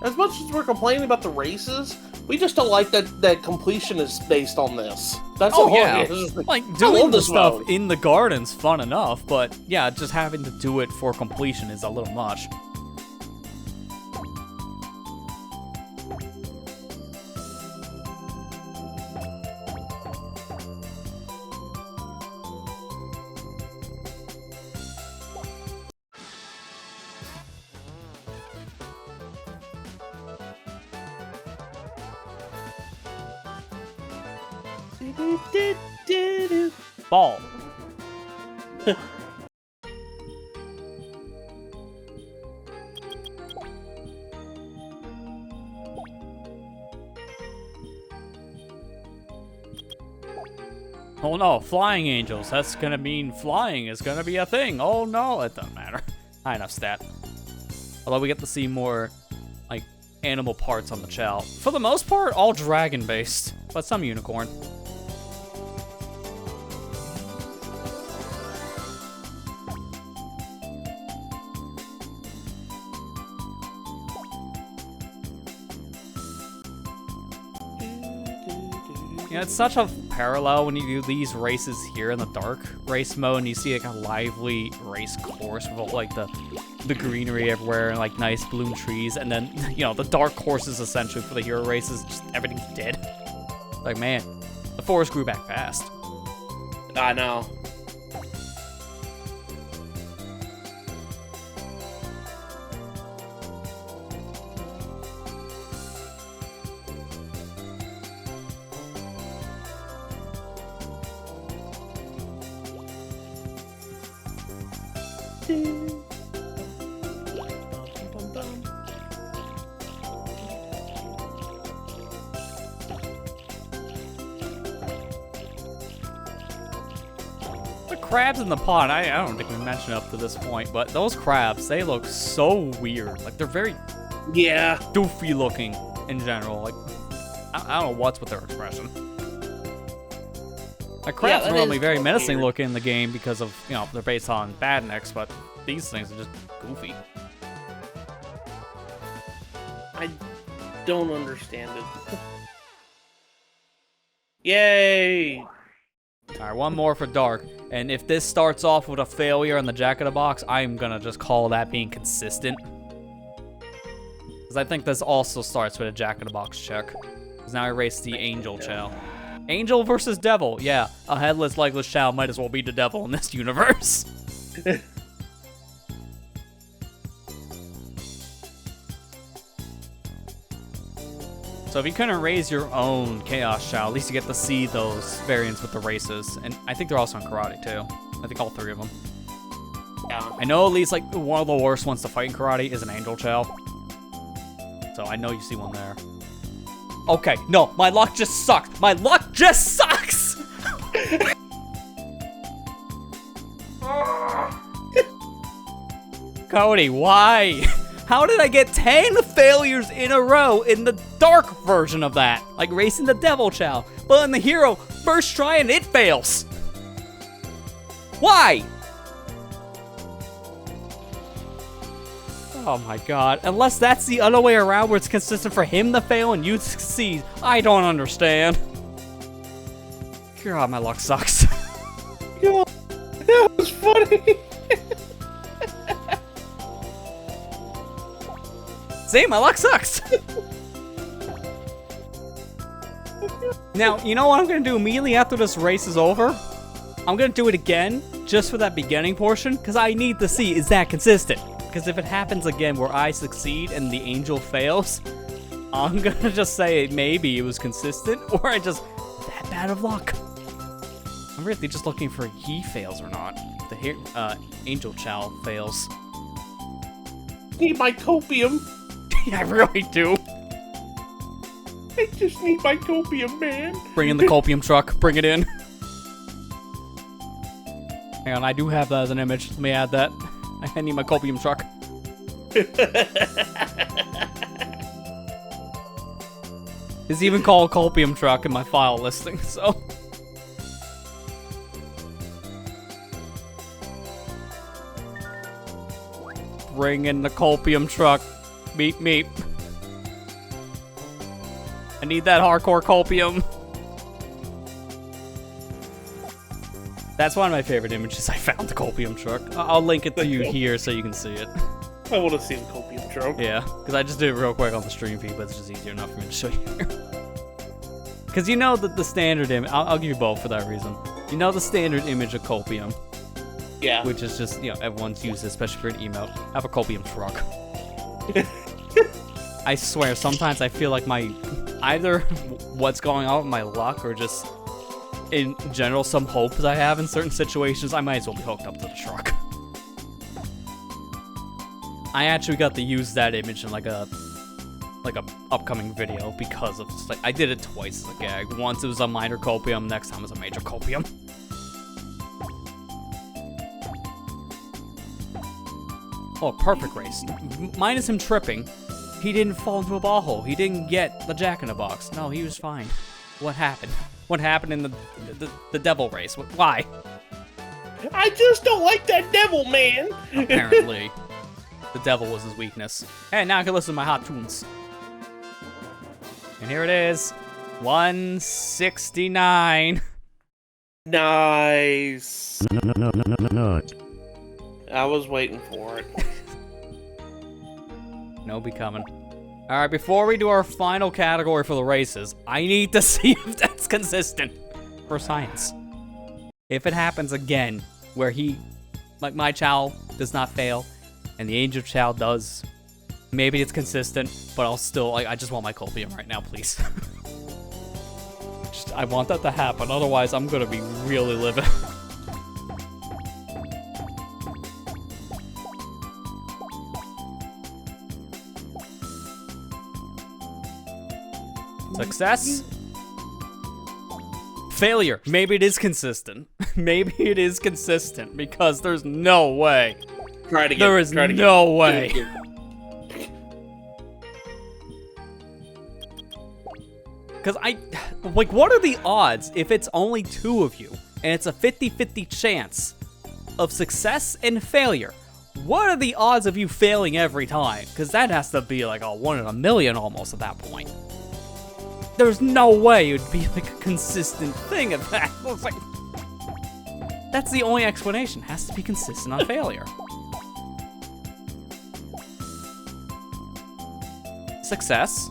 As much as we're complaining about the races, we just don't like that completion is based on this. That's all it is. Like doing the stuff mode. in the garden's fun enough, but yeah, just having to do it for completion is a little much. Ball. Oh no, flying angels. That's gonna mean flying is gonna be a thing. Oh no, it doesn't matter. High enough stat. Although we get to see more, like, animal parts on the Chao. For the most part, all dragon-based, but some unicorn. You know, it's such a parallel when you do these races here in the dark race mode and you see like a lively race course with all, like the greenery everywhere and like nice bloom trees, and then you know the dark courses essentially for the hero races, just everything's dead. Like man, the forest grew back fast. I know. The crabs in the pond, I don't think we mentioned up to this point, but those crabs, they look so weird. Like they're very doofy looking in general. Like I don't know what's with their expression. Like crabs are normally very menacing weird looking in the game because of, you know, they're based on badniks, but these things are just goofy. I don't understand it. Yay! Alright, one more for Dark. And if this starts off with a failure in the Jack in the Box, I'm gonna just call that being consistent. Because I think this also starts with a Jack in the Box check. Because now I race the Angel Chao. Angel versus Devil. Yeah, a headless, legless Chao might as well be the devil in this universe. So if you couldn't raise your own Chaos Chao, at least you get to see those variants with the races. And I think they're also in Karate too. I think all three of them. Yeah. I know at least like one of the worst ones to fight in karate is an Angel Chao. So I know you see one there. Okay, no, my luck just sucks. My luck just sucks! Cody, why? How did I get 10 failures in a row in the dark version of that? Like racing the Devil Chao. But in the hero, first try and it fails. Why? Oh my god. Unless that's the other way around where it's consistent for him to fail and you to succeed. I don't understand. God, my luck sucks. Yo, that was funny. See, my luck sucks. Now, you know what I'm gonna do immediately after this race is over? I'm gonna do it again, just for that beginning portion, because I need to see, is that consistent? Because if it happens again where I succeed and the angel fails, I'm gonna just say maybe it was consistent, or I just that bad of luck. I'm really just looking for he fails or not. The Angel Chao fails. Need my copium. I really do. I just need my copium, man. Bring in the copium truck. Bring it in. Hang on, I do have that as an image. Let me add that. I need my copium truck. It's even called copium truck in my file listing, so. Bring in the copium truck. Meep meep. I need that hardcore copium. That's one of my favorite images. I found the copium truck. I'll link it to you here so you can see it. I want to see the copium truck. Yeah, because I just did it real quick on the stream feed, but it's just easier enough for me to show you here. Because you know that the standard image, I'll give you both for that reason. You know the standard image of copium, Yeah. which is just, you know, everyone's used it, especially for an email. Have a copium truck. I swear, sometimes I feel like either what's going on with my luck or just, in general, some hopes I have in certain situations, I might as well be hooked up to the truck. I actually got to use that image in like a upcoming video because of just, like, I did it twice as a gag. Once it was a minor copium, next time it was a major copium. Oh, perfect race. Minus him tripping, he didn't fall into a ball hole. He didn't get the Jack-in-the-Box. No, he was fine. What happened? What happened in the devil race? Why? I just don't like that devil, man. Apparently, the devil was his weakness. Hey, now I can listen to my hot tunes. And here it is, 169. Nice. I was waiting for it. No be coming. All right, before we do our final category for the races, I need to see if that's consistent for science. If it happens again, where like my Chao does not fail, and the Angel Chao does, maybe it's consistent, but I'll still, I just want my copium right now, please. I want that to happen, otherwise I'm gonna be really livid. Success? Failure. Maybe it is consistent. Maybe it is consistent, because there's no way. Try it again. There is no way. Because like, what are the odds if it's only 2 of you, and it's a 50-50 chance of success and failure? What are the odds of you failing every time? Because that has to be like a 1 in a million almost at that point. There's no way it would be like a consistent thing at that. It's like, that's the only explanation. It has to be consistent on failure. Success.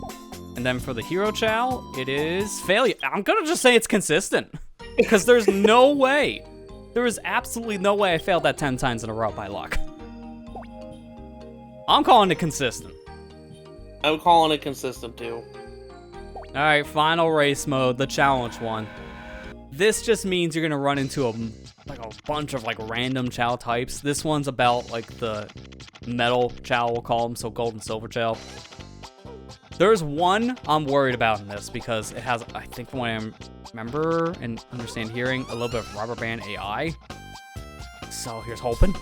And then for the Hero Chao, it is failure. I'm gonna just say it's consistent. Because there's no way. There is absolutely no way I failed that 10 times in a row by luck. I'm calling it consistent. I'm calling it consistent too. Alright, final race mode, the challenge one. This just means you're gonna run into a bunch of like random Chao types. This one's about like the metal Chao, we'll call them, so gold and silver Chao. There's one I'm worried about in this because it has, I think from what I remember and understand hearing, a little bit of rubber band AI. So here's hoping.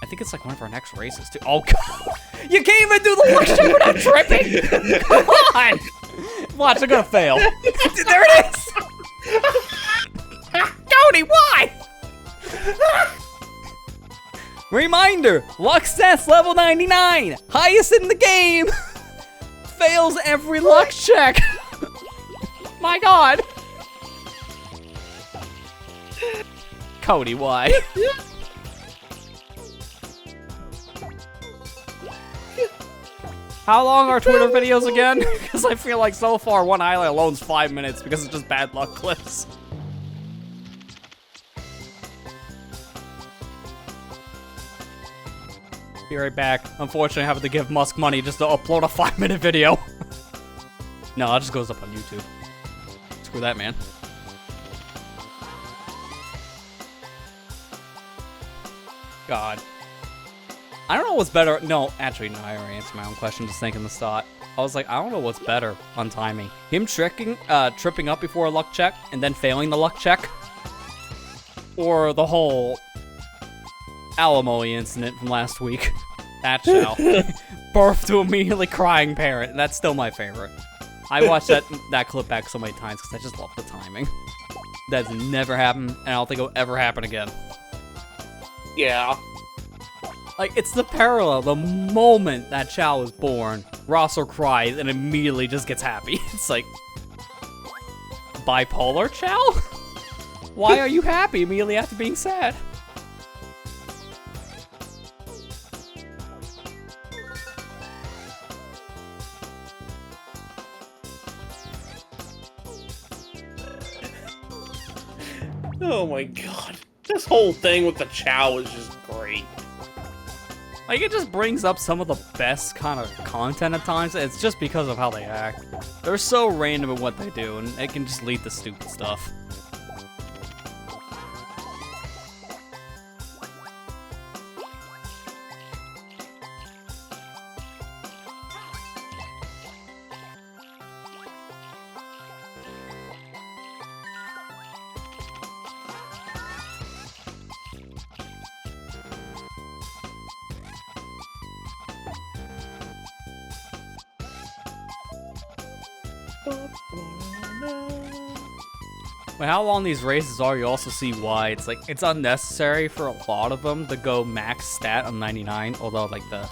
I think it's like one of our next races too. Oh, God. You can't even do the luck check without tripping! Come on! Watch, I'm gonna fail. There it is! Cody, why? Reminder, luck stats level 99, highest in the game. Fails every luck check. My God. Cody, why? How long are Twitter videos again? Because I feel like so far one highlight alone's 5 minutes because it's just bad luck clips. Be right back. Unfortunately, I have to give Musk money just to upload a 5-minute video. No, that just goes up on YouTube. Screw that, man. God. I don't know what's better. No, actually, no, I already answered my own question just thinking this thought. I was like, I don't know what's better on timing. Him tripping up before a luck check and then failing the luck check. Or the whole alimony incident from last week. That Chao. Birth to immediately crying parent. That's still my favorite. I watched that clip back so many times because I just love the timing. That's never happened, and I don't think it'll ever happen again. Yeah. Like, it's the parallel. The moment that Chao is born, Rosser cries and immediately just gets happy. It's like, bipolar Chao? Why are you happy immediately after being sad? Oh my God. This whole thing with the Chao is just great. Like, it just brings up some of the best kind of content at times. It's just because of how they act. They're so random in what they do, and it can just lead to stupid stuff. But how long these races are, you also see why. It's like, it's unnecessary for a lot of them to go max stat on 99, although like the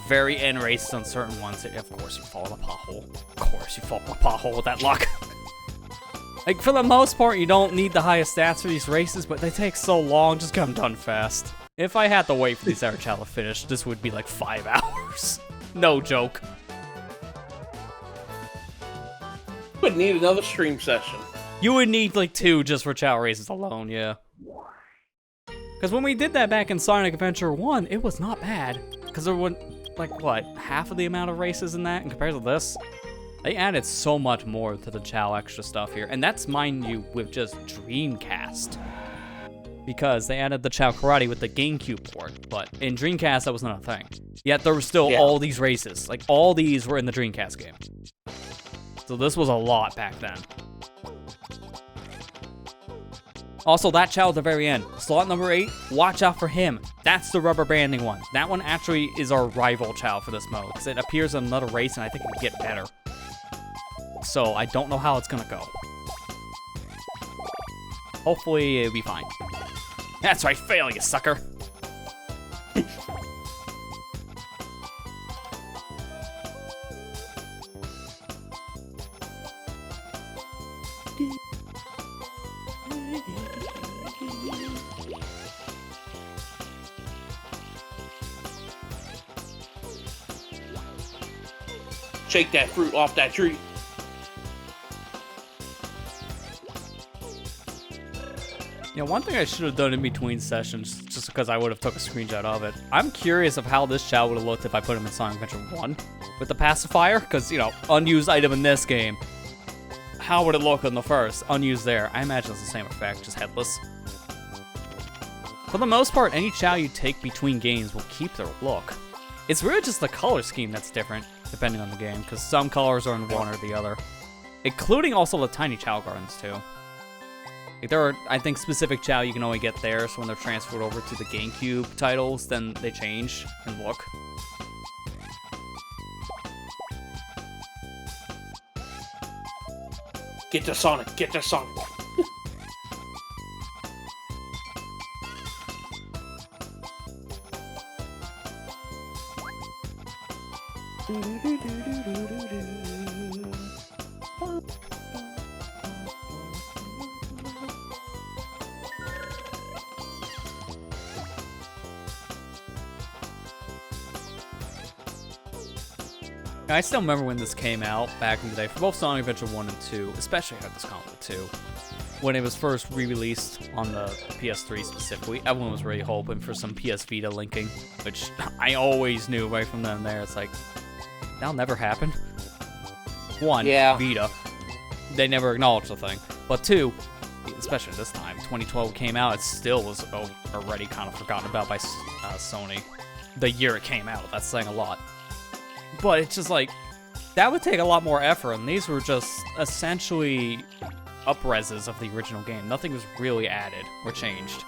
very end races on certain ones, of course you fall in a pothole. Of course you fall in a pothole with that luck. Like, for the most part, you don't need the highest stats for these races, but they take so long, just get them done fast. If I had to wait for these Chao to finish, this would be like 5 hours. No joke. Would need another stream session. You would need like 2 just for Chao races alone, yeah. Because when we did that back in Sonic Adventure 1, it was not bad. Because there were, like, what, half of the amount of races in that in comparison to this? They added so much more to the Chao extra stuff here. And that's, mind you, with just Dreamcast. Because they added the Chao Karate with the GameCube port. But in Dreamcast, that was not a thing. Yet there were still all these races. Like, all these were in the Dreamcast game. So this was a lot back then. Also, that Chao at the very end, slot number 8, watch out for him. That's the rubber banding one. That one actually is our rival Chao for this mode, because it appears in another race, and I think it can get better. So, I don't know how it's gonna go. Hopefully, it'll be fine. That's right, fail, you sucker. Shake that fruit off that tree. Yeah, one thing I should have done in between sessions, just because I would have took a screenshot of it. I'm curious of how this Chao would have looked if I put him in Sonic Adventure 1 with the pacifier, because, you know, unused item in this game. how would it look on the first? Unused there. I imagine it's the same effect, just headless. For the most part, any Chao you take between games will keep their look. It's really just the color scheme that's different, depending on the game, because some colors are in one or the other. Including also the tiny Chao gardens, too. Like, there are, I think, specific Chao you can only get there, so when they're transferred over to the GameCube titles, then they change in look. Get to Sonic, get to Sonic. I still remember when this came out back in the day for both Sonic Adventure 1 and 2, especially at this console 2. When it was first re-released on the PS3 specifically, everyone was really hoping for some PS Vita linking, which I always knew right from then and there. It's like, that'll never happen. One, Yeah. Vita. They never acknowledged the thing. But two, especially this time, 2012 came out, it still was already kind of forgotten about by Sony. The year it came out, that's saying a lot. But it's just like, that would take a lot more effort, and these were just essentially up-reses of the original game. Nothing was really added or changed.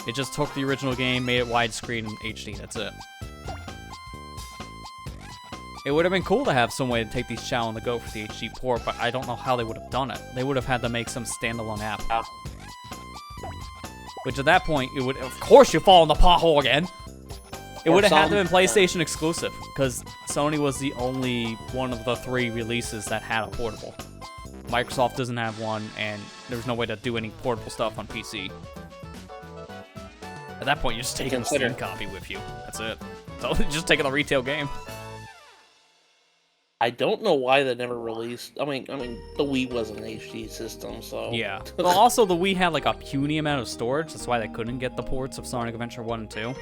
It just took the original game, made it widescreen and HD, that's it. It would have been cool to have some way to take these Chao on the go for the HD port, but I don't know how they would have done it. They would have had to make some standalone app. Which at that point, it would, of course you fall in the pothole again! It would have had to have been PlayStation exclusive, because Sony was the only one of the 3 releases that had a portable. Microsoft doesn't have one, and there's no way to do any portable stuff on PC. At that point, you're just taking a Steam copy with you. That's it. So just taking the retail game. I don't know why they never released. I mean, the Wii was an HD system, so Yeah. Well, also the Wii had like a puny amount of storage. That's why they couldn't get the ports of Sonic Adventure 1 and 2.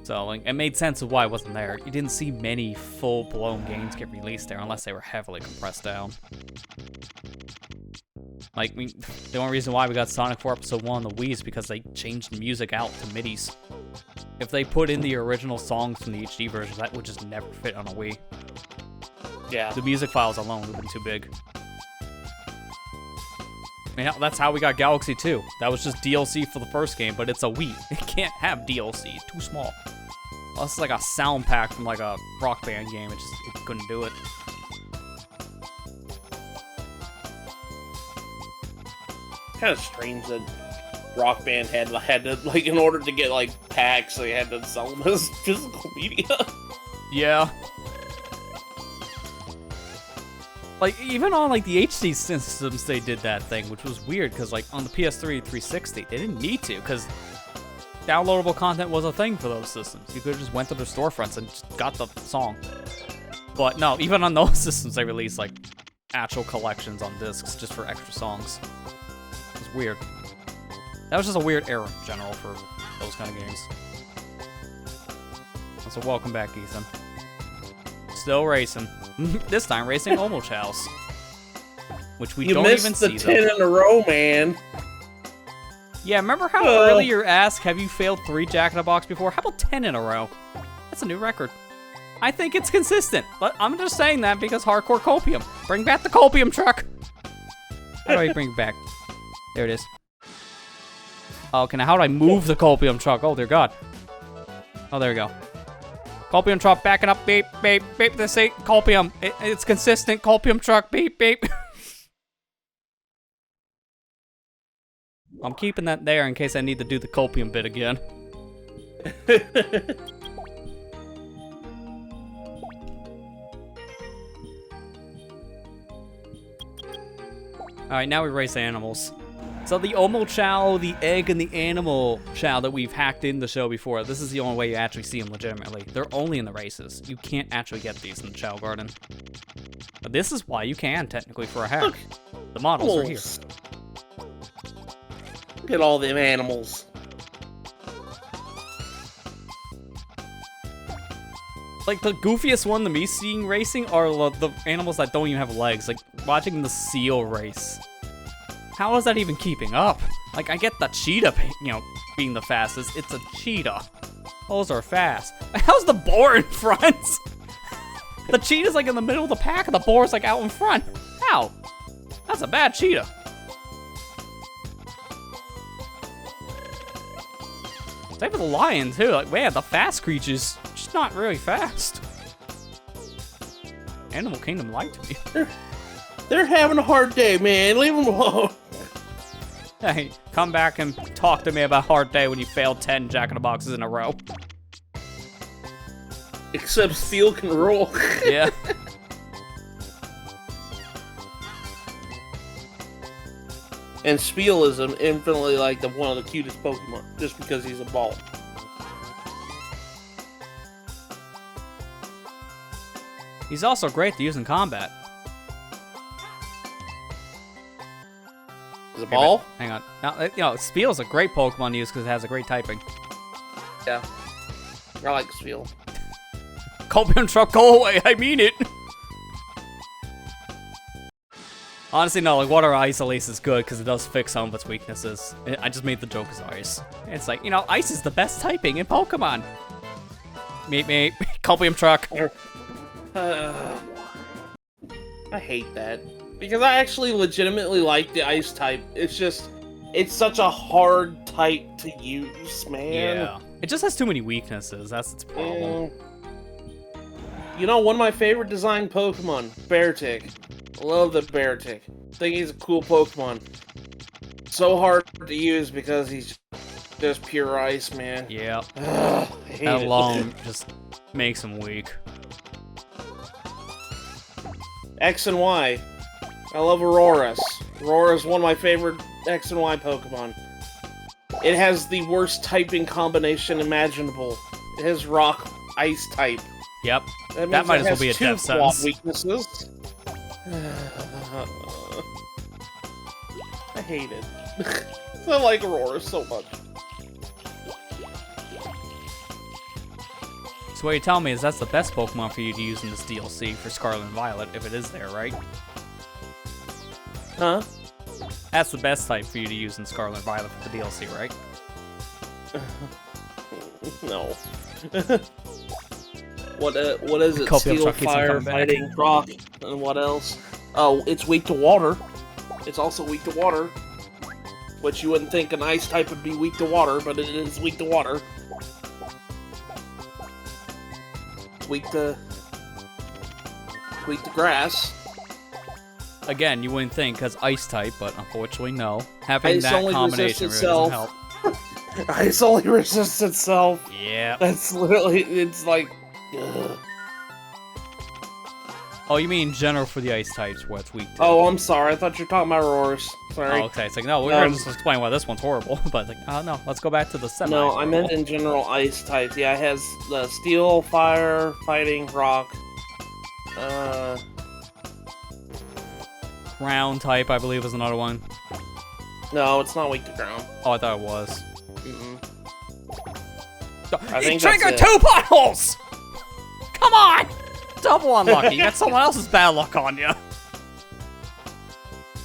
So, like, it made sense of why it wasn't there. You didn't see many full-blown games get released there unless they were heavily compressed down. Like, the only reason why we got Sonic 4 Episode 1 on the Wii is because they changed the music out to MIDIs. If they put in the original songs from the HD version, that would just never fit on a Wii. yeah. The music files alone would have been too big. I mean, that's how we got Galaxy 2. That was just DLC for the first game, but it's a Wii. It can't have DLC. It's too small. Well, this is like a sound pack from like a Rock Band game. It couldn't do it. Kind of strange that Rock Band had to, like, in order to get like packs, they had to sell them as physical media. Yeah. Like, even on, like, the HD systems, they did that thing, which was weird, because, like, on the PS3 360, they didn't need to, because downloadable content was a thing for those systems. You could have just went to their storefronts and just got the song. But no, even on those systems, they released, like, actual collections on discs just for extra songs. It was weird. That was just a weird era in general for those kind of games. So welcome back, Ethan. Still racing. This time racing Omo Chaos. Which we don't even see. You missed the 10 in a row, man. Yeah, remember how earlier asked, have you failed 3 Jack in a Box before? How about 10 in a row? That's a new record. I think it's consistent, but I'm just saying that because hardcore copium. Bring back the copium truck. How do I bring it back? There it is. Okay, now how do I move the copium truck? Oh, dear God. Oh, there we go. Copium truck backing up, beep, beep, beep. This ain't copium. It's consistent. Copium truck, beep, beep. I'm keeping that there in case I need to do the copium bit again. Alright, now we race animals. So the Omo Chao, the egg, and the animal Chao that we've hacked in the show before, this is the only way you actually see them legitimately. They're only in the races. You can't actually get these in the Chao Garden. But this is why you can, technically, for a hack. Look. The models are here. Look at all them animals. Like, the goofiest one to me seeing racing are the animals that don't even have legs. Like, watching the seal race. How is that even keeping up? Like, I get the cheetah, being the fastest. It's a cheetah. Those are fast. How's the boar in front? The cheetah's like in the middle of the pack, and the boar's like out in front. How? That's a bad cheetah. Same with the lion, too. Like, man, the fast creature's just not really fast. Animal Kingdom lied to me. They're having a hard day, man. Leave them alone. Hey, come back and talk to me about a hard day when you failed 10 Jack-in-the-Boxes in a row. Except Steel can roll. Yeah. And Spiel is infinitely like one of the cutest Pokemon, just because he's a ball. He's also great to use in combat. Is a ball? Hang on. Now, Spiel's a great Pokemon to use because it has a great typing. Yeah. I like Spiel. Copium Truck, go away! I mean it! Honestly, no, like, Water Ice at least is good because it does fix some of its weaknesses. I just made the joke as Ice. It's like, Ice is the best typing in Pokemon. Meet me. Copium Truck. I hate that. Because I actually legitimately like the Ice type. It's just, it's such a hard type to use, man. Yeah. It just has too many weaknesses. That's its problem. One of my favorite design Pokemon, Beartic. I love the Beartic. I think he's a cool Pokemon. So hard to use because he's just pure ice, man. Yeah. I hate That it. alone just makes him weak. X and Y. I love Auroras. Aurora's one of my favorite X and Y Pokemon. It has the worst typing combination imaginable. It has Rock, Ice type. Yep. That, That might means as well be a two death flawed sentence. weaknesses. I hate it. I like Aurora so much. So what you're telling me is that's the best Pokemon for you to use in this DLC for Scarlet and Violet, if it is there, right? Huh? That's the best type for you to use in Scarlet and Violet for the DLC, right? No. What is it? Copium Steel, Truck keeps on Fire, coming back. Fighting, Rock, and what else? Oh, it's weak to water. It's also weak to water. Which you wouldn't think an ice type would be weak to water, but it is weak to water. It's weak to grass. Again, you wouldn't think because Ice type, but unfortunately no. Having Ice that only combination resists really itself. doesn't help. Ice only resists itself. Yeah. That's literally, it's like, ugh. Oh, you mean in general for the Ice types where it's weak to? Oh, I'm sorry. I thought you were talking about Auroras. Sorry. Oh, okay. It's like, no, we're gonna just explain why this one's horrible. But it's like, oh no, let's go back to the semi. No, I meant in general ice types. Yeah, it has the steel, fire, fighting, rock. Ground type, I believe, is another one. No, it's not weak to ground. Oh, I thought it was. I think you triggered that's it. 2 potholes! Come on! Double unlucky. You got someone else's bad luck on you.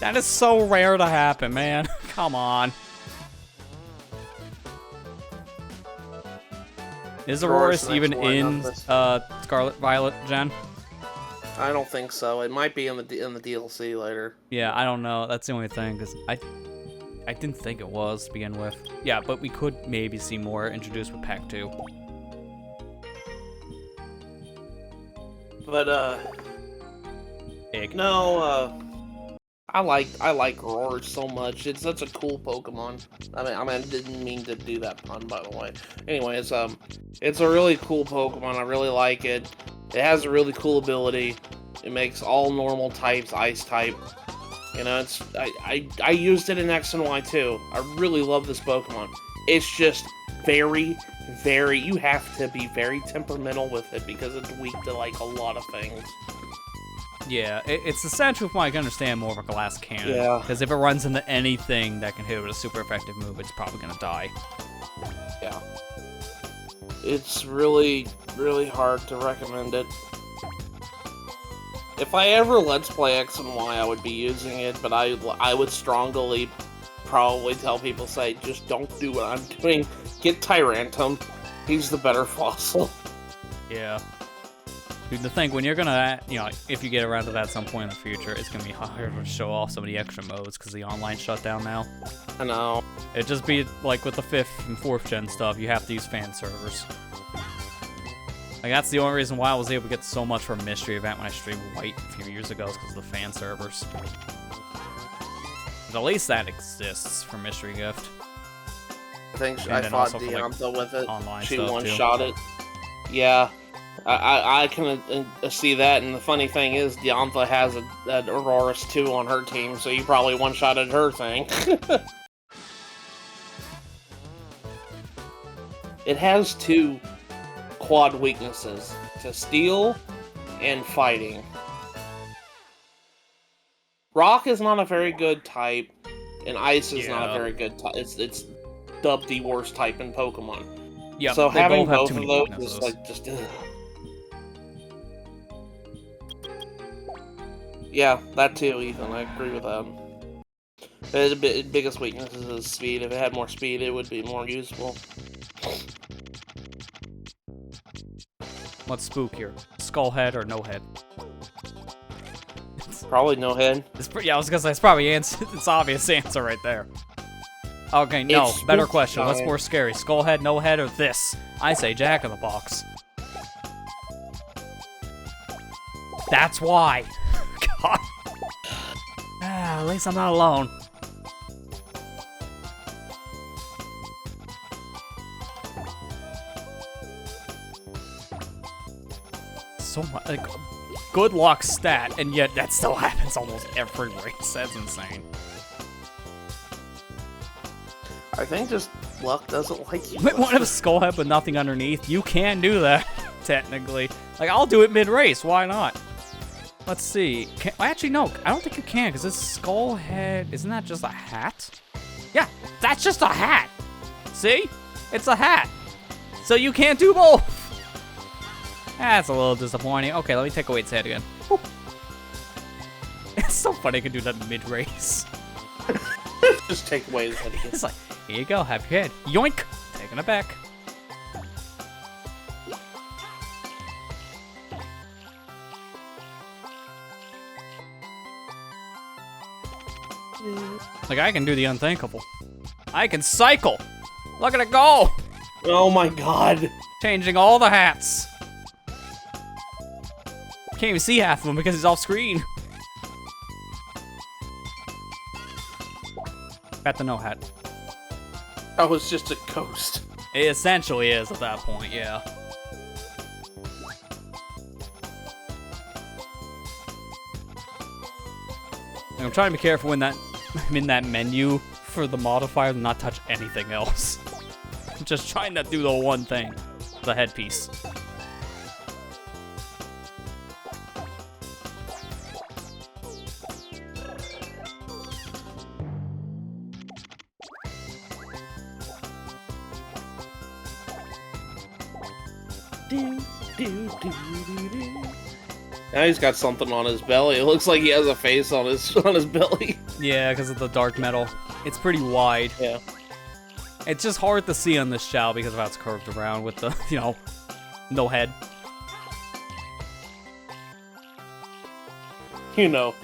That is so rare to happen, man. Come on. Is Auroras even in Scarlet Violet, Jen? I don't think so. It might be in the DLC later. Yeah, I don't know. That's the only thing, because I didn't think it was to begin with. Yeah, but we could maybe see more introduced with Pack 2. But Egg. no, I like Auroras so much. It's such a cool Pokemon. I mean, I didn't mean to do that pun, by the way. Anyways, it's a really cool Pokemon. I really like it. It has a really cool ability. It makes all normal types ice type. You know, it's I used it in X and Y too. I really love this Pokemon. It's just very, very. You have to be very temperamental with it because it's weak to like a lot of things. Yeah, it's essential for I can understand more of a glass cannon. Yeah. Because if it runs into anything that can hit it with a super effective move, it's probably gonna die. Yeah. It's really, really hard to recommend it. If I ever Let's Play X and Y, I would be using it, but I would strongly probably tell people, say, just don't do what I'm doing. Get Tyrantum. He's the better fossil. Yeah. Dude, the thing, when you're gonna, if you get around to that at some point in the future, it's gonna be harder to show off some of the extra modes because the online shut down now. I know. It'd just be like with the 5th and 4th gen stuff, you have to use fan servers. Like, that's the only reason why I was able to get so much from Mystery Event when I streamed White a few years ago, is because of the fan servers. But at least that exists for Mystery Gift. I think And I then fought also for, like, Diantha with it. online She stuff, one-shot it. Yeah. I can see that, and the funny thing is, Diantha has an Auroras 2 on her team, so you probably one-shotted her thing. It has 2 quad weaknesses, to steel and fighting. Rock is not a very good type, and ice is not a very good type. It's dubbed the worst type in Pokemon. Yeah, so they having both have both too of many those is weaknesses. like just yeah, that too, Ethan. I agree with that. The biggest weakness is speed. If it had more speed, it would be more useful. What's spookier? Skull head or no head? Probably no head. Yeah, I was gonna say, it's probably it's obvious answer right there. Okay, no, It's better spooky question. What's time. more scary? Skull head, no head, or this? I say Jack in the Box. That's why. God. Ah, at least I'm not alone. So much, like, good luck stat, and yet that still happens almost every race. That's insane. I think just luck doesn't like you. Wait, one of a skull head but nothing underneath. You can do that, technically. Like, I'll do it mid-race. Why not? Let's see. Actually, no. I don't think you can, because this skull head... Isn't that just a hat? Yeah, that's just a hat. See? It's a hat. So you can't do both. That's a little disappointing. Okay, let me take away its head again. Whoop. It's so funny I can do that mid-race. Just take away his head again. It's like, here you go, have your head. Yoink! Taking it back. Like, I can do the unthinkable. I can cycle! Look at it go! Oh my god. Changing all the hats. Can't even see half of them because he's off screen. Got the no hat. I was just a ghost. It essentially is at that point, yeah. And I'm trying to be careful when I'm in that menu for the modifier to not touch anything else. I'm just trying to do the one thing. The headpiece. Now he's got something on his belly. It looks like he has a face on his belly. Yeah, because of the dark metal. It's pretty wide. Yeah. It's just hard to see on this Chao because of how it's curved around with the, no head. You know,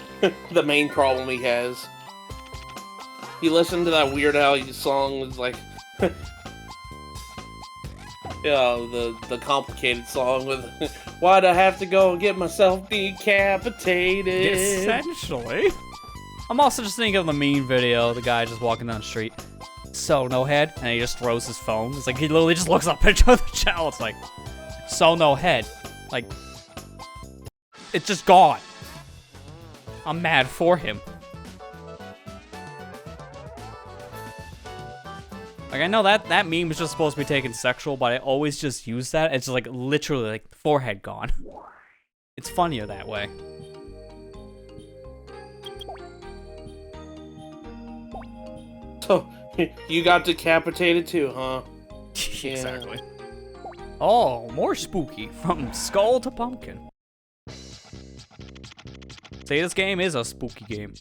the main problem he has. You listen to that Weird Al song, it's like... the complicated song with why'd I have to go and get myself decapitated? Essentially. I'm also just thinking of the meme video, the guy just walking down the street. So no head, and he just throws his phone. It's like he literally just looks up at the Chao. It's like, so no head. Like, it's just gone. I'm mad for him. Like, I know that meme is just supposed to be taken sexual, but I always just use that. It's just like literally like forehead gone. It's funnier that way. So, you got decapitated too, huh? Exactly. Oh, more spooky. From skull to pumpkin. Say this game is a spooky game.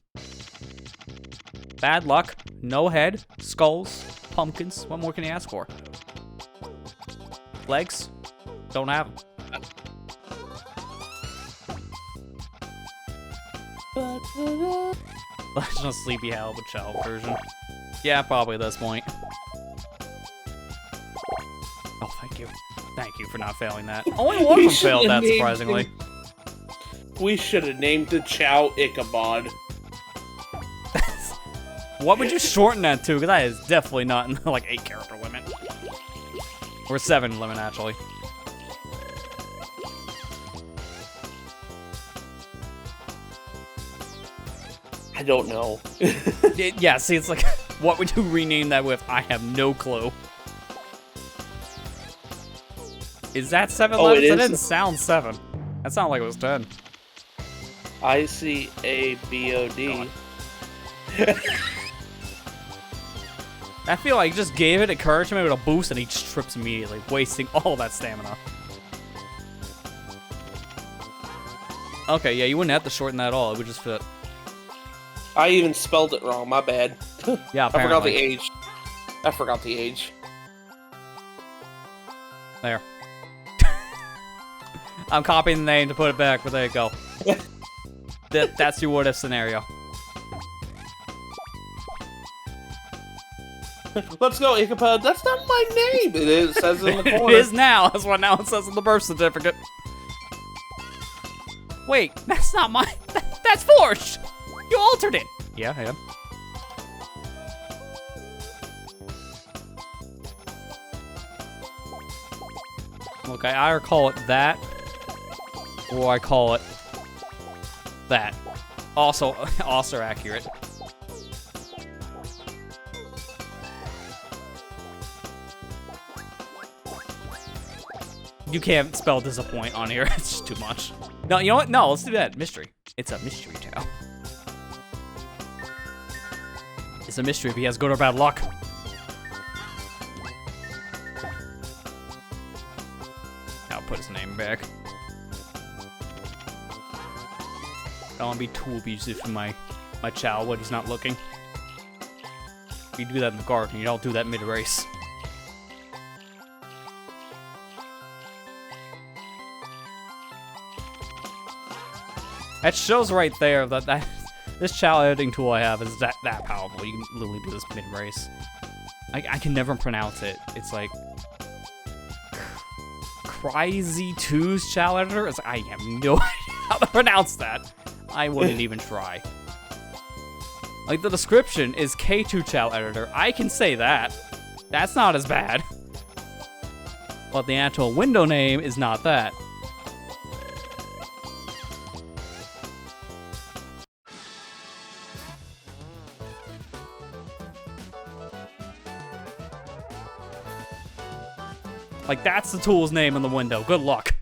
Bad luck, no head, skulls, pumpkins. What more can you ask for? Legs? Don't have them. Legend of Sleepy Hollow with Chao version. Yeah, probably at this point. Oh, thank you. Thank you for not failing that. Only one of them failed that, surprisingly. We should have named the Chao Ichabod. What would you shorten that to? Because that is definitely not in like 8 character limit. Or 7 limit, actually. I don't know. Yeah, see, it's like, what would you rename that with? I have no clue. Is that 7 Oh, letters? it That is? didn't sound 7. That sounded like it was 10. ICABOD. I feel like you just gave it encouragement with a boost and he just trips immediately, wasting all that stamina. Okay, yeah, you wouldn't have to shorten that at all. It would just fit. I even spelled it wrong, my bad. Yeah, I forgot the apparently. age. I forgot the age. There. I'm copying the name to put it back, but there you go. That's your what-if scenario. Let's go, Ichabod. That's not my name. It is. It says it in the corner. It is now. That's what now it says in the birth certificate. Wait, that's not mine. That's forged. You altered it. Yeah, I am. Look, I either call it that, or I call it that. Also accurate. You can't spell disappoint on here. It's just too much. No, you know what? No, let's do that. Mystery. It's a mystery, Chao. It's a mystery if he has good or bad luck. I'll put his name back. I don't want to be too abusive for my Chao when he's not looking. You do that in the garden. You don't do that mid-race. That shows right there that this Chao editing tool I have is that powerful. You can literally do this mid-race. I can never pronounce it. It's like Crazy 2's Chao editor. It's like, I have no idea how to pronounce that. I wouldn't even try. Like the description is K2 Chao editor. I can say that. That's not as bad. But the actual window name is not that. Like, that's the tool's name in the window. Good luck.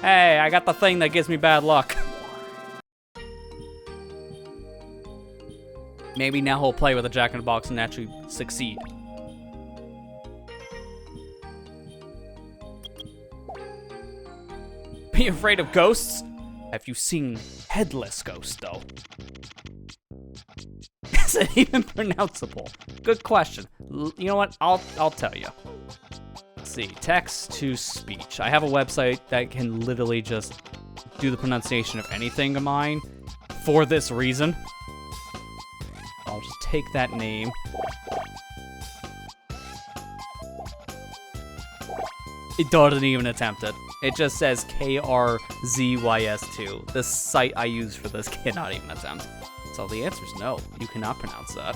Hey, I got the thing that gives me bad luck. Maybe now he'll play with a Jack-in-the-Box and actually succeed. Be afraid of ghosts? Have you seen Headless Ghost, though? Is it even pronounceable? Good question. You know what? I'll tell you. Let's see. Text to speech. I have a website that can literally just do the pronunciation of anything of mine for this reason. I'll just take that name. It doesn't even attempt it. It just says KRZYS2. The site I use for this cannot even attempt. So the answer is no. You cannot pronounce that.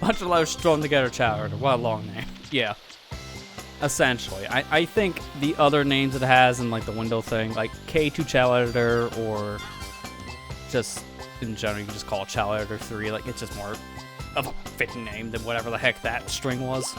Bunch of letters strung together, Chao. What a long name. Yeah. Essentially. I think the other names it has in like the window thing, like K2 Chao Editor, or just in general you can just call it Chao Editor 3, like it's just more of a fitting name than whatever the heck that string was.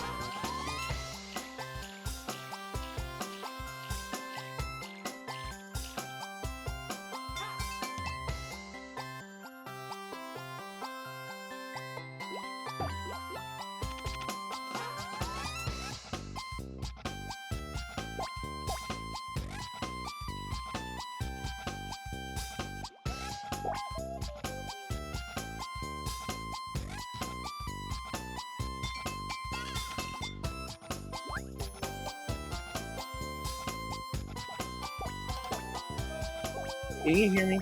Can you hear me?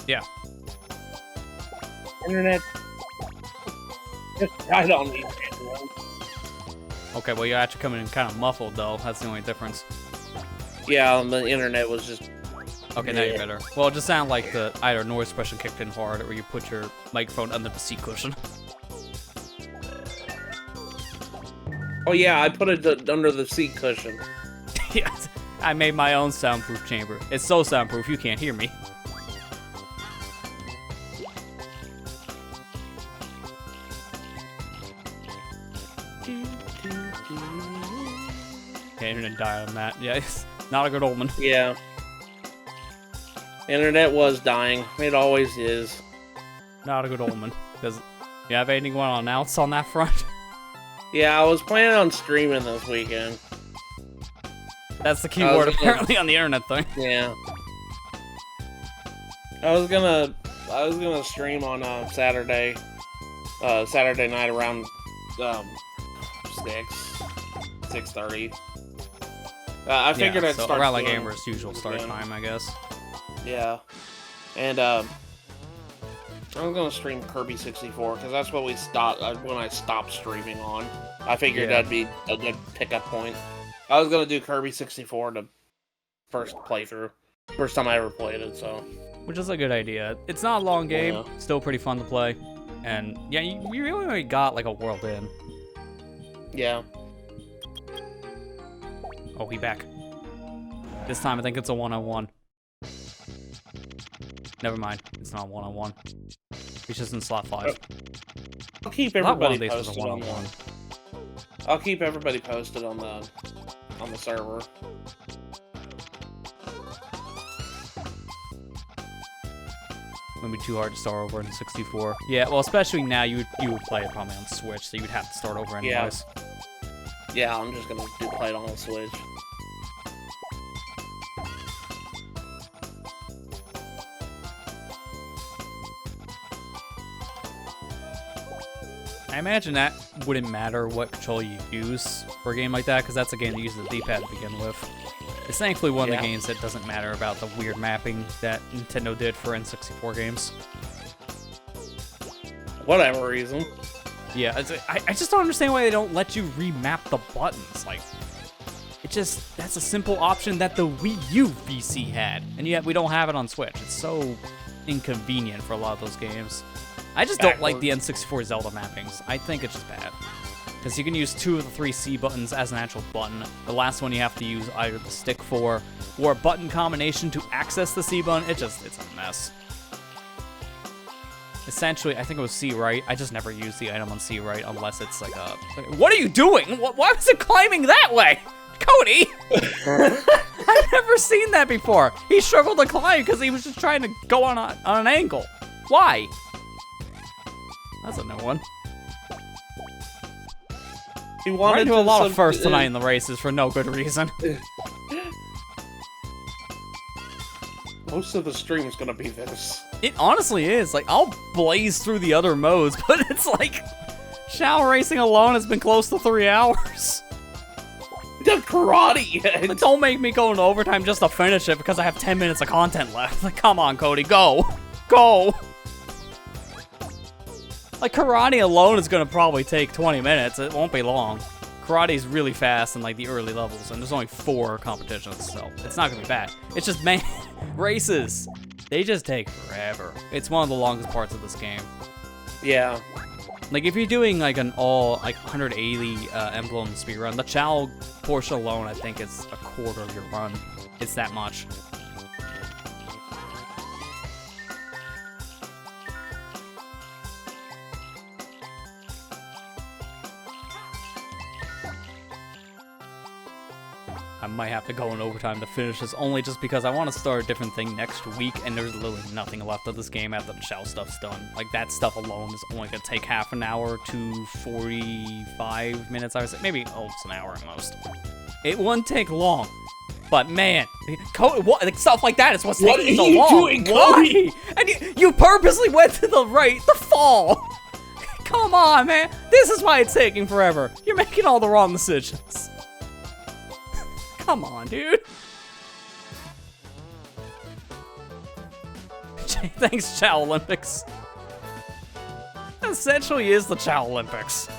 Yeah. Internet just died on me. Okay, well, you're actually coming in kind of muffled, though. That's the only difference. Yeah, the internet was just... Okay, now you're better. Well, it just sounded like the either noise suppression kicked in hard or you put your microphone under the seat cushion. Oh yeah, I put it under the seat cushion. Yes, I made my own soundproof chamber. It's so soundproof you can't hear me. Okay, internet died on that. Yeah, it's not a good omen. Yeah. Internet was dying. It always is. Not a good omen. Does you have anything you want to announce on that front? Yeah, I was planning on streaming this weekend. That's the key word apparently on the internet thing. Yeah. I was gonna stream on Saturday night around 6:30. I figured I'd start around like doing, Amber's usual start time, I guess. Yeah, and I was gonna stream Kirby 64 because that's what we stopped when I stopped streaming on. I figured that'd be a good pickup point. I was gonna do Kirby 64 to first playthrough, first time I ever played it. So, which is a good idea. It's not a long game, Yeah. still pretty fun to play, and yeah, you really only got like a world in. yeah. Oh, he back. This time I think it's a 1-on-1. Never mind, it's not a 1-on-1. He's just in slot 5. I'll keep I thought one of everybody these was a posted on 1-on-1. I'll keep everybody posted on the server. Wouldn't be too hard to start over in 64. Yeah, well, especially now you would play it probably on Switch, so you would have to start over anyways. Yeah, I'm just gonna play it on the Switch. I imagine that wouldn't matter what controller you use for a game like that, because that's a game that uses the D-pad to begin with. It's thankfully one of the games that doesn't matter about the weird mapping that Nintendo did for N64 games. Whatever reason. Yeah, I just don't understand why they don't let you remap the buttons. Like, that's a simple option that the Wii U VC had, and yet we don't have it on Switch. It's so inconvenient for a lot of those games. I just don't like the N64 Zelda mappings. I think it's just bad. Because you can use 2 of the 3 C buttons as an actual button. The last one you have to use either the stick for, or a button combination to access the C button. It's a mess. Essentially, I think it was C right. I just never use the item on C right unless it's like a... What are you doing? Why was it climbing that way? Cody! I've never seen that before. He struggled to climb because he was just trying to go on an angle. Why? That's a new one. He wanted to do a lot of firsts tonight in the races for no good reason. Most of the stream is gonna be this. It honestly is. Like, I'll blaze through the other modes, but it's like... Chao racing alone has been close to 3 hours. The karate yet. But don't make me go into overtime just to finish it because I have 10 minutes of content left. Like, come on, Cody, go. Go. Like, karate alone is gonna probably take 20 minutes. It won't be long. Karate's really fast in, like, the early levels, and there's only 4 competitions, so it's not gonna be bad. It's just, man, races. They just take forever. It's one of the longest parts of this game. Yeah. Like, if you're doing, like, an all, like, 180 emblem speedrun, the Chao portion alone, I think, is a quarter of your run. It's that much. I might have to go in overtime to finish this, only just because I want to start a different thing next week, and there's literally nothing left of this game after the Chao stuff's done. Like, that stuff alone is only going to take half an hour to 45 minutes, I would say. Maybe almost an hour at most. It wouldn't take long. But man, like, stuff like that is what's taking so long. What are you doing, Cody? Why? And you purposely went to the right, the fall. Come on, man. This is why it's taking forever. You're making all the wrong decisions. Come on, dude. Thanks, Chao Olympics. That essentially is the Chao Olympics.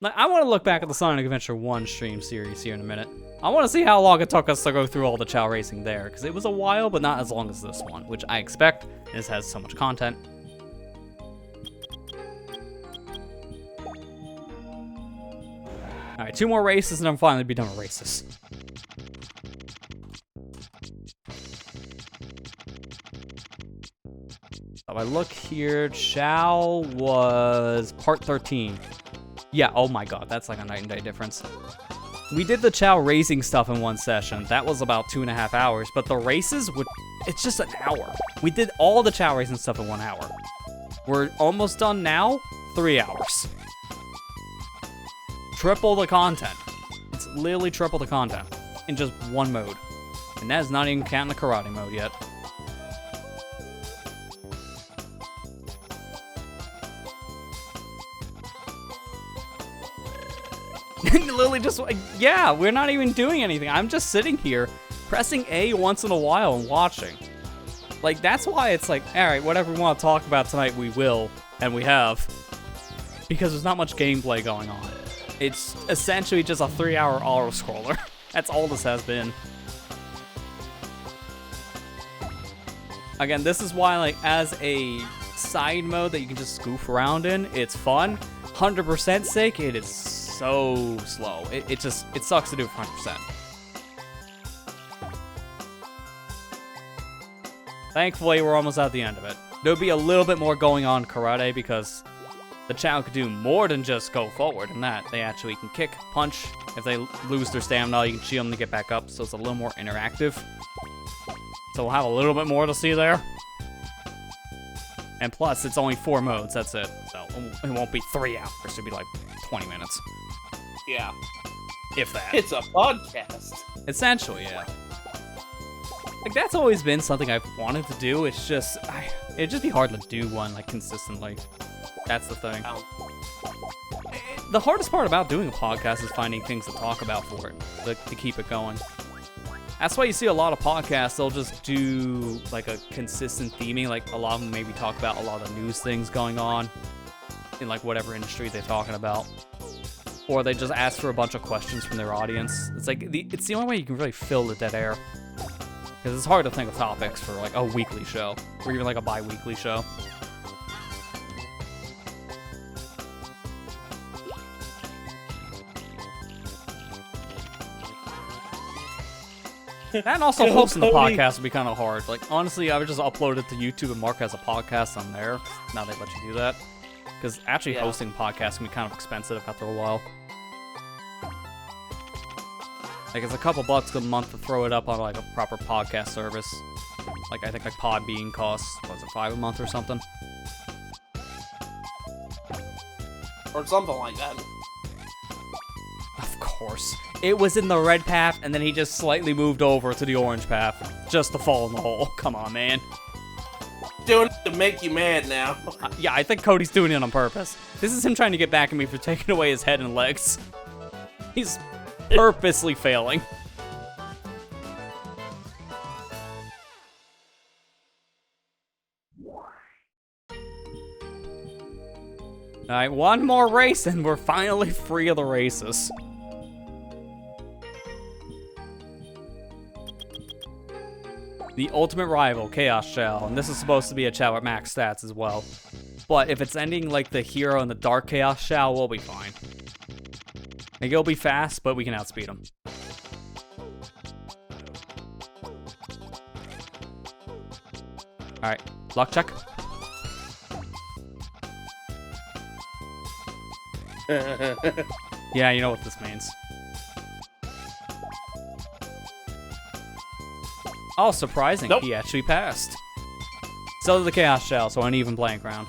Like, I want to look back at the Sonic Adventure 1 stream series here in a minute. I want to see how long it took us to go through all the Chao racing there, because it was a while, but not as long as this one, which I expect. This has so much content. Alright, 2 more races, and I'm finally be done with races. If I look here, Chao was part 13. Yeah, oh my god, that's like a night and day difference. We did the Chao racing stuff in one session. That was about 2.5 hours, but the races it's just an hour. We did all the Chao racing stuff in 1 hour. We're almost done now, 3 hours. Triple the content. It's literally triple the content in just one mode. And that is not even counting the karate mode yet. Literally just, yeah, we're not even doing anything. I'm just sitting here, pressing A once in a while and watching. Like, that's why it's like, alright, whatever we want to talk about tonight, we will, and we have. Because there's not much gameplay going on. It's essentially just a 3-hour auto-scroller. That's all this has been. Again, this is why, like, as a side mode that you can just goof around in, it's fun. 100% sake, it is so slow. It sucks to do for 100%. Thankfully, we're almost at the end of it. There'll be a little bit more going on in karate because the Chao could do more than just go forward in that. They actually can kick, punch. If they lose their stamina, you can shield them to get back up, so it's a little more interactive. So we'll have a little bit more to see there. And plus, it's only 4 modes, that's it. So it won't be 3 hours, it'll be like 20 minutes. Yeah. If that. It's a podcast. Essentially, yeah. Like, that's always been something I've wanted to do. It's just, it'd just be hard to do one, like, consistently. That's the thing. The hardest part about doing a podcast is finding things to talk about for it, to keep it going. That's why you see a lot of podcasts, they'll just do, like, a consistent theming. Like, a lot of them maybe talk about a lot of news things going on in, like, whatever industry they're talking about. Or they just ask for a bunch of questions from their audience. It's like, it's the only way you can really fill the dead air. Because it's hard to think of topics for, like, a weekly show. Or even, like, a bi-weekly show. And also hosting the podcast would be kind of hard. Like, honestly, I would just upload it to YouTube and mark as a podcast on there. Now they let you do that. Because actually hosting podcasts can be kind of expensive after a while. Like, it's a couple bucks a month to throw it up on, like, a proper podcast service. Like, I think, like, Podbean costs, was it, $5 a month or something? Or something like that. Of course. It was in the red path, and then he just slightly moved over to the orange path, just to fall in the hole. Come on, man. Doing it to make you mad now. Yeah, I think Cody's doing it on purpose. This is him trying to get back at me for taking away his head and legs. He's purposely failing. Alright, one more race and we're finally free of the races. The ultimate rival, Chaos Chao, and this is supposed to be a Chao at max stats as well. But if it's ending like the hero in the Dark Chaos Chao, we'll be fine. Like, he'll be fast, but we can outspeed him. Alright, luck check. Yeah, you know what this means. Oh, surprising. Nope. He actually passed. So did the Chaos Shell, so an even playing ground.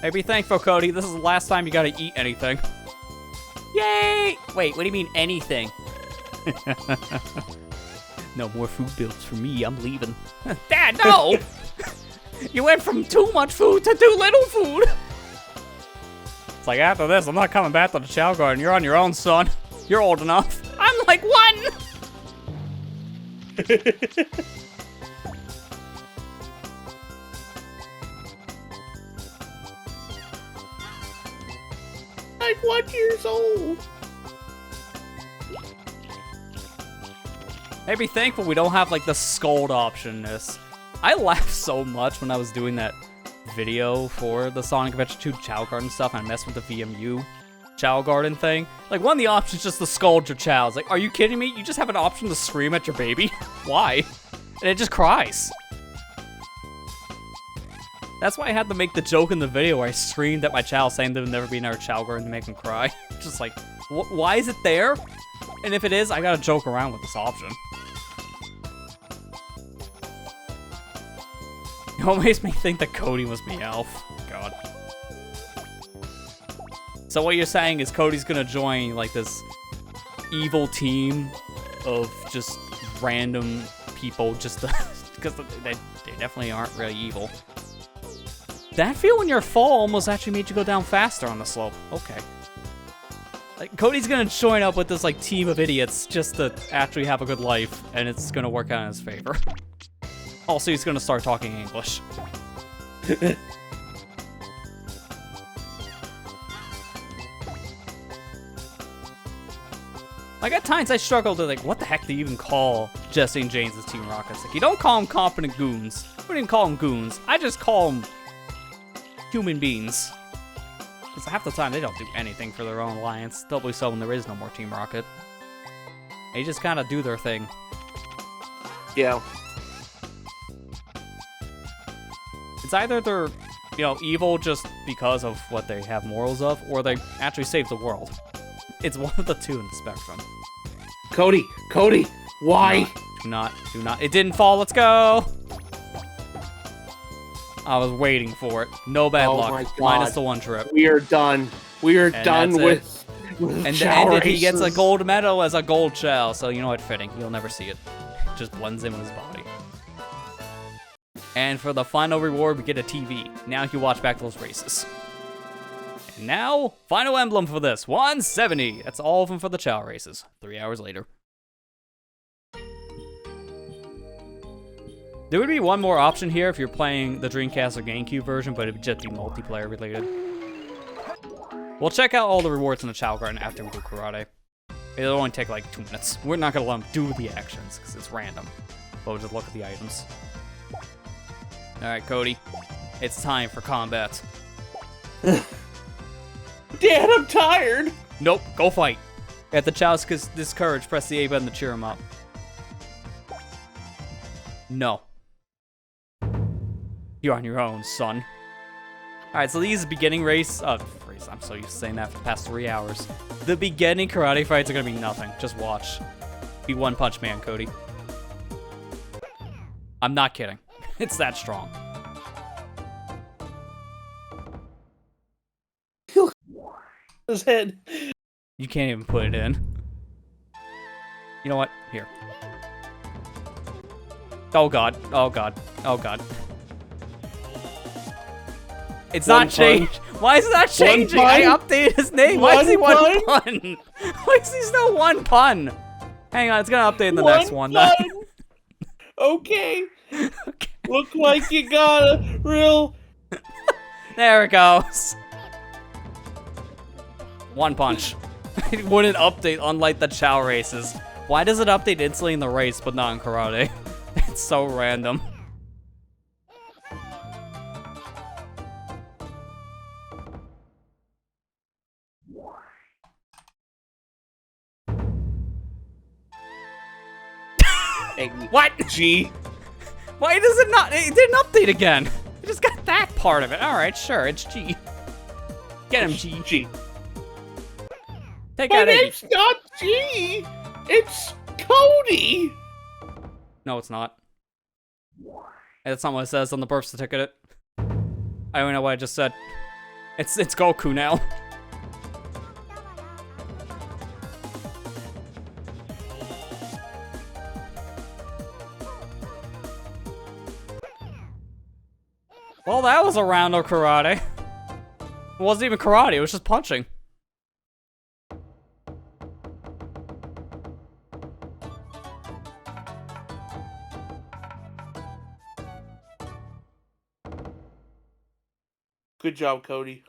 Hey, be thankful, Cody. This is the last time you gotta eat anything. Yay! Wait, what do you mean, anything? No more food bills for me. I'm leaving. Dad, no! You went from too much food to too little food. It's like, after this, I'm not coming back to the Chao Garden. You're on your own, son. You're old enough. I'm like 1! I'm 1 years old. Hey, be thankful we don't have, like, the scold option in this. I laughed so much when I was doing that video for the Sonic Adventure 2 Chao Garden stuff, and I messed with the VMU Chao Garden thing. Like, one of the options is just to scold your Chows. Like, are you kidding me? You just have an option to scream at your baby? Why? And it just cries. That's why I had to make the joke in the video where I screamed at my Chow saying there would never be another Chao Garden to make him cry. Just like, why is it there? And if it is, I gotta joke around with this option. It all makes me think that Cody was Meowth. God. So what you're saying is Cody's gonna join, like, this evil team of just random people just to, because they definitely aren't really evil. That feel when your fall almost actually made you go down faster on the slope. Okay. Like, Cody's gonna join up with this, like, team of idiots just to actually have a good life, and it's gonna work out in his favor. Also, he's gonna start talking English. Like, at times I struggle to, like, what the heck do you even call Jesse and James as Team Rockets? Like, you don't call them competent goons. I wouldn't even call them goons. I just call them human beings. Because half the time they don't do anything for their own alliance. Doubly so when there is no more Team Rocket. They just kind of do their thing. Yeah. It's either they're, you know, evil just because of what they have morals of, or they actually save the world. It's one of the two in the spectrum. Cody, why? Do not. It didn't fall, let's go! I was waiting for it. No bad luck. My God. Minus the 1 trip. We are done. We are done with And Chao he gets a races. gold medal as a gold Chao, so you know what, fitting. You'll never see it. It just blends in with his body. And for the final reward, we get a TV. Now you can watch back those races. And now, final emblem for this, 170. That's all of them for the Chao races. 3 hours later. There would be one more option here if you're playing the Dreamcast or GameCube version, but it would just be multiplayer related. We'll check out all the rewards in the Chao Garden after we do karate. It'll only take like 2 minutes. We're not gonna let them do the actions because it's random. But we'll just look at the items. Alright, Cody. It's time for combat. Dad, I'm tired. Nope, go fight. At the Chao's discouraged, press the A button to cheer him up. No. You're on your own, son. Alright, so these beginning race, I'm so used to saying that for the past 3 hours. The beginning karate fights are gonna be nothing. Just watch. Be One Punch Man, Cody. I'm not kidding. It's that strong. His head. You can't even put it in. You know what? Here. Oh god. Oh god. Oh god. It's One not changed. Why is it not changing? I updated his name. Why is he one pun? Why is he still 1 pun? Hang on, it's gonna update in the next one. Okay. Look like you got a real... There it goes. 1 punch. It wouldn't update unlike the Chao races. Why does it update instantly in the race but not in karate? It's so random. What? G. Why does it not? It didn't update again. It just got that part of it. All right, sure, it's G. Get him, G. G. Take My out Iggy. name's not G. It's Cody. No, it's not. That's not what it says on the birth certificate. I don't know what I just said. It's Goku now. Well, that was a round of karate. It wasn't even karate, it was just punching. Good job, Cody.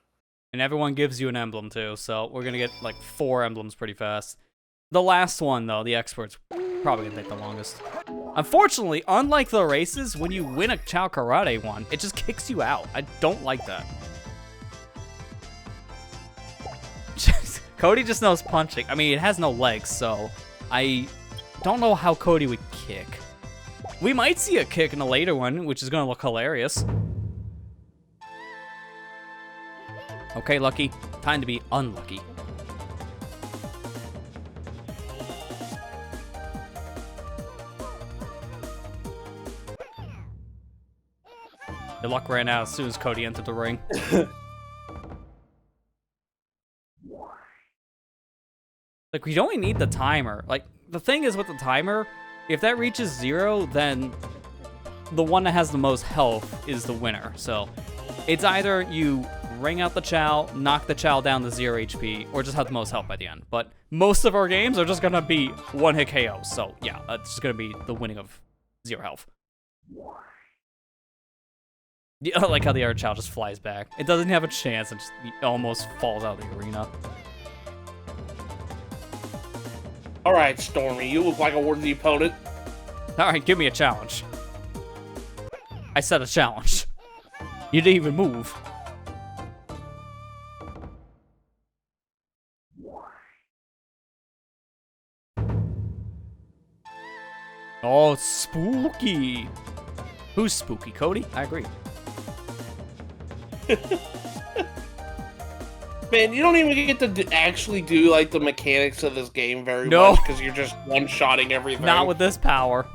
And everyone gives you an emblem too, so we're gonna get like 4 emblems pretty fast. The last one though, the experts, probably gonna take the longest. Unfortunately, unlike the races, when you win a Chao Karate one, it just kicks you out. I don't like that. Cody just knows punching. I mean, it has no legs, so I don't know how Cody would kick. We might see a kick in a later one, which is gonna look hilarious. Okay, Lucky. Time to be unlucky. Your luck ran out as soon as Cody entered the ring. Like, we don't even need the timer. Like, the thing is with the timer, if that reaches 0, then the one that has the most health is the winner. So, it's either you ring out the Chao, knock the Chao down to 0 HP, or just have the most health by the end. But most of our games are just gonna be one-hit KOs. So, yeah, it's just gonna be the winning of 0 health. Yeah, I like how the other Chao just flies back. It doesn't have a chance and just almost falls out of the arena. Alright, Stormy, you look like a worthy opponent. Alright, give me a challenge. I said a challenge. You didn't even move. Oh, spooky. Who's spooky, Cody? I agree. Man, you don't even get to actually do like the mechanics of this game very No. much because you're just one-shotting everything. Not with this power.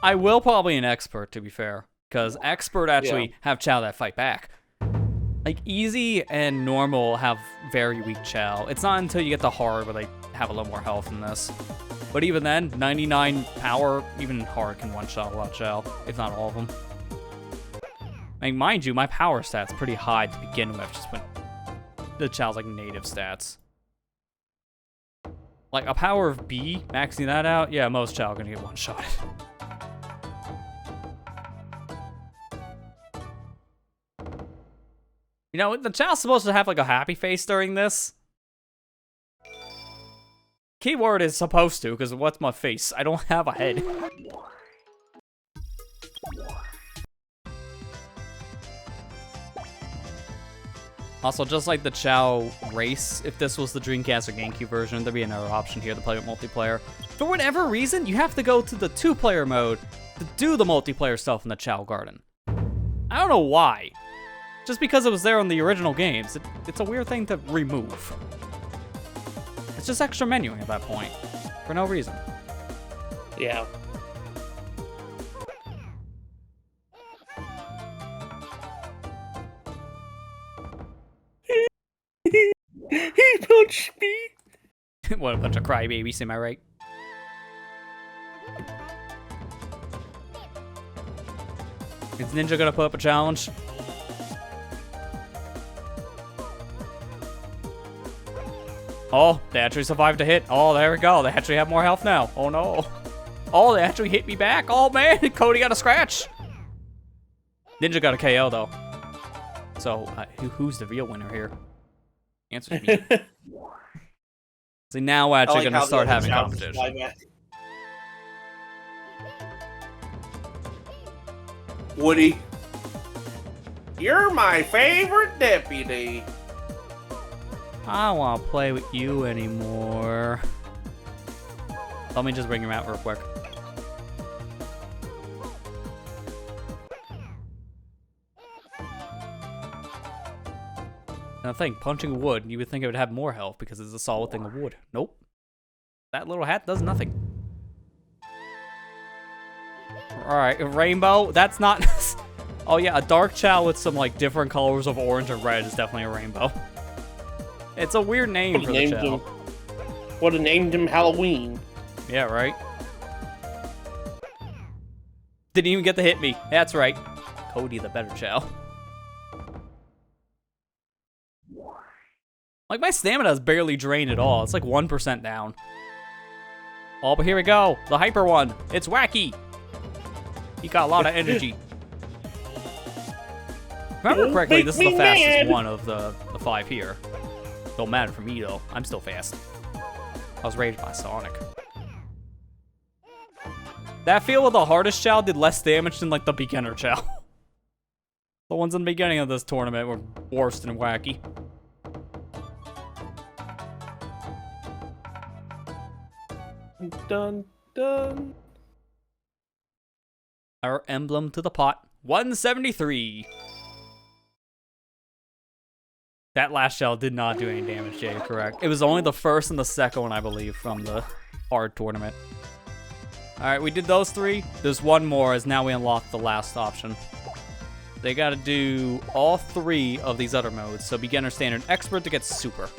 I will probably an expert, to be fair. Because expert actually have Chao that fight back. Like, easy and normal have very weak Chao. It's not until you get the hard where they have a little more health in this. But even then, 99 power, even hard can one-shot a lot of Chao, if not all of them. I mean, mind you, my power stat's pretty high to begin with, just when the Chao's like native stats. Like, a power of B, maxing that out, yeah, most Chao are gonna get one-shotted. You know, the Chao's supposed to have like a happy face during this. Keyword is supposed to, because what's my face? I don't have a head. Also, just like the Chao race, if this was the Dreamcast or GameCube version, there'd be another option here to play with multiplayer. For whatever reason, you have to go to the 2-player mode to do the multiplayer stuff in the Chao Garden. I don't know why. Just because it was there on the original games, it's a weird thing to remove. It's just extra menuing at that point, for no reason. Yeah. He punched me. What a bunch of crybabies, am I right? Is Ninja gonna put up a challenge? Oh, they actually survived a hit. Oh, there we go. They actually have more health now. Oh, no. Oh, they actually hit me back. Oh, man. Cody got a scratch. Ninja got a KO, though. So, who's the real winner here? Answer me. See, now we're actually going to start having competition. Woody, you're my favorite deputy. I don't want to play with you anymore. Let me just bring him out real quick. Now think, punching wood, you would think it would have more health because it's a solid thing of wood. Nope. That little hat does nothing. Alright, a rainbow, that's not... Oh yeah, a dark Chao with some like different colors of orange and red is definitely a rainbow. It's a weird name for the Chao. Would have named him Halloween. Yeah, right? Didn't even get to hit me. That's right. Cody the better Chao. Like, my stamina is barely drained at all. It's like 1% down. Oh, but here we go. The hyper one. It's wacky. He got a lot of energy. If I remember correctly, this is the fastest one of the 5 here. Don't matter for me, though. I'm still fast. I was raised by Sonic. That field with the hardest Chao did less damage than, like, the beginner Chao. The ones in the beginning of this tournament were worse than wacky. Dun, dun. Our emblem to the pot. 173. That last shell did not do any damage, Jay, correct. It was only the first and the second one, I believe, from the hard tournament. Alright, we did those 3. There's one more, as now we unlock the last option. They gotta do all 3 of these other modes. So beginner, standard, expert to get super.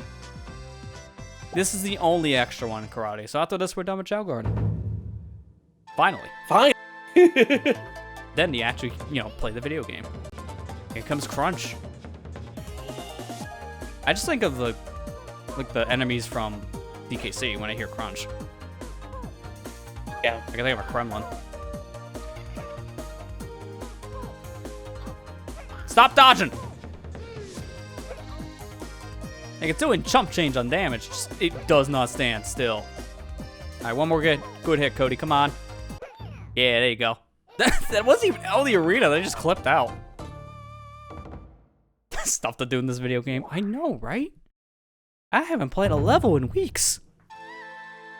This is the only extra one in karate. So after this, we're done with Chao Garden. Finally. Fine. Then you actually, you know, play the video game. Here comes Crunch. I just think of the, like, the enemies from DKC when I hear Crunch. Yeah. I can think of a Kremlin. Stop dodging! Like, it's doing chump change on damage. Just, it does not stand still. Alright, one more good hit, Cody. Come on. Yeah, there you go. That wasn't even out of the arena. They just clipped out. Stuff to do in this video game. I know, right? I haven't played a level in weeks.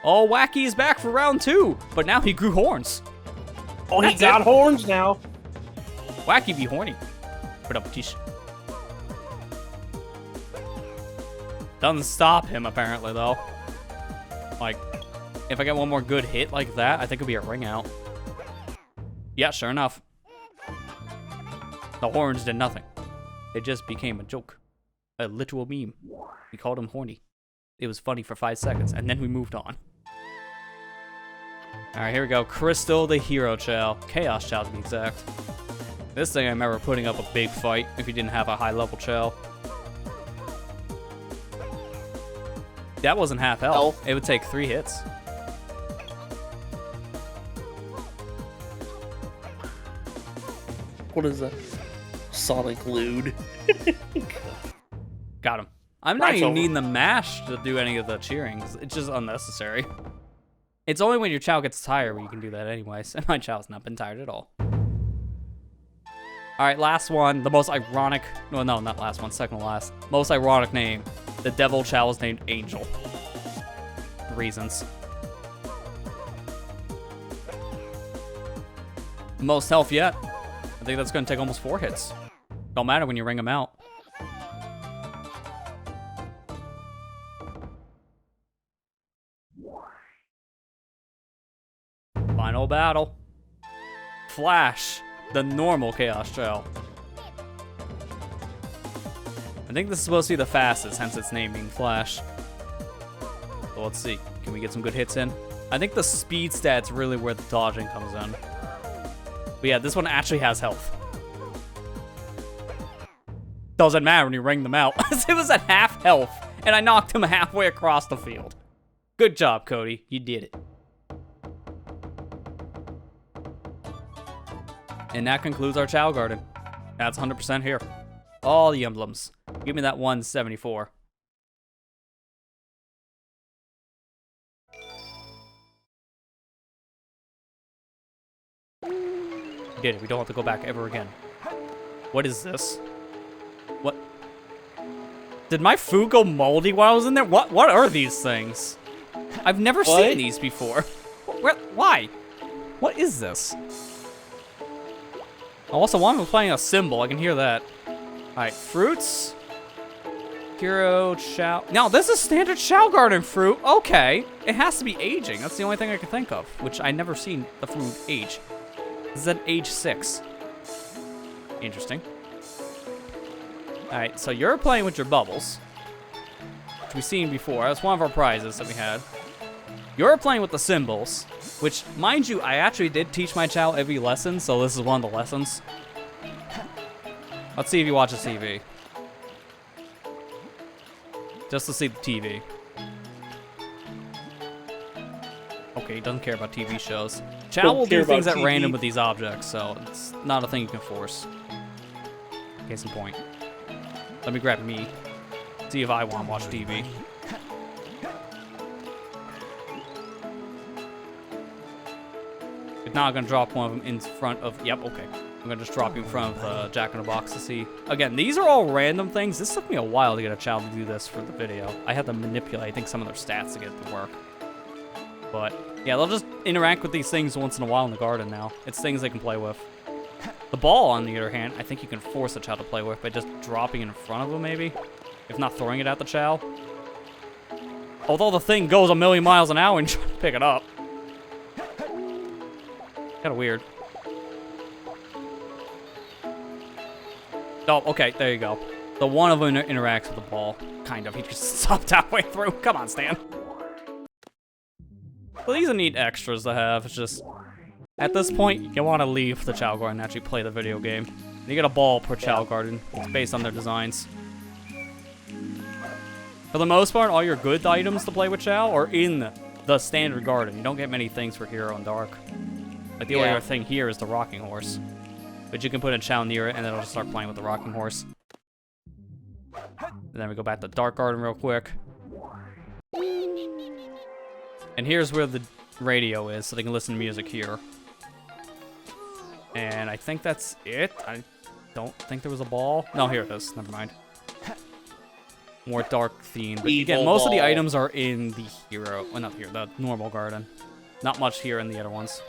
Oh, Wacky is back for round 2, but now he grew horns. Oh, he got horns now. Wacky be horny. Put up, geez. Doesn't stop him, apparently, though. Like, if I get one more good hit like that, I think it'll be a ring out. Yeah, sure enough. The horns did nothing. It just became a joke. A literal meme. We called him horny. It was funny for 5 seconds, and then we moved on. Alright, here we go. Crystal the Hero Chao. Chaos Chao, to be exact. This thing I remember putting up a big fight if you didn't have a high-level Chao. That wasn't half health. It would take 3 hits. What is that? Sonic Lewd. Got him. I'm not even needing the mash to do any of the cheering. It's just unnecessary. It's only when your Chao gets tired where you can do that anyways. And my Chao's not been tired at all. Alright, last one. The most ironic... No, not last one. Second to last. Most ironic name. The Devil Chao is named Angel. Reasons. Most health yet. I think that's going to take almost 4 hits. Don't matter when you ring them out. Final battle. Flash, the normal Chaos Chao. I think this is supposed to be the fastest, hence its name being Flash. So let's see. Can we get some good hits in? I think the speed stat's really where the dodging comes in. But yeah, this one actually has health. Doesn't matter when you ring them out. It was at half health, and I knocked him halfway across the field. Good job, Cody. You did it. And that concludes our Chao Garden. That's 100% here. All the emblems. Give me that 174. Did it. We don't have to go back ever again. What is this? What? Did my food go moldy while I was in there? What are these things? I've never seen these before. Why? What is this? Also, one was playing a cymbal. I can hear that. Alright, fruits. Hero Chao. Now, this is standard Chao Garden fruit. Okay. It has to be aging. That's the only thing I can think of, which I never seen the fruit age. This is at age 6. Interesting. Alright, so you're playing with your bubbles, which we've seen before. That's one of our prizes that we had. You're playing with the symbols, which, mind you, I actually did teach my Chao every lesson, so this is one of the lessons. Let's see if he watches TV. Just to see the TV. Okay, he doesn't care about TV shows. Chao will do things at random with these objects, so it's not a thing you can force. Case in point. Let me grab me. See if I want to watch TV. If not, I'm going to drop one of them in front of... Yep, okay. I'm going to just drop you in front of Jack-in-the-Box to see. Again, these are all random things. This took me a while to get a child to do this for the video. I had to manipulate, I think, some of their stats to get it to work. But, yeah, they'll just interact with these things once in a while in the garden now. It's things they can play with. The ball, on the other hand, I think you can force a child to play with by just dropping it in front of them, maybe. If not throwing it at the Chao. Although the thing goes a million miles an hour and try to pick it up. Kinda weird. Oh, okay, there you go. The one of them interacts with the ball. Kind of. He just stopped halfway through. Come on, Stan. Well, these are neat extras to have. It's just... At this point, you want to leave the Chao Garden and actually play the video game. You get a ball per Chao Garden. It's based on their designs. For the most part, all your good items to play with Chao are in the standard garden. You don't get many things for Hero and Dark. Like, the only other thing here is the rocking horse. But you can put a Chao near it, and then it'll just start playing with the rocking horse. And then we go back to Dark Garden real quick. And here's where the radio is, so they can listen to music here. And I think that's it. I don't think there was a ball. No, here it is. Never mind. More dark themed. But again, most of the items are in the hero. Well, not here, the normal garden. Not much here in the other ones.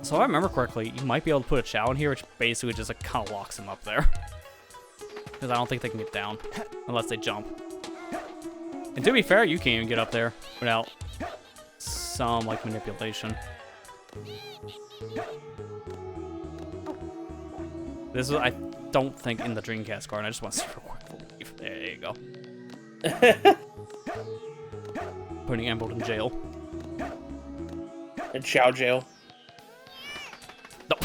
So if I remember correctly, you might be able to put a Chao in here, which basically just like, kind of locks him up there. Because I don't think they can get down unless they jump. And to be fair, you can't even get up there without some like manipulation. This is, I don't think, in the Dreamcast garden. I just want to see real quick. There you go. Putting Emerald in jail. In Chao jail. No.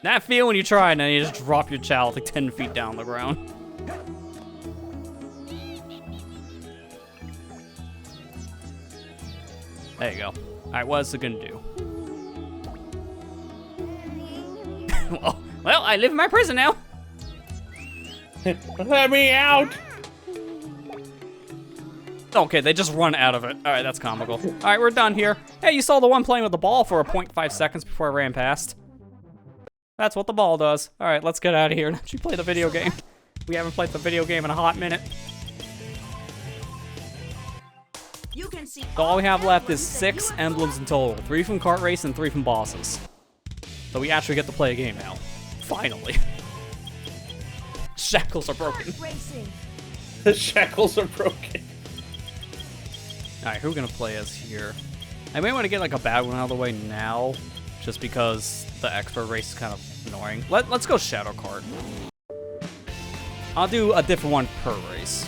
That feel when you try and then you just drop your Chao like 10 feet down the ground. There you go. Alright, what is it gonna do? Well, I live in my prison now. Let me out! Okay, they just run out of it. Alright, that's comical. Alright, we're done here. Hey, you saw the one playing with the ball for a 0.5 seconds before I ran past. That's what the ball does. Alright, let's get out of here and actually play the video game. We haven't played the video game in a hot minute. You can see So all we have left is 6 emblems in total. 3 from Kart Race and 3 from bosses. So we actually get to play a game now. Finally. Shackles are broken. racing. The shackles are broken. Alright, who are we gonna play as here? I may want to get like a bad one out of the way now, just because the expert race is kind of annoying. Let's go Shadow Kart. I'll do a different one per race.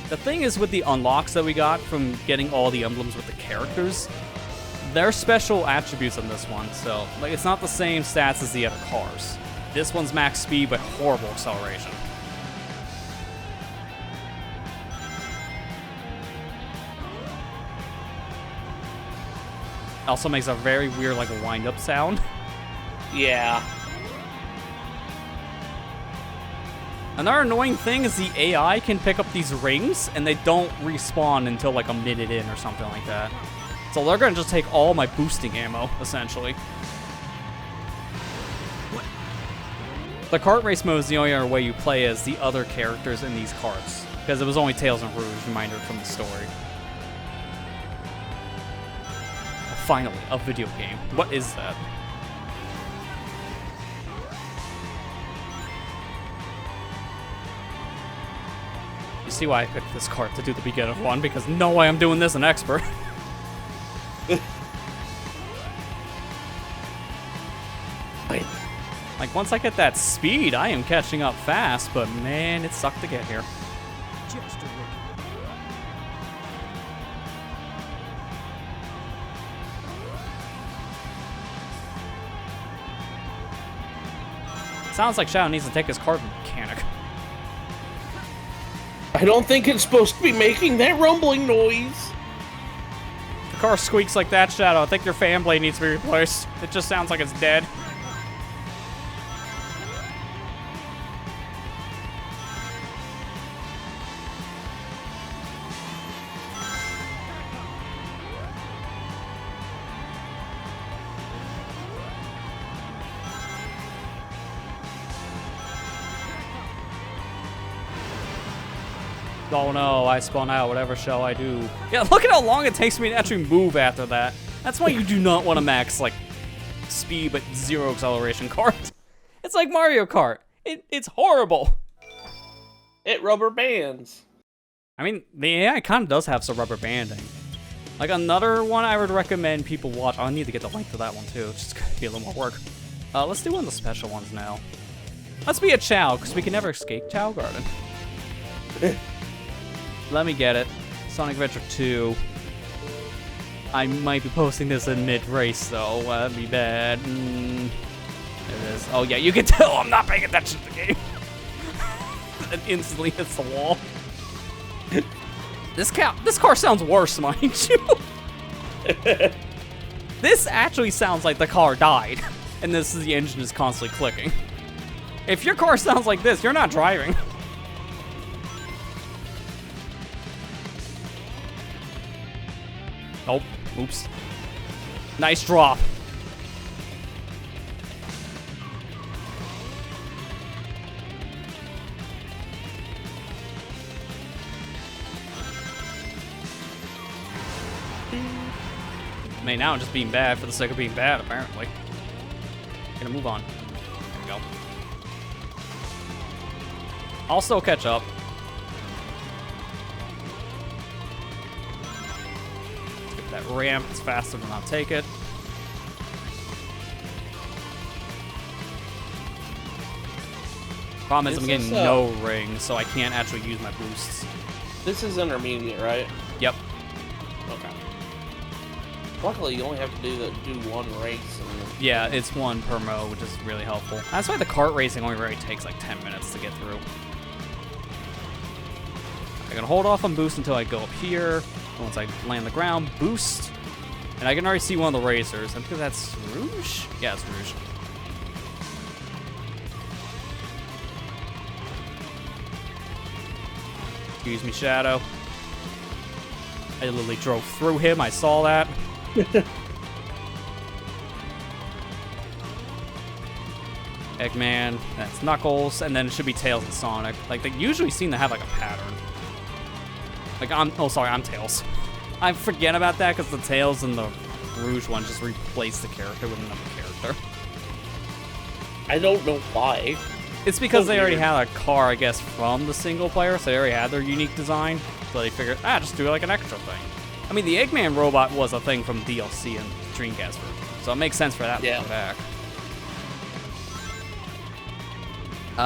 The thing is with the unlocks that we got from getting all the emblems with the characters, they're special attributes on this one, so like it's not the same stats as the other cars. This one's max speed but horrible acceleration. Also makes a very weird like wind-up sound. Yeah. Another annoying thing is the AI can pick up these rings, and they don't respawn until like a minute in or something like that. So they're gonna just take all my boosting ammo, essentially. The kart race mode is the only other way you play as the other characters in these karts, because it was only Tails and Rouge, reminder from the story. Finally, a video game. What is that? You see why I picked this cart to do the beginner one, because no way I'm doing this an expert. Like, once I get that speed, I am catching up fast, but man, it sucked to get here. Just a rookie. Sounds like Chao needs to take his cart mechanic. I don't think it's supposed to be making that rumbling noise. If the car squeaks like that, Shadow, I think your fan blade needs to be replaced. It just sounds like it's dead. Oh no, I spun out. Whatever shall I do? Yeah, look at how long it takes me to actually move after that. That's why you do not want to max, like, speed but zero acceleration kart. It's like Mario Kart. It's horrible. It rubber bands. I mean, the AI kind of does have some rubber banding. Like, another one I would recommend people watch. I need to get the link to that one, too. It's just going to be a little more work. Let's do one of the special ones now. Let's be a Chao, because we can never escape Chao Garden. Let me get it. Sonic Adventure 2. I might be posting this in mid-race, though. That'd be bad. There it is. Oh, yeah, you can tell I'm not paying attention to the game. It instantly hits the wall. This car sounds worse, mind you. This actually sounds like the car died, and this is the engine is constantly clicking. If your car sounds like this, you're not driving. Oh, oops. Nice drop. I mean, now I'm just being bad for the sake of being bad, apparently. Gonna move on. There we go. I'll still catch up. That ramp is faster than I'll take it. Problem is I'm getting no rings, so I can't actually use my boosts. This is intermediate, right? Yep. Okay. Luckily, you only have to do one race. And Yeah, it's one per mode, which is really helpful. That's why the kart racing only really takes like 10 minutes to get through. I'm gonna hold off on boost until I go up here. Once I land the ground, boost. And I can already see one of the racers. I think that's Rouge? Yeah, it's Rouge. Excuse me, Shadow. I literally drove through him. I saw that. Eggman, that's Knuckles, and then it should be Tails and Sonic. Like, they usually seem to have, like, a pattern. Like, I'm Tails. I forget about that because the Tails and the Rouge one just replace the character with another character. I don't know why. It's because So they already weird. had a car, I guess, from the single player, so they already had their unique design. So they figured, just do like an extra thing. I mean, the Eggman robot was a thing from DLC and Dreamcast version, so it makes sense for that to come back.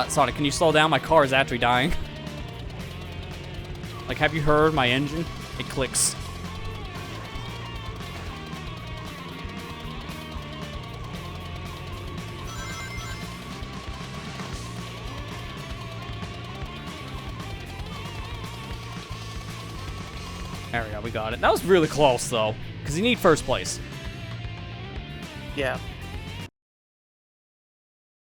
Sonic, can you slow down? My car is actually dying. Like, have you heard my engine? It clicks. There we go, we got it. That was really close, though, because you need first place. Yeah.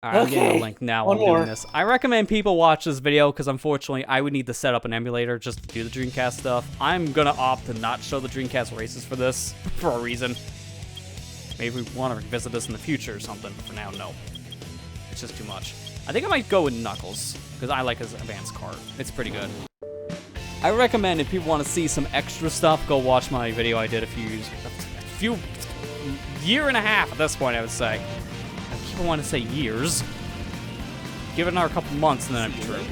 Alright, I'm getting Okay, a link now one while I'm doing more. this. I recommend people watch this video, because unfortunately, I would need to set up an emulator just to do the Dreamcast stuff. I'm gonna opt to not show the Dreamcast races for this, for a reason. Maybe we want to revisit this in the future or something, but for now, no. It's just too much. I think I might go with Knuckles, because I like his advanced cart. It's pretty good. I recommend if people want to see some extra stuff, go watch my video I did a year and a half at this point, I would say. I keep wanting to say years. Give it another couple months and then it'd be true.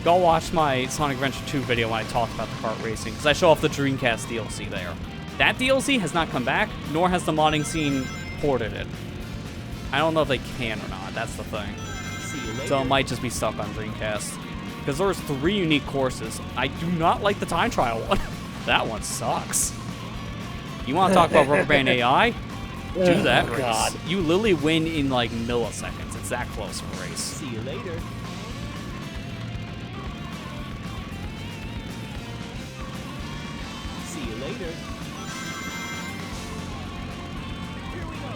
go watch my Sonic Adventure 2 video when I talked about the kart racing, because I show off the Dreamcast DLC there. That DLC has not come back, nor has the modding scene ported it. I don't know if they can or not, that's the thing. See you later. So it might just be stuck on Dreamcast. Because there's 3 unique courses. I do not like the time trial one. That one sucks. You want to talk about Rubber Band AI? Do that race. God. You literally win in like milliseconds. It's that close of a race. See you later. See you later. Here we go.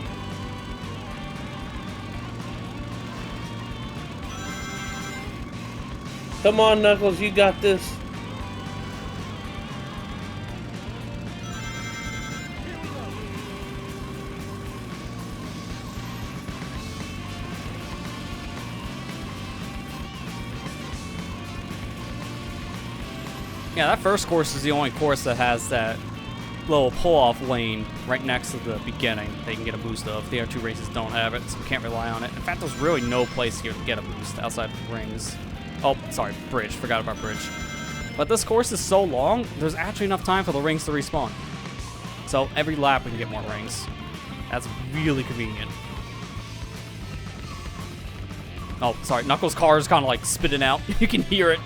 Come on, Knuckles, you got this. Yeah, that first course is the only course that has that little pull-off lane right next to the beginning that you can get a boost of. The other 2 races don't have it, so we can't rely on it. In fact, there's really no place here to get a boost outside of rings. Oh, sorry, bridge. Forgot about bridge. But this course is so long, there's actually enough time for the rings to respawn. So every lap we can get more rings. That's really convenient. Oh, sorry, Knuckles' car is kind of like spitting out. You can hear it.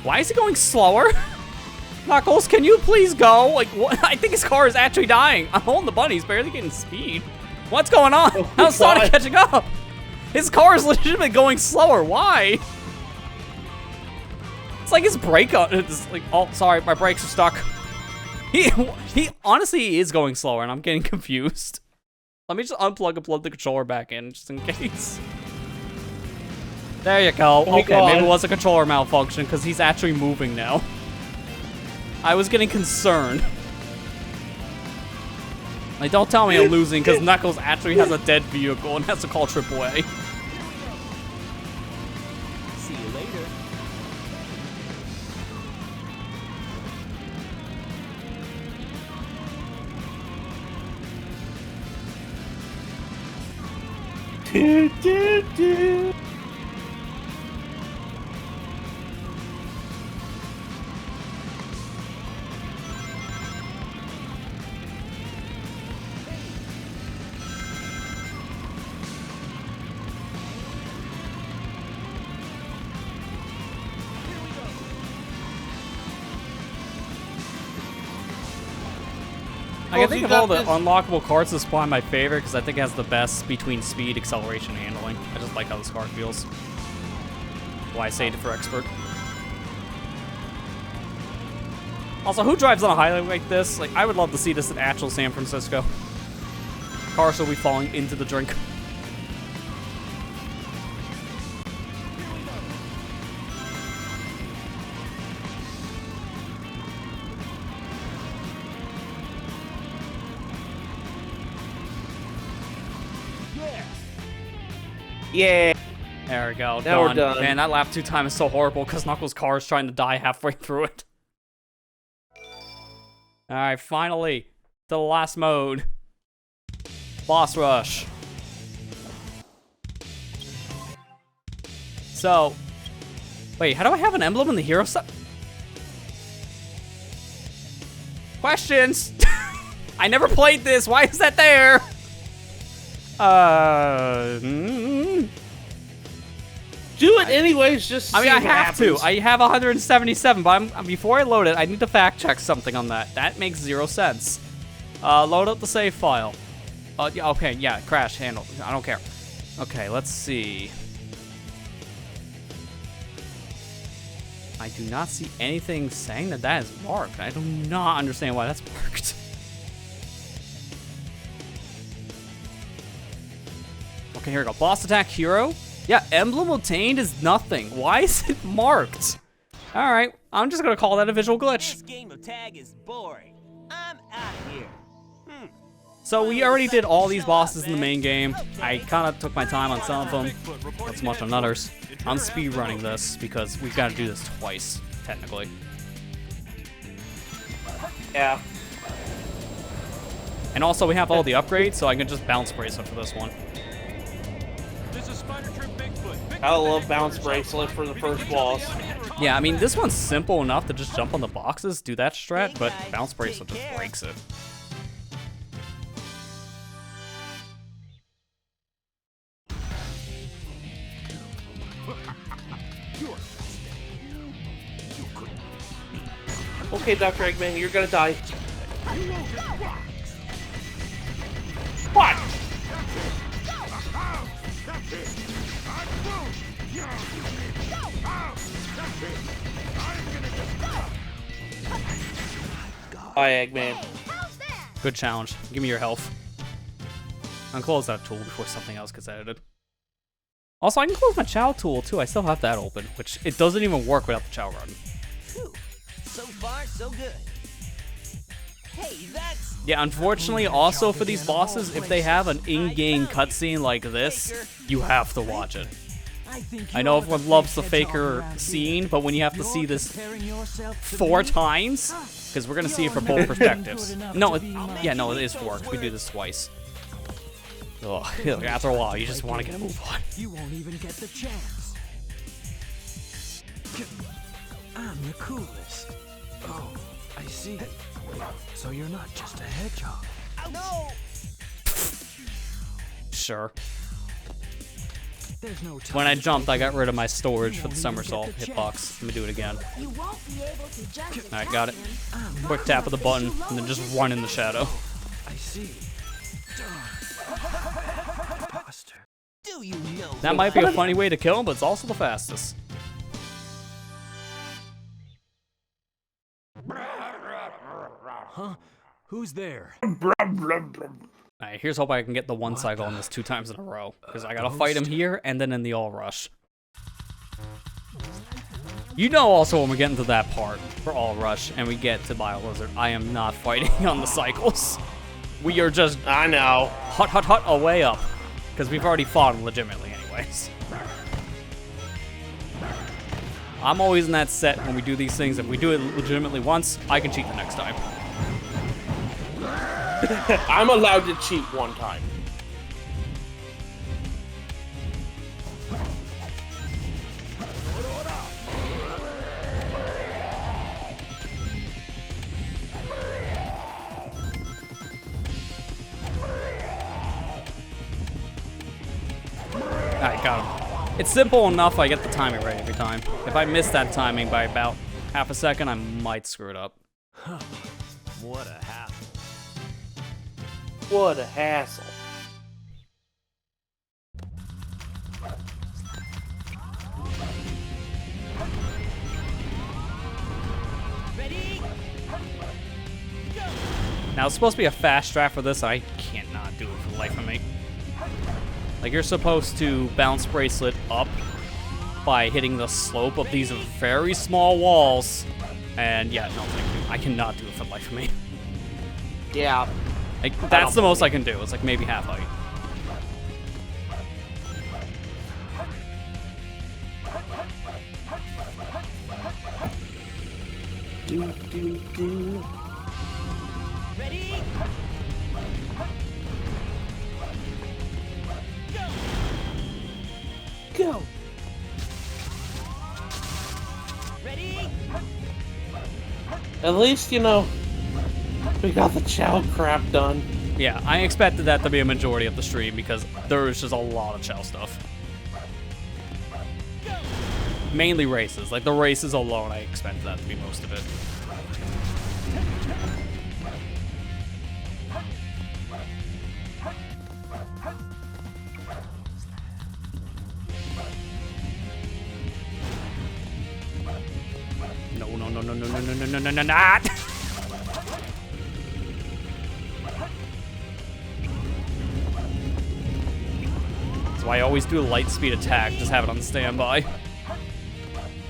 Why is he going slower? Knuckles, can you please go? Like, what? I think his car is actually dying. I'm holding the bunny. He's barely getting speed. What's going on? How's Sonic catching up? His car is legitimately going slower. Why? It's like his brake. It's like, oh, sorry, my brakes are stuck. He honestly he is going slower, and I'm getting confused. Let me just unplug and plug the controller back in, just in case. There you go. Oh, Okay, maybe it God. was a controller malfunction because he's actually moving now. I was getting concerned. Like, don't tell me I'm losing because Knuckles actually has a dead vehicle and has to call AAA. See you later. Do, do, do. I can think of all the unlockable carts. This is probably my favorite because I think it has the best between speed, acceleration, and handling. I just like how this car feels. Why I saved it for expert. Also, who drives on a highway like this? Like, I would love to see this in actual San Francisco. Cars will be falling into the drink. Yeah. There we go. Now we're done. Man, that lap 2 time is so horrible because Knuckles' car is trying to die halfway through it. Alright, finally. To the last mode. Boss Rush. So, wait, how do I have an emblem in the hero set? Questions! I never played this, why is that there? Do it anyways, just to I mean, see I what have to. happens. I have 177, but before I load it, I need to fact check something on that. That makes 0 sense. Load up the save file. Yeah, okay, yeah, crash handle. I don't care. Okay, let's see. I do not see anything saying that that is marked. I do not understand why that's marked. Okay, here we go. Boss attack hero. Yeah, emblem obtained is nothing. Why is it marked? All right, I'm just gonna call that a visual glitch. This game of tag is boring. I'm out of here. So we already did all these bosses in the main game. I kind of took my time on some of them, not so much on others. I'm speed running this because we've got to do this twice, technically. Yeah. And also we have all the upgrades, so I can just bounce brace up for this one. This is I love bounce bracelet for the first boss. Yeah, I mean, this one's simple enough to just jump on the boxes, do that strat, but bounce bracelet just breaks it. Okay, Dr. Eggman, you're gonna die. What? Bye, Eggman. Good challenge. Give me your health. I'll close that tool before something else gets edited. Also, I can close my Chao tool too. I still have that open, which it doesn't even work without the Chao run. Phew. So far, so good. Hey, that's... Yeah, unfortunately, also for these bosses, if they have an in-game cutscene like this, you have to watch it. I know everyone loves the Faker scene, but when you have to see this 4 times, because we're gonna see it from both perspectives. No, no, it is 4. We do this twice. Ugh, after a while, you just want to get a move on. You won't even get the chance. I'm the coolest. Oh, I see. So you're not just a hedgehog. No! Sure. There's no time. When I jumped, I got rid of my storage for the somersault hitbox. Let me do it again. You won't be able to justify Alright, got it. I'm the Quick tap of the button, and then just run in the shadow. I see. Darn. Imposter. Do you know... That might be a funny way to kill him, but it's also the fastest. Huh? Who's there? Alright, here's hoping I can get the one cycle on this 2 times in a row. Because I gotta fight him here, and then in the all rush. You know also when we get into that part, for all rush, and we get to Bio Lizard, I am not fighting on the cycles. We are just I know. hut away up. Because we've already fought him legitimately anyways. I'm always in that set when we do these things. If we do it legitimately once, I can cheat the next time. I'm allowed to cheat one time. Alright, got him. It's simple enough I get the timing right every time. If I miss that timing by about half a second, I might screw it up. What a hassle. What a hassle. Ready? Now, it's supposed to be a fast strat for this. I can't not do it for the life of me. Like, you're supposed to bounce bracelet up by hitting the slope of these very small walls. And yeah, no, thank you. I cannot do it for the life of me. Yeah. Like, that's the most I can do. It's like maybe half height. Ready? Go. Ready? At least, you know, we got the Chao crap done. Yeah, I expected that to be a majority of the stream because there was just a lot of Chao stuff. Mainly races. Like, the races alone, I expected that to be most of it. No, not! That's why I always do a light speed attack, just have it on standby.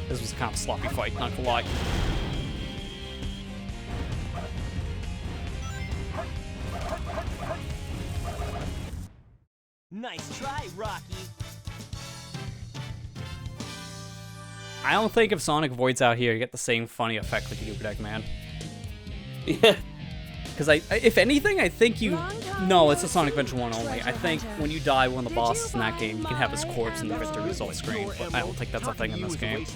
This was a kind of sloppy fight, not gonna lie. Nice try, Rocky. I don't think if Sonic Void's out here, you get the same funny effect like you do with Eggman. Yeah. Because if anything, I think you... No, it's a Sonic Adventure 1 only. I think when you die one of the bosses in that game, you can have his corpse in the victory result screen. But I don't think that's a thing in this game.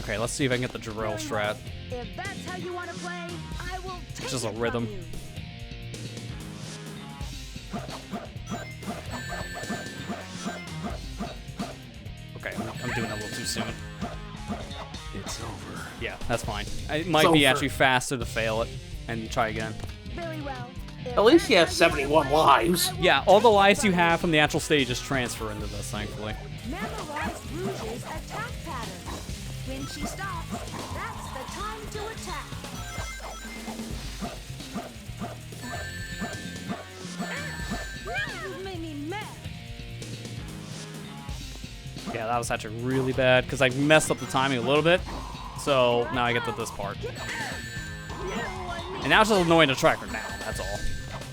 Okay, let's see if I can get the drill strat. If that's how you want to play, I will take It's just a it from rhythm. you. Okay, I'm doing it a little too soon. It's over. Yeah, that's fine. It might be over. actually faster to fail it and try again. Very well. If At least he has that's how you 71 wanna play, lives. I will Yeah, all the take it lives you from have from the actual stages transfer into this, thankfully. Memorize Rouge's attack pattern. When she stops, that's the time to attack. You made me mad. Yeah, that was actually really bad because I messed up the timing a little bit. So now I get to this part. And now it's just annoying to track her down, that's all.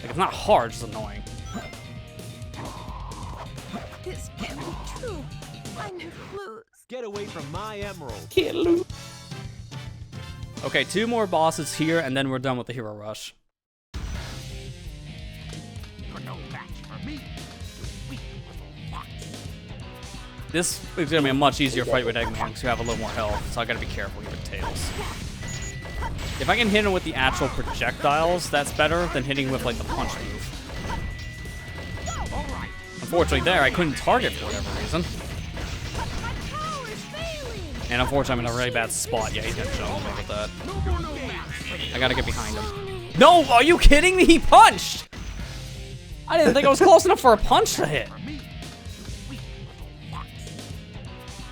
Like, it's not hard, it's just annoying. This can't be true. I never lose. Get away from my emerald. Can't lose. Okay, 2 more bosses here, and then we're done with the Hero Rush. You're no match for me. You weak little fox. This is gonna be a much easier fight with Eggman because you have a little more health, so I gotta be careful with Tails. If I can hit him with the actual projectiles, that's better than hitting with, like, the punch move. Unfortunately there, I couldn't target for whatever reason. My power is failing. And unfortunately I'm in a really bad spot. Yeah, he's gonna jump me with that. I gotta get behind him. No, are you kidding me? He punched! I didn't think I was close enough for a punch to hit.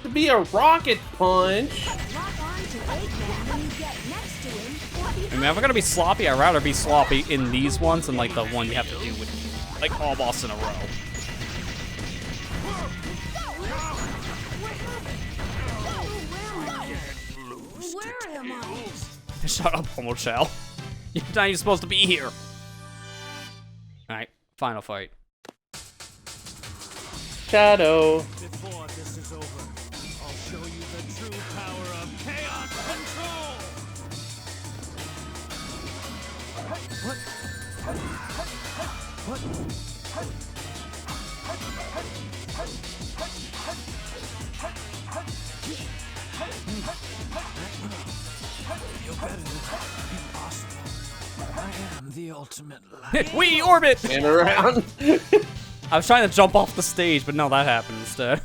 To be a rocket punch. Lock on to Eggman when you get next to him, or be I mean, if I'm gonna be sloppy, I'd rather be sloppy in these ones than like the one you have to do with like all bosses in a row. Where am I? Shut up, Homo Chao. You're not even supposed to be here. Alright, final fight. Shadow. Before this is over, I'll show you the true power of chaos control. Feel better than impossible. I am the ultimate light. We orbit! And around. I was trying to jump off the stage, but no, that happened instead.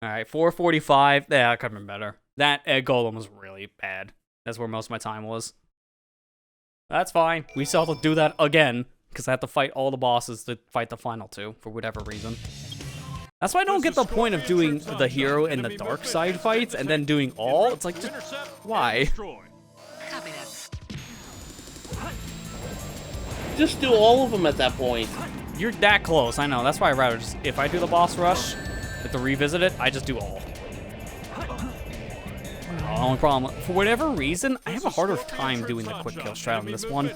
Alright, 445. Yeah, that could have been better. That egg golem was really bad. That's where most of my time was. That's fine. We still have to do that again, because I have to fight all the bosses to fight the final 2, for whatever reason. That's why I don't get the point of doing the hero and the dark side fights, and then doing all. It's like, just, why? Just do all of them at that point. You're that close, I know. That's why I'd rather just, if I do the boss rush, have to revisit it, I just do all. Only problem, for whatever reason, I have a harder time doing the quick kill strat on this one.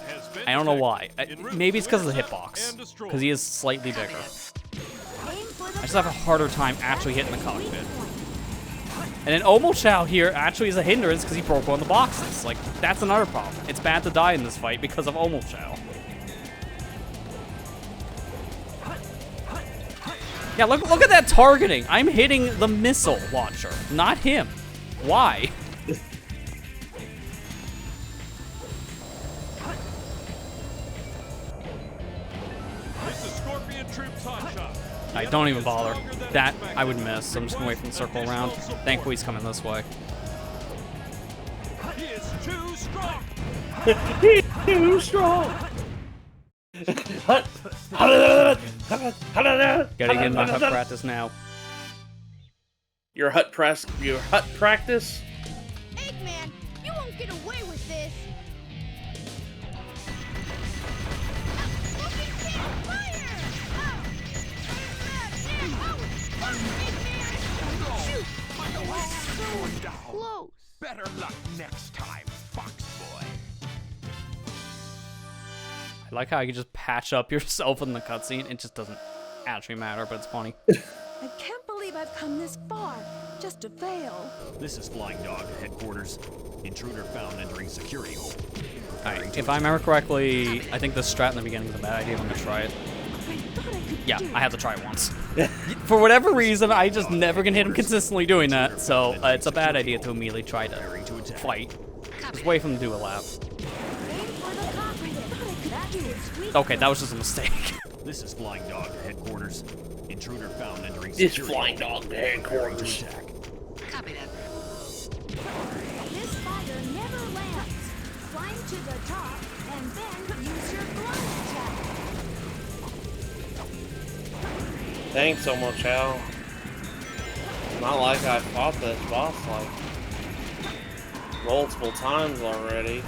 I don't know why. Maybe it's because of the hitbox, because he is slightly bigger. I just have a harder time actually hitting the cockpit. And then Omo Chao here actually is a hindrance because he broke one of the boxes. Like, that's another problem. It's bad to die in this fight because of Omo Chao. Yeah, look at that targeting. I'm hitting the missile launcher, not him. Why? Alright, don't even bother. That I would miss. I'm just gonna wait for him to circle around. Thankfully he's coming this way. He is too strong. Too strong. Gotta get in my hut practice now. Your hut practice? Eggman, you won't get away with this. Close. Better luck next time, Fox Boy. I like how you just patch up yourself in the cutscene. It just doesn't actually matter, but it's funny. I can't believe believe I've come this far just to fail. This is Flying Dog Headquarters. Intruder found entering security hole. Alright, if I remember correctly, I think the strat in the beginning was a bad idea. I'm gonna try it. I thought I could Yeah, do I had to try it once. For whatever reason, I just never can hit him consistently doing that, so it's a bad idea to immediately try to fight. Just wait for him to do a lap. Aim for the cockpit. That is sweet. Okay, that was just a mistake. This is Flying Dog Headquarters. Intruder found entering This security Flying hole. Dog Preparing to Headquarters. attack. This fire never lands. Climb to the top and then use your glide attack. Thanks so much, Chao. Not like I fought this boss like multiple times already.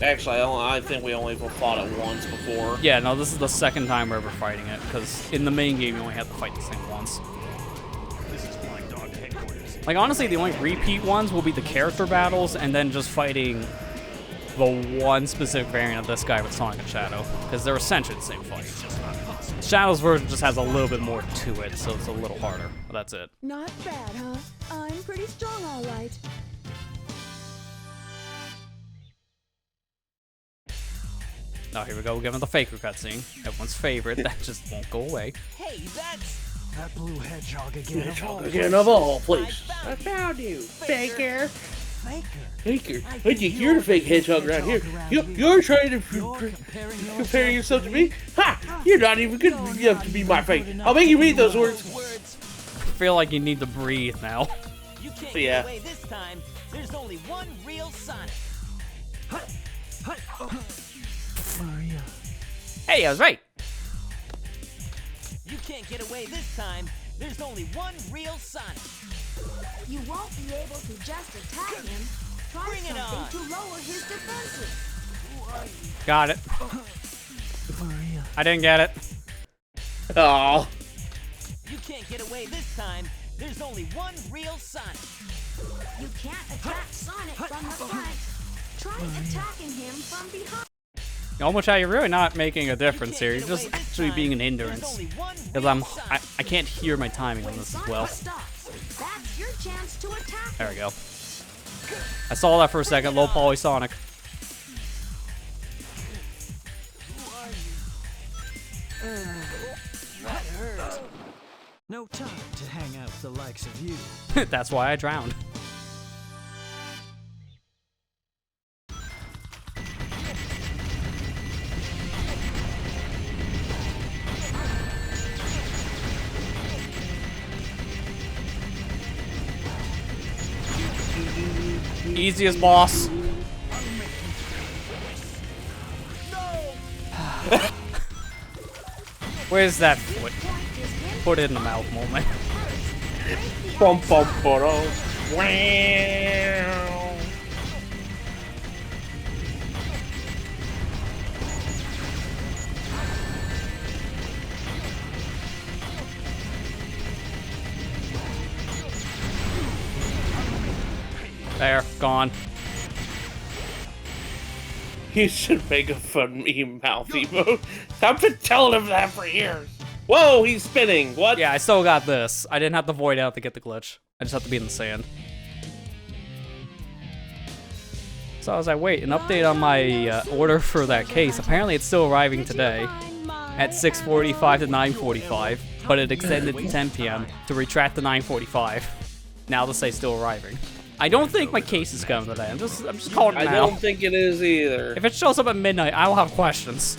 Actually, I think we only fought it once before. Yeah, no, this is the second time we're ever fighting it, because in the main game you only have to fight this thing once. This is Flying Dog Headquarters. Like, honestly, the only repeat ones will be the character battles, and then just fighting the one specific variant of this guy with Sonic and Shadow, because they're essentially the same fight. Shadow's version just has a little bit more to it, so it's a little harder, but that's it. Not bad, huh? I'm pretty strong, all right. Oh, here we go, we're giving the Faker cutscene. Everyone's favorite, that just won't go away. Hey, that's that blue hedgehog again. Again of all places. I found you, Faker. Faker. Faker, I think you're the fake hedgehog around here. You're trying to compare yourself to me? Ha! You're not even good enough to be my fake. I'll make you read those words. I feel like you need to breathe now. You can't Yeah. get away this time. There's only one real Sonic. Maria. Hey, I was right! You can't get away this time. There's only one real Sonic. You won't be able to just attack him. Try Bring it something to lower his defenses. Got it. Maria. I didn't get it. Oh, You can't get away this time. There's only one real Sonic. You can't attack Sonic from the front. Try attacking him from behind. Almost how you're really not making a difference You here. can't You're get just away this actually time. being an There's hindrance. only one Because real Sonic. I can't hear my timing on When this as Sonic well. stops, that's your chance to attack There him. we go. I saw that for a second. Low poly Sonic. That hurts. No time to hang out with the likes of you. That's why I drowned. Easiest boss. Where's that foot? Put it in the mouth moment. bum bum bum. Wow. There, gone. You should make a fun meme mouth emote. I've been telling him that for years. Whoa, he's spinning. What? Yeah, I still got this. I didn't have to void out to get the glitch. I just have to be in the sand. So as I wait, an update on my order for that case. Apparently it's still arriving today at 6:45 to 9:45, but it extended to 10 p.m. to retract to 9:45. Now to say still arriving. I don't think my case is coming today. I'm just calling it I now. don't think it is either. If it shows up at midnight, I will have questions.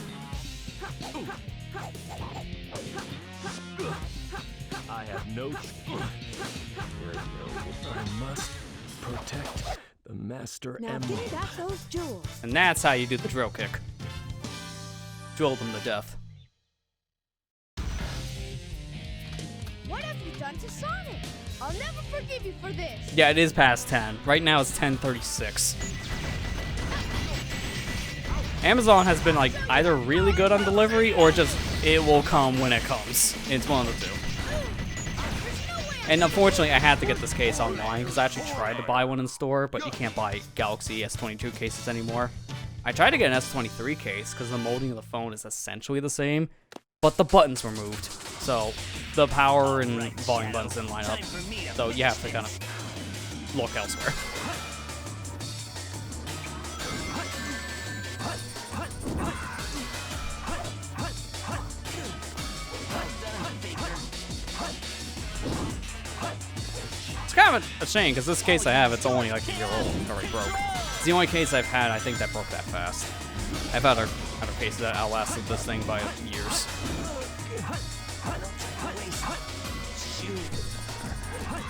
I have no. I must protect the Master Now Emerald. give back those jewels. And that's how you do the drill kick. Drill them to death. What have you done to Sonic? I'll never forgive you for this. Yeah, it is past 10. Right now it's 10:36. Amazon has been like either really good on delivery or just it will come when it comes. It's one of the two. And unfortunately, I had to get this case online because I actually tried to buy one in store, but you can't buy Galaxy S22 cases anymore. I tried to get an S23 case because the molding of the phone is essentially the same, but the buttons were moved. So the power and volume buttons didn't line up. So you have to kind of look elsewhere. It's kind of a shame because this case I have, it's only like a year old and already broke. It's the only case I've had, I think, that broke that fast. I've had other cases that outlasted this thing by years.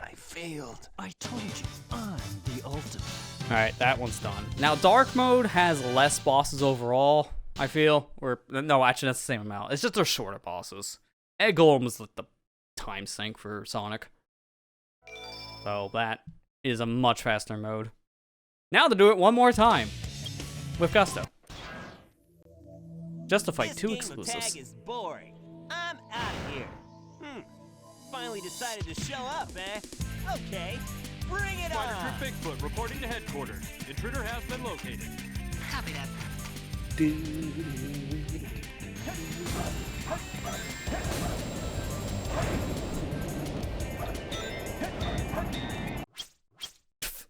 I failed. I told you, I'm the ultimate. Alright, that one's done. Now, Dark Mode has less bosses overall, I feel. Or, no, actually, that's the same amount. It's just they're shorter bosses. Egg Golem is like the time sink for Sonic. So that is a much faster mode. Now to do it one more time with Gusto. Just to fight 2 exclusives. Tag is boring. I'm out of here. Finally decided to show up, eh? Okay, bring it Spider on. Trip Bigfoot reporting to headquarters. Intruder has been located. Copy that.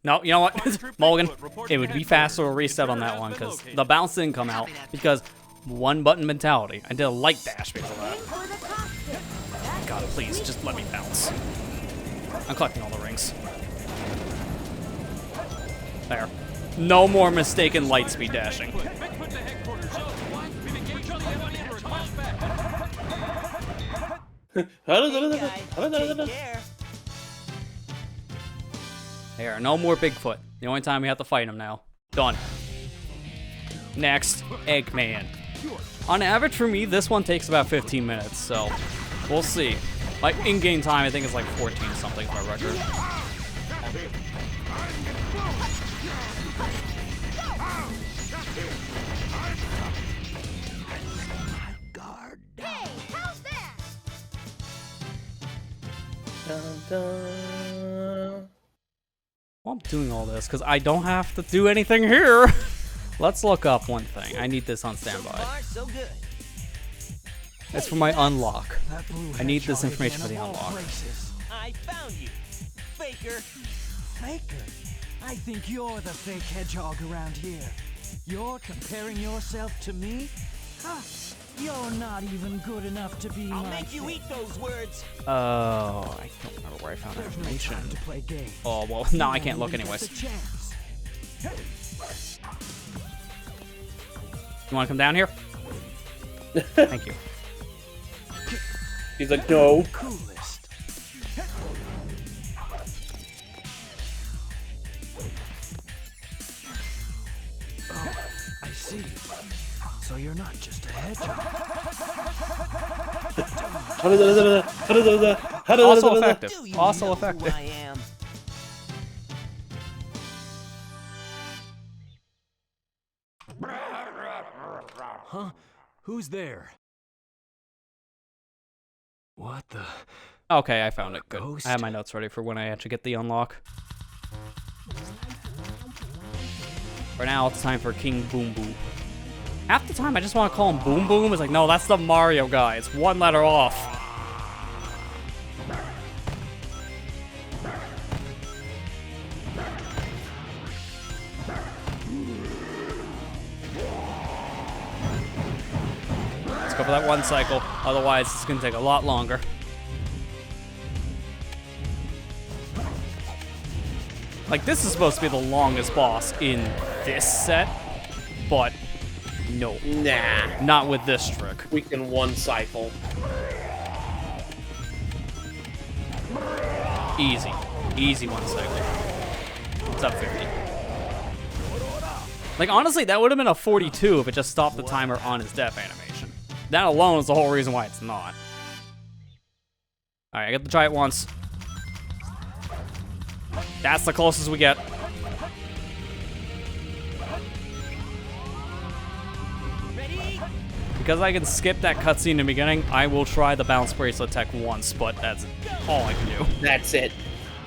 No, you know what? Mulligan, it would be faster to reset on that one because the bounce didn't come out because one button mentality. I did a light dash because of that. For the cockpit. God, please, just let me bounce. I'm collecting all the rings. There. No more mistaken light speed dashing. Bigfoot to headquarters. We've engaged on the enemy for a flashback. Hey, take care. There, no more Bigfoot. The only time we have to fight him now. Done. Next, Eggman. On average for me, this one takes about 15 minutes, so we'll see. Like, in-game time, I think it's like 14 something for my record. Guard. Hey, how's that? Well, I'm doing all this because I don't have to do anything here. Let's look up one thing. I need this on So standby. far, so good. It's for my unlock. That blue I need this hedgehog information for again, the of all unlock. places. I found you, Faker. Faker? I think you're the fake hedgehog around here. You're comparing yourself to me? Huh. You're not even good enough to be I'll my make you fake. eat those words. Oh, I don't remember where I found that There's no information. time to play games. Oh, well, now I can't look Only anyways. just a chance. You want to come down here? Thank you. He's like, no. Coolest. Oh, I see. So you're not just a hedgehog. Also effective. Do you Also know effective. who I am? Huh? Who's there? What the? Okay, I found it. Good. Ghost? I have my notes ready for when I actually get the unlock. For now, it's time for King Boom Boom. Half the time, I just want to call him Boom Boom. It's like, no, that's the Mario guy. It's one letter off. Let's go for that one cycle. Otherwise, it's going to take a lot longer. Like, this is supposed to be the longest boss in this set, but no. Nah. Not with this trick. We can one cycle. Easy. Easy one cycle. It's up 50. Like, honestly, that would have been a 42 if it just stopped the timer on his death animation. That alone is the whole reason why it's not. Alright, I get to try it once. That's the closest we get. Ready? Because I can skip that cutscene in the beginning, I will try the bounce bracelet tech once, but that's all I can do. That's it.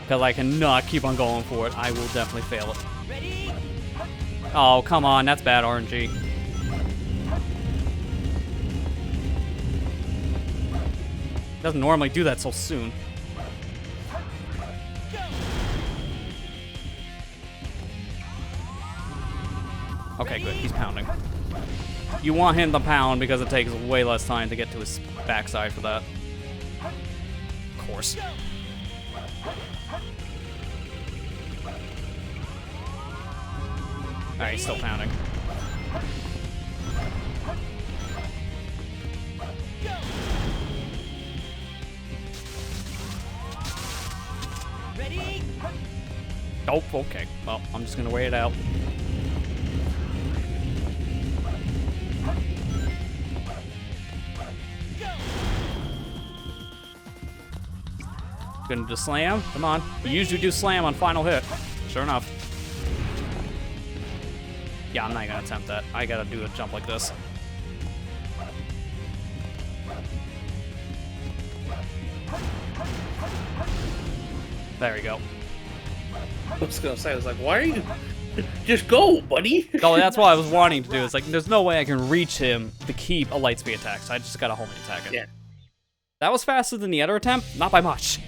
Because I cannot keep on going for it. I will definitely fail it. Ready? Oh, come on, that's bad RNG. Doesn't normally do that so soon. Okay, good. He's pounding. You want him to pound because it takes way less time to get to his backside for that. Of course. Alright, he's still pounding. Ready? Oh, okay. Well, I'm just gonna wait it out. Gonna do slam? Come on. You usually do slam on final hit. Sure enough. Yeah, I'm not gonna attempt that. I gotta do a jump like this. There we go. I was gonna say, I was like, why are you? Just go, buddy. Oh, that's what I was wanting to do. It's like, there's no way I can reach him to keep a light speed attack, so I just gotta homing attack it. Yeah. That was faster than the other attempt? Not by much.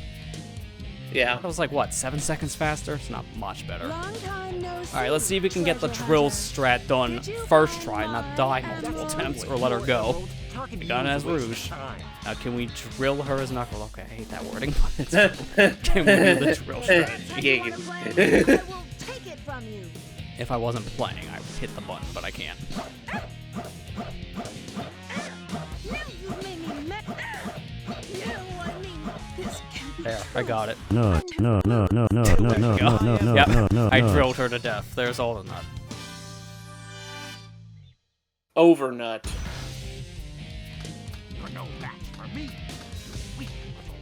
Yeah. That was like, what, 7 seconds faster? It's not much better. Long time no see. Alright, let's see if we can get the drill strat done first try, not die multiple attempts, or let her go. We got it as Rouge. Now, can we drill her as Knuckle? Okay, I hate that wording, but it's... Can we do the drill strategy? I will take it from you. If I wasn't playing, I would hit the button, but I can't. Now you've made me mad. No, I mean, this can't be There, true. I got it. No, no, no, no, no, no, no, go. no, no, Yep, no, no, I no. drilled her to death. There's all the nut. Overnut. You're no match for me. Sweet little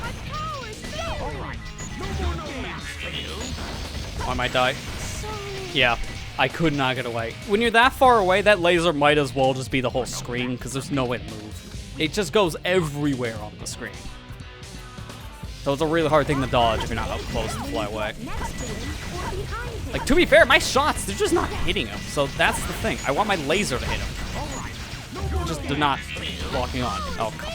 My power is failing. I might die. Sorry. Yeah, I could not get away. When you're that far away, that laser might as well just be the whole screen, because there's no way to move. It just goes everywhere on the screen. So it's a really hard thing to dodge if you're not up close and fly away. Next to him or behind him. Like, to be fair, my shots, they're just not hitting him. So that's the thing. I want my laser to hit him. Just they're not locking on. Oh, come on.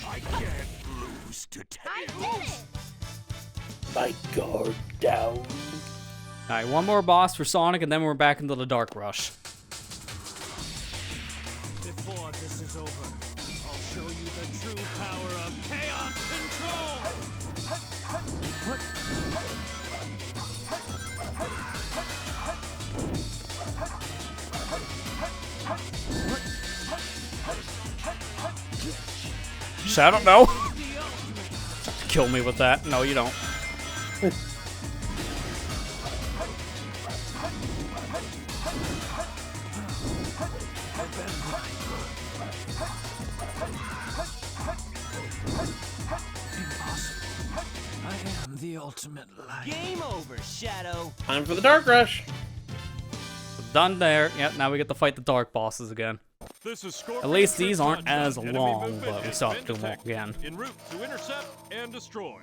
I did it. My guard down. Alright, one more boss for Sonic, and then we're back into the Dark Rush. Before this is over, I'll show you the true power of chaos control! Shadow, no! Kill me with that. No, you don't. I am the ultimate light. Game over, Shadow. Time for the Dark Rush. Done there. Yep, now we get to fight the Dark bosses again. This is Scorpion At least these Trip aren't as Sunshine. Enemy long, movement but we has still have been to do them all detected. again. En route to intercept and destroy.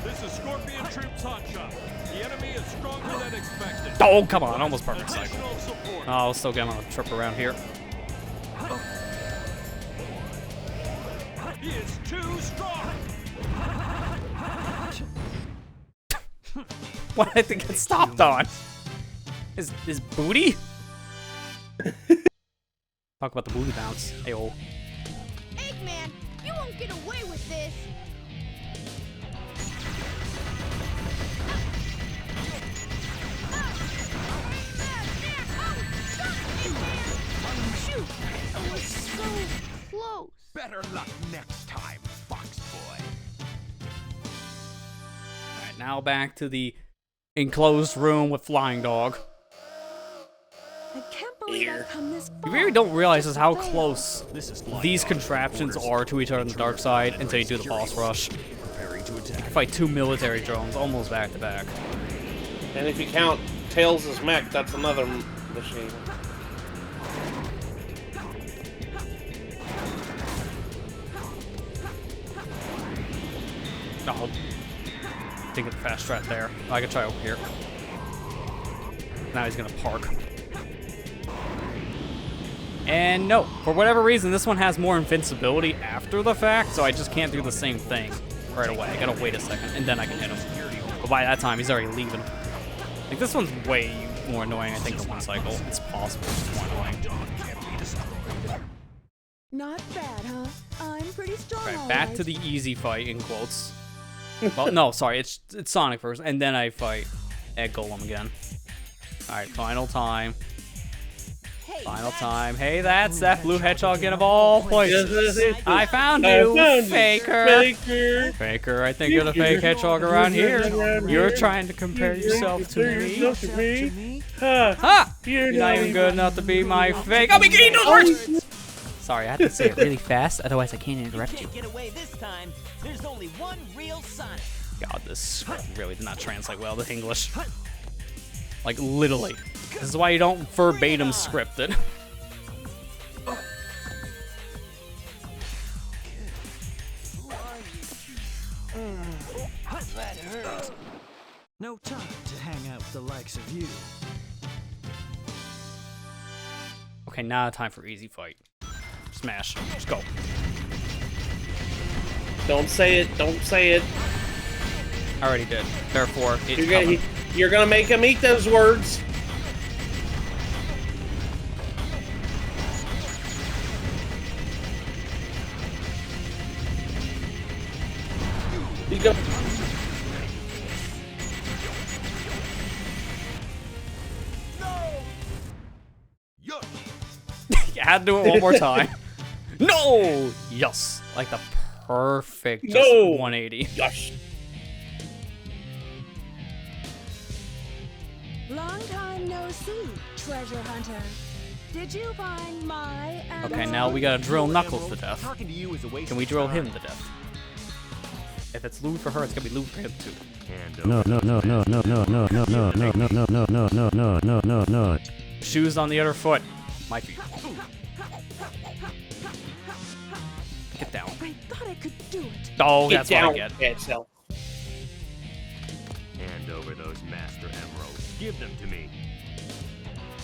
This is Scorpion Troops Hotshot. The enemy is stronger than expected. Oh, come on. Almost perfect cycle. Additional support. Oh, I'll still get him on a trip around here. He is too strong. What did I think it stopped on? His booty? Talk about the booty bounce. Ayo. Eggman, you won't get away with this. That was so close. Better luck next time, Fox Boy. Alright, now back to the enclosed room with Flying Dog. I can't believe I've come this You far. really don't realize just how Fail. close these contraptions are to each other in the dark side until you do the boss rush. Preparing to attack. Fight 2 military drones almost back to back. And if you count Tails' mech, that's another machine. No. Didn't get the fast strat there. I can try over here. Now he's gonna park. And no, for whatever reason, this one has more invincibility after the fact, so I just can't do the same thing right away. I gotta wait a second, and then I can hit him. But by that time, he's already leaving. Like, this one's way more annoying, I think, than one cycle. It's possible it's more annoying. Not bad, huh? I'm pretty strong. Right, back to the easy fight, in quotes. Well, no, sorry, it's Sonic first, and then I fight Egg Golem again. Alright, final time. Final time. Hey, that's that blue hedgehog of all places. I found you, Faker. Faker, I think you're the fake hedgehog around here. You're trying to compare yourself to me. Ha! You're not even good enough to be my fake. I'll be getting those words! Sorry, I have to say it really fast, otherwise I can't interrupt you. Can't get away this time. There's only one real Sonic. God, this script really did not translate well to English. Like, literally. This is why you don't verbatim script it. That hurt. No time to hang out with the likes of you. Okay, now time for easy fight. Smash. Let's go. Don't say it. Don't say it. I already did. Therefore, it's coming. You're gonna make him eat those words. You go. You had to do it one more time. No! Yes. Like the perfect just No! 180. Gosh. Long time no see, treasure hunter. Did you find my Okay, now we gotta drill Knuckles to death. Talking to you is a waste. Can we drill him to death? If it's loot for her, it's gonna be loot for him too. No. Shoes on the other foot. Might be. Get down. I thought I could do it. Oh, Get that's down. what I get. Yeah, so. Hand over those Master Emeralds. Give them to me.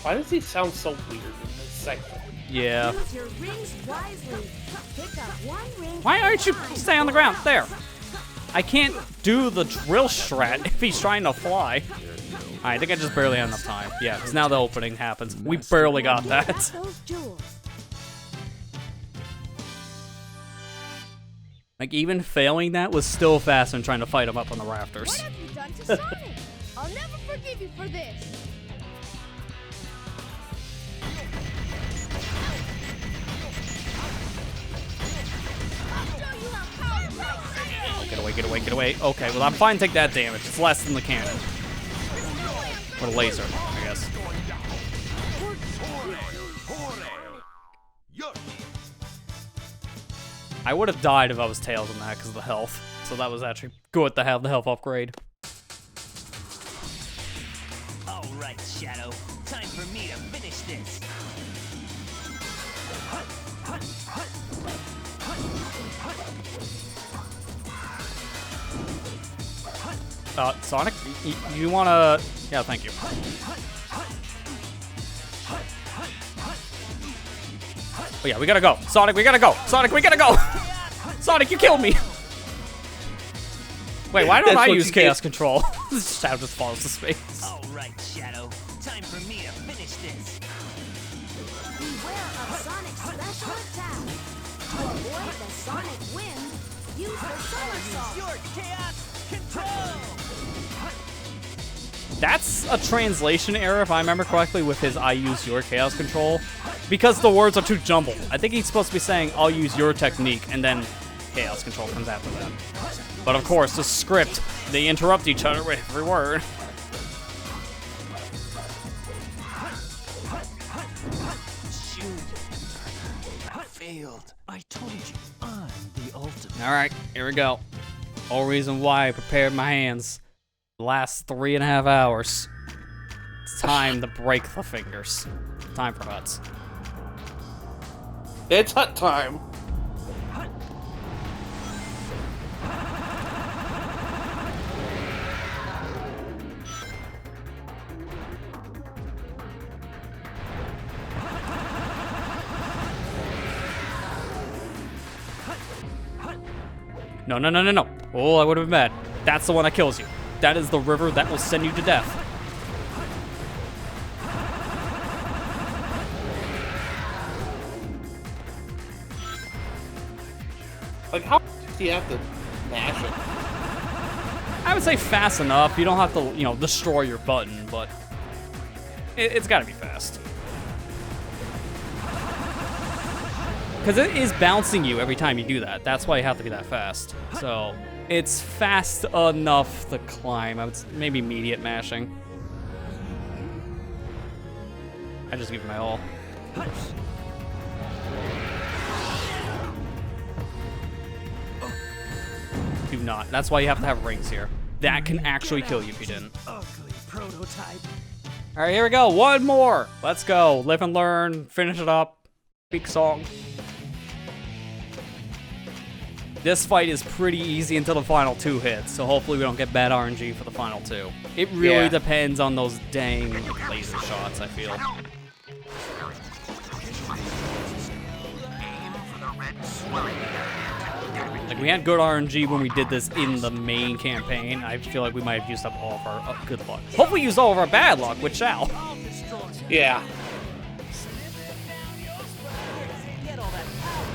Why does he sound so weird in this segment? Yeah. Use your rings wisely. Pick up one ring. Why aren't you at a time. stay on the ground? There. I can't do the drill strat if he's trying to fly. I think I just barely had enough time. Yeah, because now the opening happens. We barely got Get that. those jewels. Like, even failing that was still fast than trying to fight him up on the rafters. What have you done to Sonic? I'll never forgive you for this. I'll show you how powerful I am. Get away, get away, get away. Okay, well, I'm fine to take that damage. It's less than the cannon. Or the laser, I guess. I would have died if I was Tails on that because of the health. So that was actually good to have the health upgrade. All right, Shadow. Time for me to finish this. Sonic, you wanna... Yeah, thank you. Oh yeah, we gotta go. Sonic, we gotta go. Sonic, we gotta go. Sonic, you killed me. Wait, why don't That's I what use you Chaos get. Control? Shadow just falls to space. All right, Shadow. Time for me to finish this. Beware of Sonic's special attack. To avoid the Sonic wind, use the somersault. Your chaos control. That's a translation error, if I remember correctly, with his I use your Chaos Control. because the words are too jumbled. I think he's supposed to be saying, I'll use your technique, and then Chaos Control comes after that. But of course, the script, they interrupt each other with every word. I failed. I told you, I'm the ultimate. Alright, here we go. Whole reason why I prepared my hands. The last 3.5 hours. It's time to break the fingers. Time for huts. It's hut time. No, no, no, no, no. Oh, I would have been mad. That's the one that kills you. That is the river that will send you to death. Like, how do you have to mash it? I would say fast enough. You don't have to, you know, destroy your button, but it's got to be fast. Because it is bouncing you every time you do that. That's why you have to be that fast. So it's fast enough to climb. I would maybe immediate mashing. I just give it my all. Do not. That's why you have to have rings here. That can actually kill you if you didn't. Ugly prototype. All right, here we go. One more. Let's go. Live and learn. Finish it up. Big song. This fight is pretty easy until the final 2 hits, so hopefully we don't get bad RNG for the final 2. It really depends on those dang laser shots, I feel. Like, we had good RNG when we did this in the main campaign. I feel like we might have used up all of our good luck. Hopefully we used all of our bad luck with Chao. Yeah. Get all that power.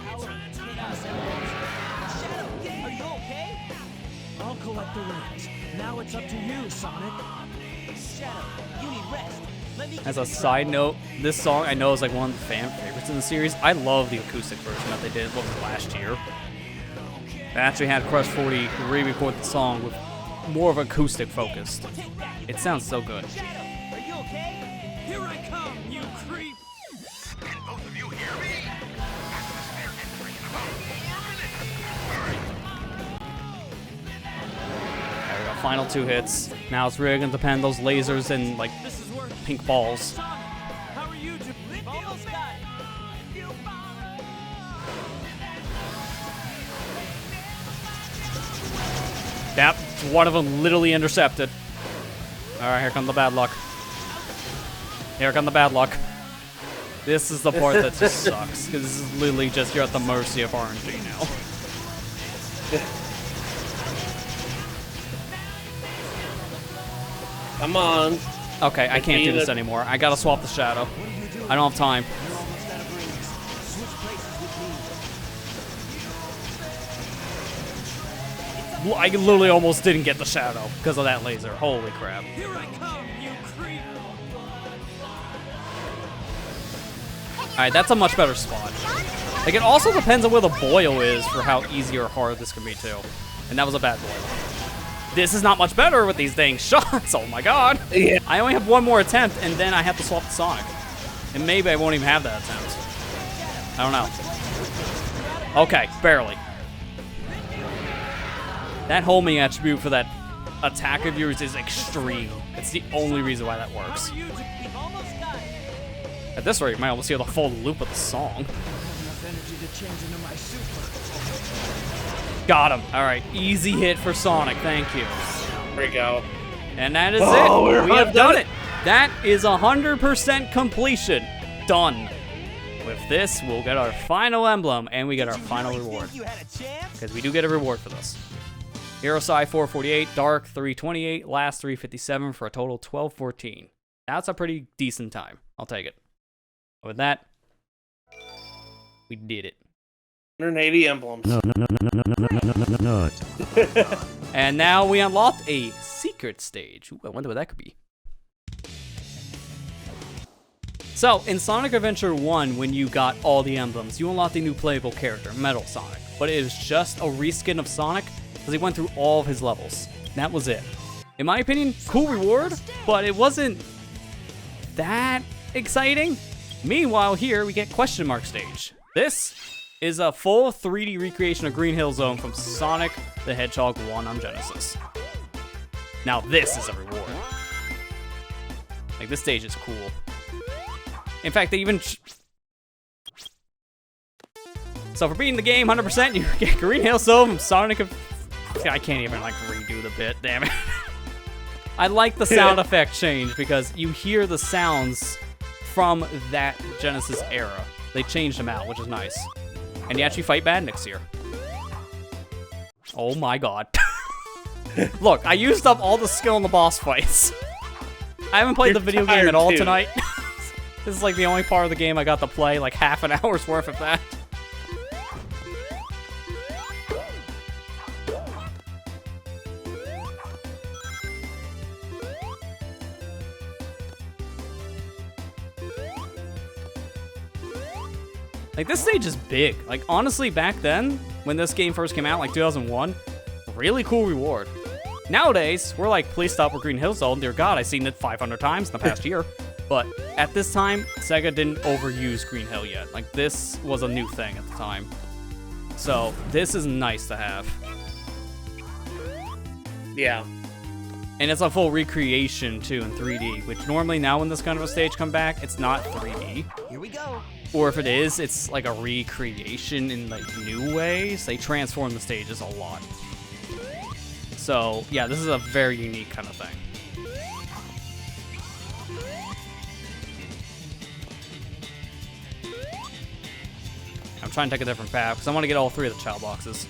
Power of chaos emeralds. Shadow, are you okay? I'll collect the rings. Now it's up to you, Sonic. Shadow, you need rest. Let me As a side note, this song I know is like one of the fan favorites in the series. I love the acoustic version that they did last year. They actually had Crush 40 re-record the song with more of acoustic focused. It sounds so good. Shadow, are you okay? Here I come, you creep! There we go, final 2 hits. Now it's really gonna depend those lasers and like This is working. pink balls. Sonic, how are you doing? We've almost got it. That one of them literally intercepted. All right, here come the bad luck. Here come the bad luck. This is the part that just sucks, because this is literally just you're at the mercy of RNG now. Come on. Okay, I can't do this anymore. I gotta swap the shadow. I don't have time. You're almost out of rings. Switch places with me. I literally almost didn't get the shadow because of that laser. Holy crap. Here I come, you creep! Alright, that's a much better spot. Like, it also depends on where the boil is for how easy or hard this can be, too. And that was a bad boil. This is not much better with these dang shots. Oh my god. Yeah. I only have one more attempt, and then I have to swap to Sonic. And maybe I won't even have that attempt. I don't know. Okay, barely. That homing attribute for that attack of yours is extreme. It's the only reason why that works. We've almost got it. At this rate, you might almost hear the full loop of the song. Enough energy to change into my super. Got him. All right, easy hit for Sonic. Thank you. There we go. And that is Oh, it. we're We have done done it. That is 100% completion. Done. With this, we'll get our final emblem, and we get our final Really reward. think you had a chance? Because we do get a reward for this. Hero Sai 448, Dark 328, Last 357 for a total 1214. That's a pretty decent time. I'll take it. With that, we did it. 180 emblems. And now we unlocked a secret stage. Ooh, I wonder what that could be. So, in Sonic Adventure 1, when you got all the emblems, you unlocked a new playable character, Metal Sonic. But it was just a reskin of Sonic, because he went through all of his levels. That was it. In my opinion, cool reward, but it wasn't that exciting. Meanwhile, here we get Question Mark Stage. This is a full 3D recreation of Green Hill Zone from Sonic the Hedgehog 1 on Genesis. Now this is a reward. Like, this stage is cool. In fact, they even... So for beating the game 100%, you get Green Hill Zone from Sonic... I can't even, like, redo the bit, damn it. I like the sound effect change because you hear the sounds from that Genesis era. They changed them out, which is nice. And you actually fight Badniks here. Oh my god. Look, I used up all the skill in the boss fights. I haven't played the video game at all tonight. This is like the only part of the game I got to play, like half an hour's worth of that. Like, this stage is big. Like, honestly, back then, when this game first came out, like 2001, really cool reward. Nowadays, we're like, please stop with Green Hill Zone. Dear God, I've seen it 500 times in the past year. But at this time, Sega didn't overuse Green Hill yet. Like, this was a new thing at the time. So, this is nice to have. Yeah. And it's a full recreation, too, in 3D, which normally now when this kind of a stage come back, it's not 3D. Here we go. Or if it is, it's like a recreation in like new ways. They transform the stages a lot. So yeah, this is a very unique kind of thing. I'm trying to take a different path because I want to get all 3 of the Chao boxes.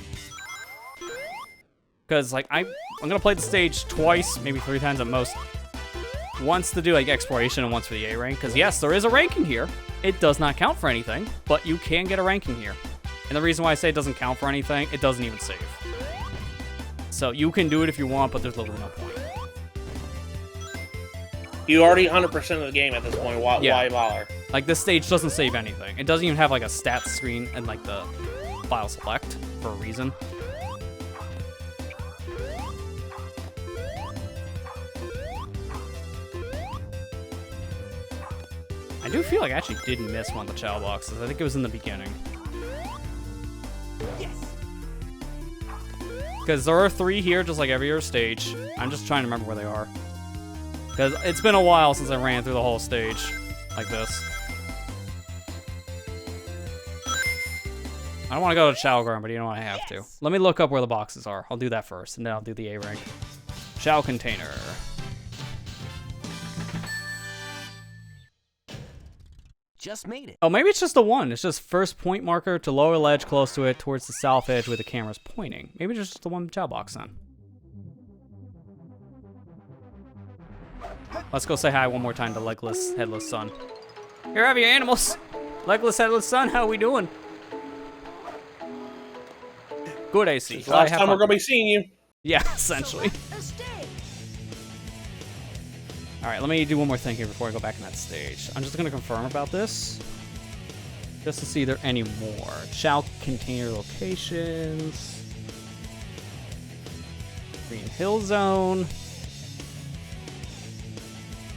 Because like I'm gonna play the stage twice, maybe 3 times at most. Once to do like exploration and once for the A rank. Because yes, there is a ranking here. It does not count for anything, but you can get a ranking here. And the reason why I say it doesn't count for anything, it doesn't even save. So you can do it if you want, but there's literally no point. You already 100% of the game at this point. Why bother? Like, this stage doesn't save anything. It doesn't even have like a stats screen and like the file select for a reason. I do feel like I actually did miss one of the Chao boxes. I think it was in the beginning. Yes. Because there are 3 here, just like every other stage. I'm just trying to remember where they are. Because it's been a while since I ran through the whole stage like this. I don't want to go to Chao Ground, but you know what, I have to. Let me look up where the boxes are. I'll do that first, and then I'll do the A rank. Chao container. Just made it. Oh, maybe it's just the one. It's just first point marker to lower ledge close to it towards the south edge where the camera's pointing. Maybe it's just the one Chao box then. Let's go say hi one more time to Legless Headless Son. Here have you animals. Legless Headless Son, how we doing? Good AC. Last time we're gonna be seeing you. Yeah, essentially. Alright, let me do one more thing here before I go back in that stage. I'm just gonna confirm about this. Just to see if there are any more. Chao container locations. Green Hill Zone.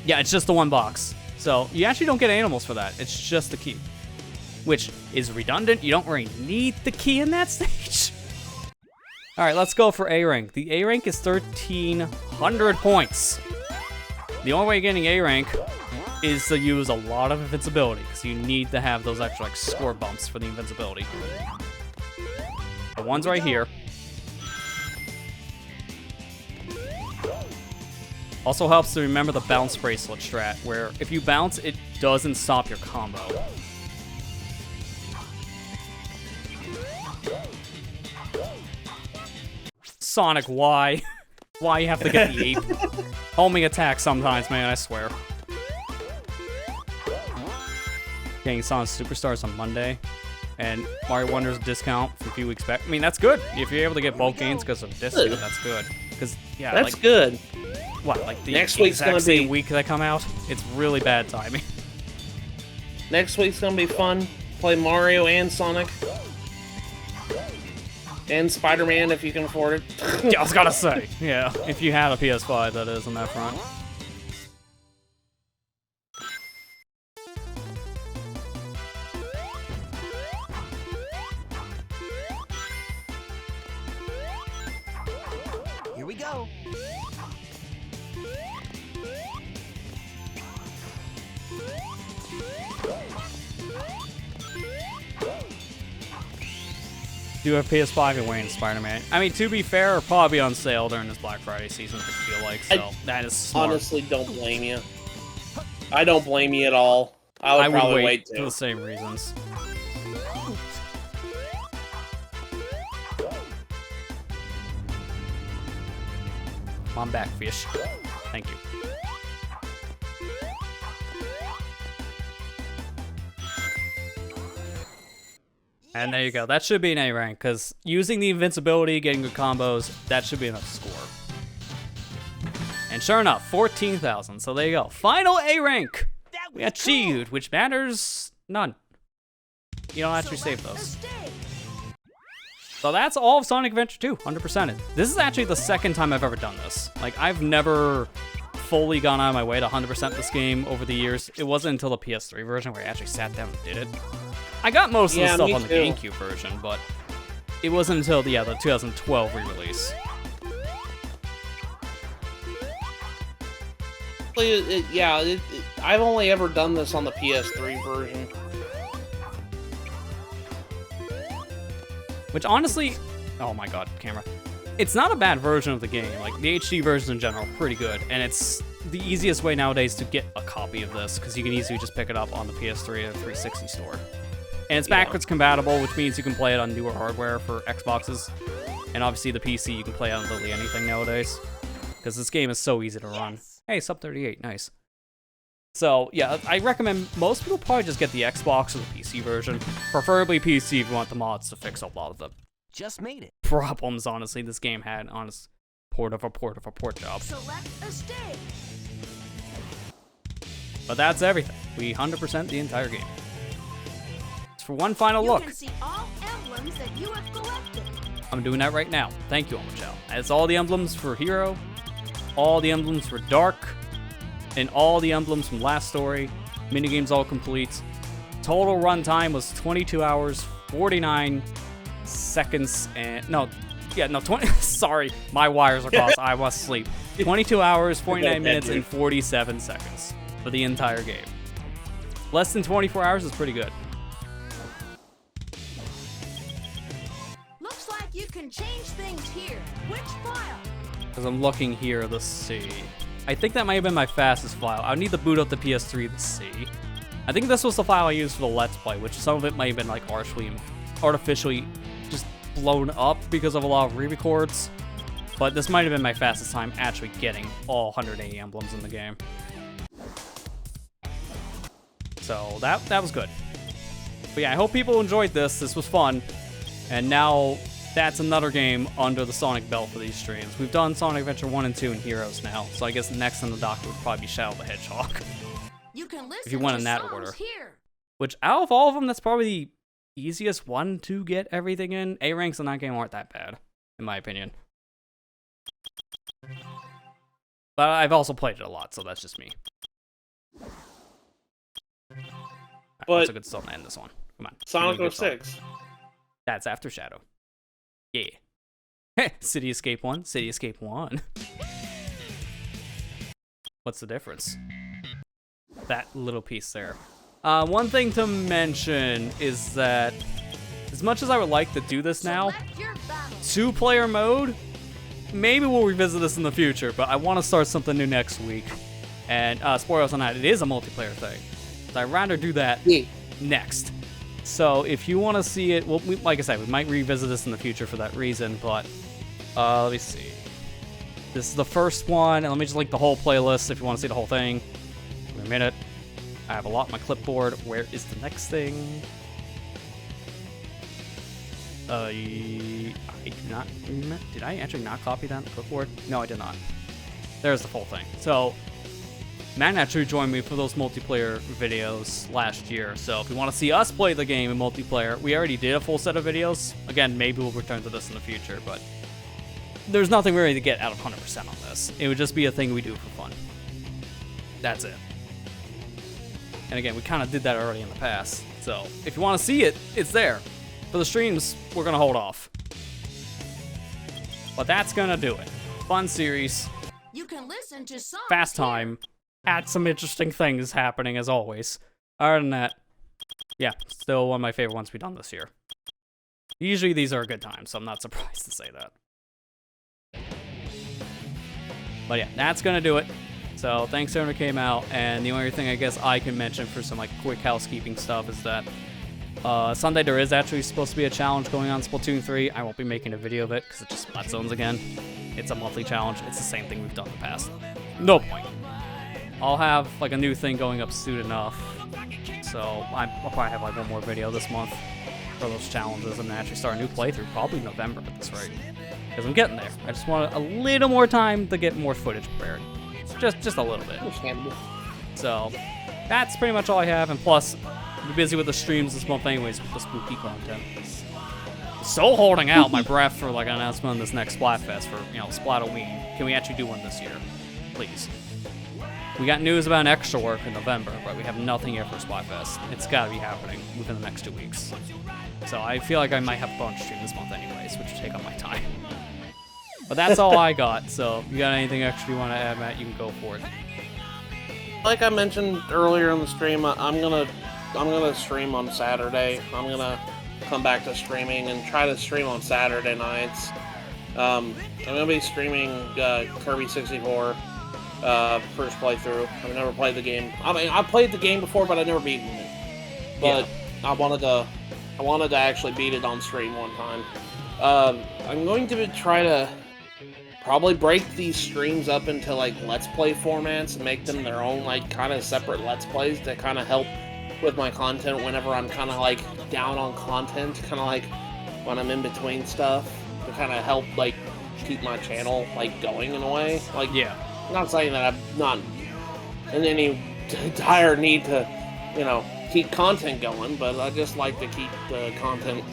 Yeah, it's just the one box. So you actually don't get animals for that. It's just the key. Which is redundant. You don't really need the key in that stage. Alright, let's go for A rank. The A rank is 1,300 points. The only way you're getting A rank is to use a lot of invincibility, because you need to have those extra like score bumps for the invincibility. The one's right here. Also helps to remember the bounce bracelet strat, where if you bounce, it doesn't stop your combo. Sonic, why? Why you have to get the ape? Homing attack sometimes, man, I swear. Getting Sonic Superstars on Monday, and Mario Wonder's discount from a few weeks back. I mean, that's good. If you're able to get both games because of discount, that's good. Because, yeah, That's like, good. what, like the Next week's exact gonna same be- week they come out? It's really bad timing. Next week's gonna be fun. Play Mario and Sonic. And Spider-Man if you can afford it. Yeah, I was gonna say. Yeah, if you had a PS5, that is on that front. Here we go. Do have PS5 and Wayne Spider-Man. I mean, to be fair, it'll probably be on sale during this Black Friday season, I feel like, so that is smart. Honestly, don't blame you. I don't blame you at all. I would probably wait for too. the same reasons. I'm back, fish. Thank you. And there you go. That should be an A rank, because using the invincibility, getting good combos, that should be enough to score. And sure enough, 14,000. So there you go. Final A rank. We achieved, which matters none. You don't actually save those. So that's all of Sonic Adventure 2, 100%. This is actually the second time I've ever done this. Like, I've never fully gone out of my way to 100% this game over the years. It wasn't until the PS3 version where I actually sat down and did it. I got most of the stuff on the GameCube version, but it wasn't until the 2012 re-release. I've only ever done this on the PS3 version. Which honestly, oh my god, camera. It's not a bad version of the game. Like, the HD version in general, pretty good. And it's the easiest way nowadays to get a copy of this, because you can easily just pick it up on the PS3 or 360 store. And it's backwards compatible, which means you can play it on newer hardware for Xboxes. And obviously the PC, you can play on literally anything nowadays. Because this game is so easy to run. Hey, sub 38, nice. So, yeah, I recommend most people probably just get the Xbox or the PC version. Preferably PC if you want the mods to fix a lot of the Just made it. problems, honestly, this game had on its port job. Select a stage. But that's everything. We 100% the entire game. For one final You look. can see all emblems that you have collected. I'm doing that right now. Thank you, Chao. It's all the emblems for Hero, all the emblems for Dark, and all the emblems from Last Story. Minigames all complete. Total runtime was 22 hours, 49 seconds, and 20. Sorry, my wires are crossed. I was asleep. 22 hours, 49 minutes, and 47 seconds for the entire game. Less than 24 hours is pretty good. Looks like you can change things here. Which file? Because I'm looking here to see. I think that might have been my fastest file. I would need to boot up the PS3 to see. I think this was the file I used for the Let's Play, which some of it might have been like artificially just blown up because of a lot of re-records. But this might have been my fastest time actually getting all 180 emblems in the game. So that was good. But yeah, I hope people enjoyed this. This was fun. And now that's another game under the Sonic belt for these streams. We've done Sonic Adventure 1 and 2 and Heroes now, so I guess next on the docket would probably be Shadow the Hedgehog. You can listen If you went to in that songs order. Here. Which, out of all of them, that's probably the easiest one to get everything in. A ranks in that game aren't that bad, in my opinion. But I've also played it a lot, so that's just me. But that's a good start to end this one. Come on. Sonic Give me a good song. 06. That's after Shadow. Yeah. City Escape 1, City Escape 1. What's the difference? That little piece there. One thing to mention is that as much as I would like to do this now, Select your battle. 2-player mode, maybe we'll revisit this in the future, but I want to start something new next week. And spoilers on that, it is a multiplayer thing. So I'd rather do that next. So if you want to see it, well, like I said, we might revisit this in the future for that reason, but let me see. This is the first one, and let me just link the whole playlist if you want to see the whole thing. Give me a minute. I have a lot on my clipboard. Where is the next thing? I do not remember. Did I actually not copy that on the clipboard? No, I did not. There's the full thing. So Matt actually joined me for those multiplayer videos last year, so if you want to see us play the game in multiplayer, we already did a full set of videos. Again, maybe we'll return to this in the future, but there's nothing really to get out of 100% on this. It would just be a thing we do for fun. That's it. And again, we kind of did that already in the past, so if you want to see it, it's there. For the streams, we're going to hold off. But that's going to do it. Fun series. You can listen to songs Fast here. time. Had some interesting things happening as always. Other than that, yeah, still one of my favorite ones we've done this year. Usually these are a good time, so I'm not surprised to say that. But yeah, that's gonna do it. So thanks everyone who came out, and the only thing I guess I can mention for some like quick housekeeping stuff is that Sunday there is actually supposed to be a challenge going on Splatoon 3. I won't be making a video of it because it's just Splat Zones again. It's a monthly challenge. It's the same thing we've done in the past. No point. I'll have like a new thing going up soon enough. So I'll probably have like one more video this month for those challenges and then actually start a new playthrough probably November at this rate. Because I'm getting there. I just want a little more time to get more footage prepared. Just a little bit. Understandable. So that's pretty much all I have, and plus I'm busy with the streams this month anyways with the spooky content. So holding out my breath for like an announcement on this next Splatfest for, you know, Splatoween. Can we actually do one this year? Please. We got news about an extra work in November, but we have nothing yet for Splatfest. It's gotta be happening within the next 2 weeks. So I feel like I might have a bunch stream this month anyways, which will take up my time. But that's all I got, so if you got anything extra you want to add, Matt, you can go for it. Like I mentioned earlier in the stream, I'm gonna stream on Saturday. I'm gonna come back to streaming and try to stream on Saturday nights. I'm gonna be streaming Kirby 64 first playthrough. I've never played the game. I mean, I played the game before, but I never beaten it. But yeah. I wanted to actually beat it on stream one time. I'm going to try to probably break these streams up into like Let's Play formats and make them their own like kind of separate Let's Plays to kind of help with my content whenever I'm kind of like down on content, kind of like when I'm in between stuff, to kind of help like keep my channel like going in a way. Like, Yeah. I'm not saying that I'm not in any dire need to, you know, keep content going, but I just like to keep the content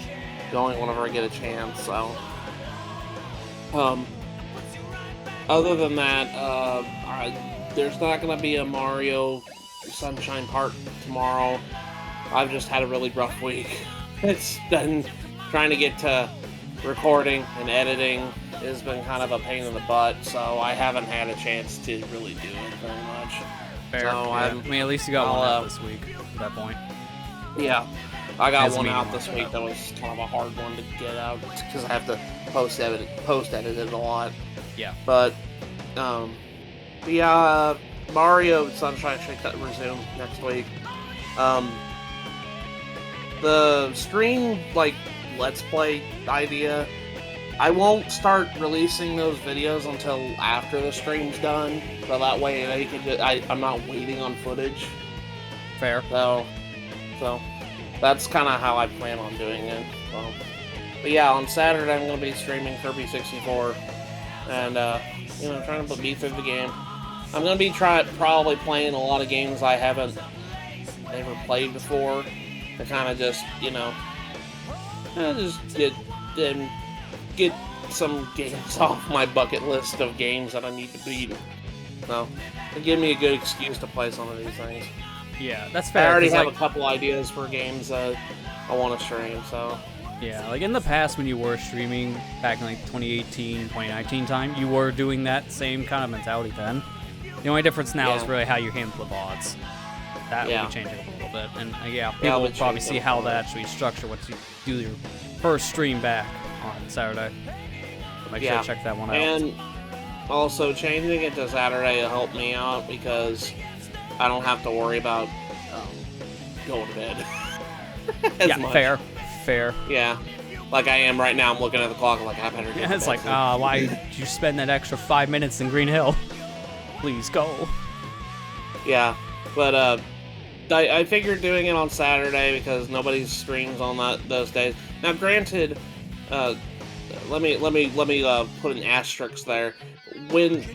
going whenever I get a chance. So, other than that, there's not gonna be a Mario Sunshine Park tomorrow. I've just had a really rough week. It's been trying to get to recording and editing has been kind of a pain in the butt, so I haven't had a chance to really do it very much. Fair. So Yeah. I mean, at least you got one out this week at that point. Yeah, I got As one medium out this one. week that was kind of a hard one to get out because I have to post edit it a lot. Yeah. But yeah, Mario Sunshine should resume next week. The stream like Let's Play idea, I won't start releasing those videos until after the stream's done, so that way they can just, I'm not waiting on footage. Fair. So that's kind of how I plan on doing it. So, but yeah, on Saturday I'm going to be streaming Kirby 64 and, you know, trying to beat through the game. I'm going to be probably playing a lot of games I haven't ever played before to kind of just, you know, just get some games off my bucket list of games that I need to beat. So, it'll give me a good excuse to play some of these things. Yeah, that's fair. I already 'cause, have like, a couple ideas for games that I want to stream, so... Yeah, like in the past when you were streaming back in like 2018, 2019 time, you were doing that same kind of mentality then. The only difference now is Yeah. really how you handle the VODs. That Yeah. will be changing a little bit. And yeah, people it'll will be probably changing see a how little that bit. actually structure once you do your first stream back on Saturday. So make sure Yeah. to check that one out. And also, changing it to Saturday will help me out because I don't have to worry about going to bed as yeah, much. fair. Yeah. Like I am right now, I'm looking at the clock like I better get Yeah, to it's bed like, soon. why did you spend that extra 5 minutes in Green Hill? Please go. Yeah, but I figured doing it on Saturday because nobody streams on those days. Now, granted, let me put an asterisk there. When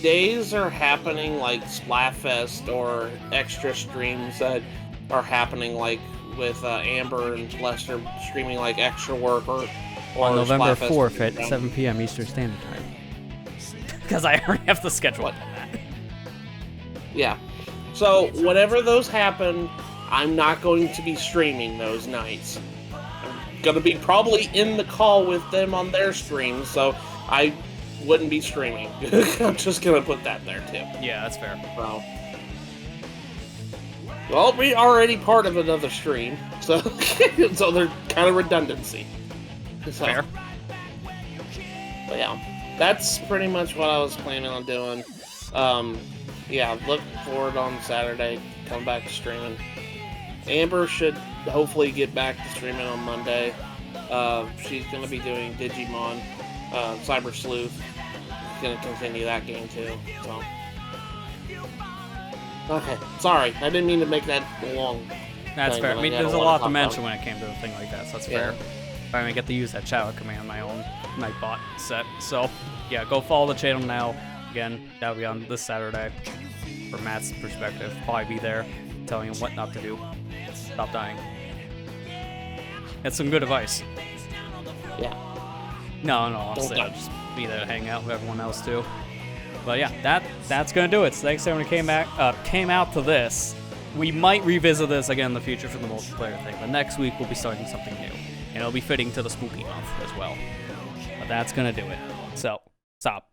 days are happening like Splatfest or extra streams that are happening like with Amber and Lester streaming like extra work or On November Splatfest 4th at streaming. 7 p.m. Eastern Standard Time. Because I already have the schedule on that. Yeah. So whenever those happen, I'm not going to be streaming those nights. I'm gonna be probably in the call with them on their stream, so I wouldn't be streaming. I'm just gonna put that there too. Yeah, that's fair. So, well, we already part of another stream, so so there's kind of redundancy. So, Fair. but yeah, that's pretty much what I was planning on doing. Yeah, look forward on Saturday, come back to streaming. Amber should hopefully get back to streaming on Monday. She's going to be doing Digimon, Cyber Sleuth. She's going to continue that game too, so. Okay, sorry, I didn't mean to make that long. That's thing, fair. but I mean, had there's a lot lot talk to about. mention when it came to a thing like that, so that's Yeah. fair. I mean, I get to use that Chao command on my own Nightbot set. So, yeah, go follow the channel now. Again, that'll be on this Saturday. From Matt's perspective, probably be there telling him what not to do. Stop dying. That's some good advice. Yeah. No, honestly, die. I'll just be there to hang out with everyone else too. But yeah, that's gonna do it. So thanks everyone who came out to this. We might revisit this again in the future for the multiplayer thing, but next week we'll be starting something new, and it'll be fitting to the spooky month as well. But that's gonna do it. So stop.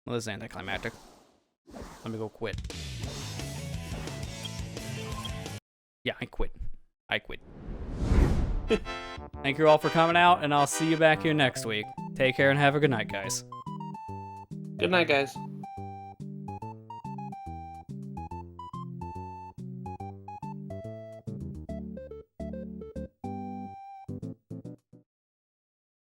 Well, this is anticlimactic. Let me go quit. Yeah, I quit. Thank you all for coming out, and I'll see you back here next week. Take care and have a good night, guys. Good night, guys.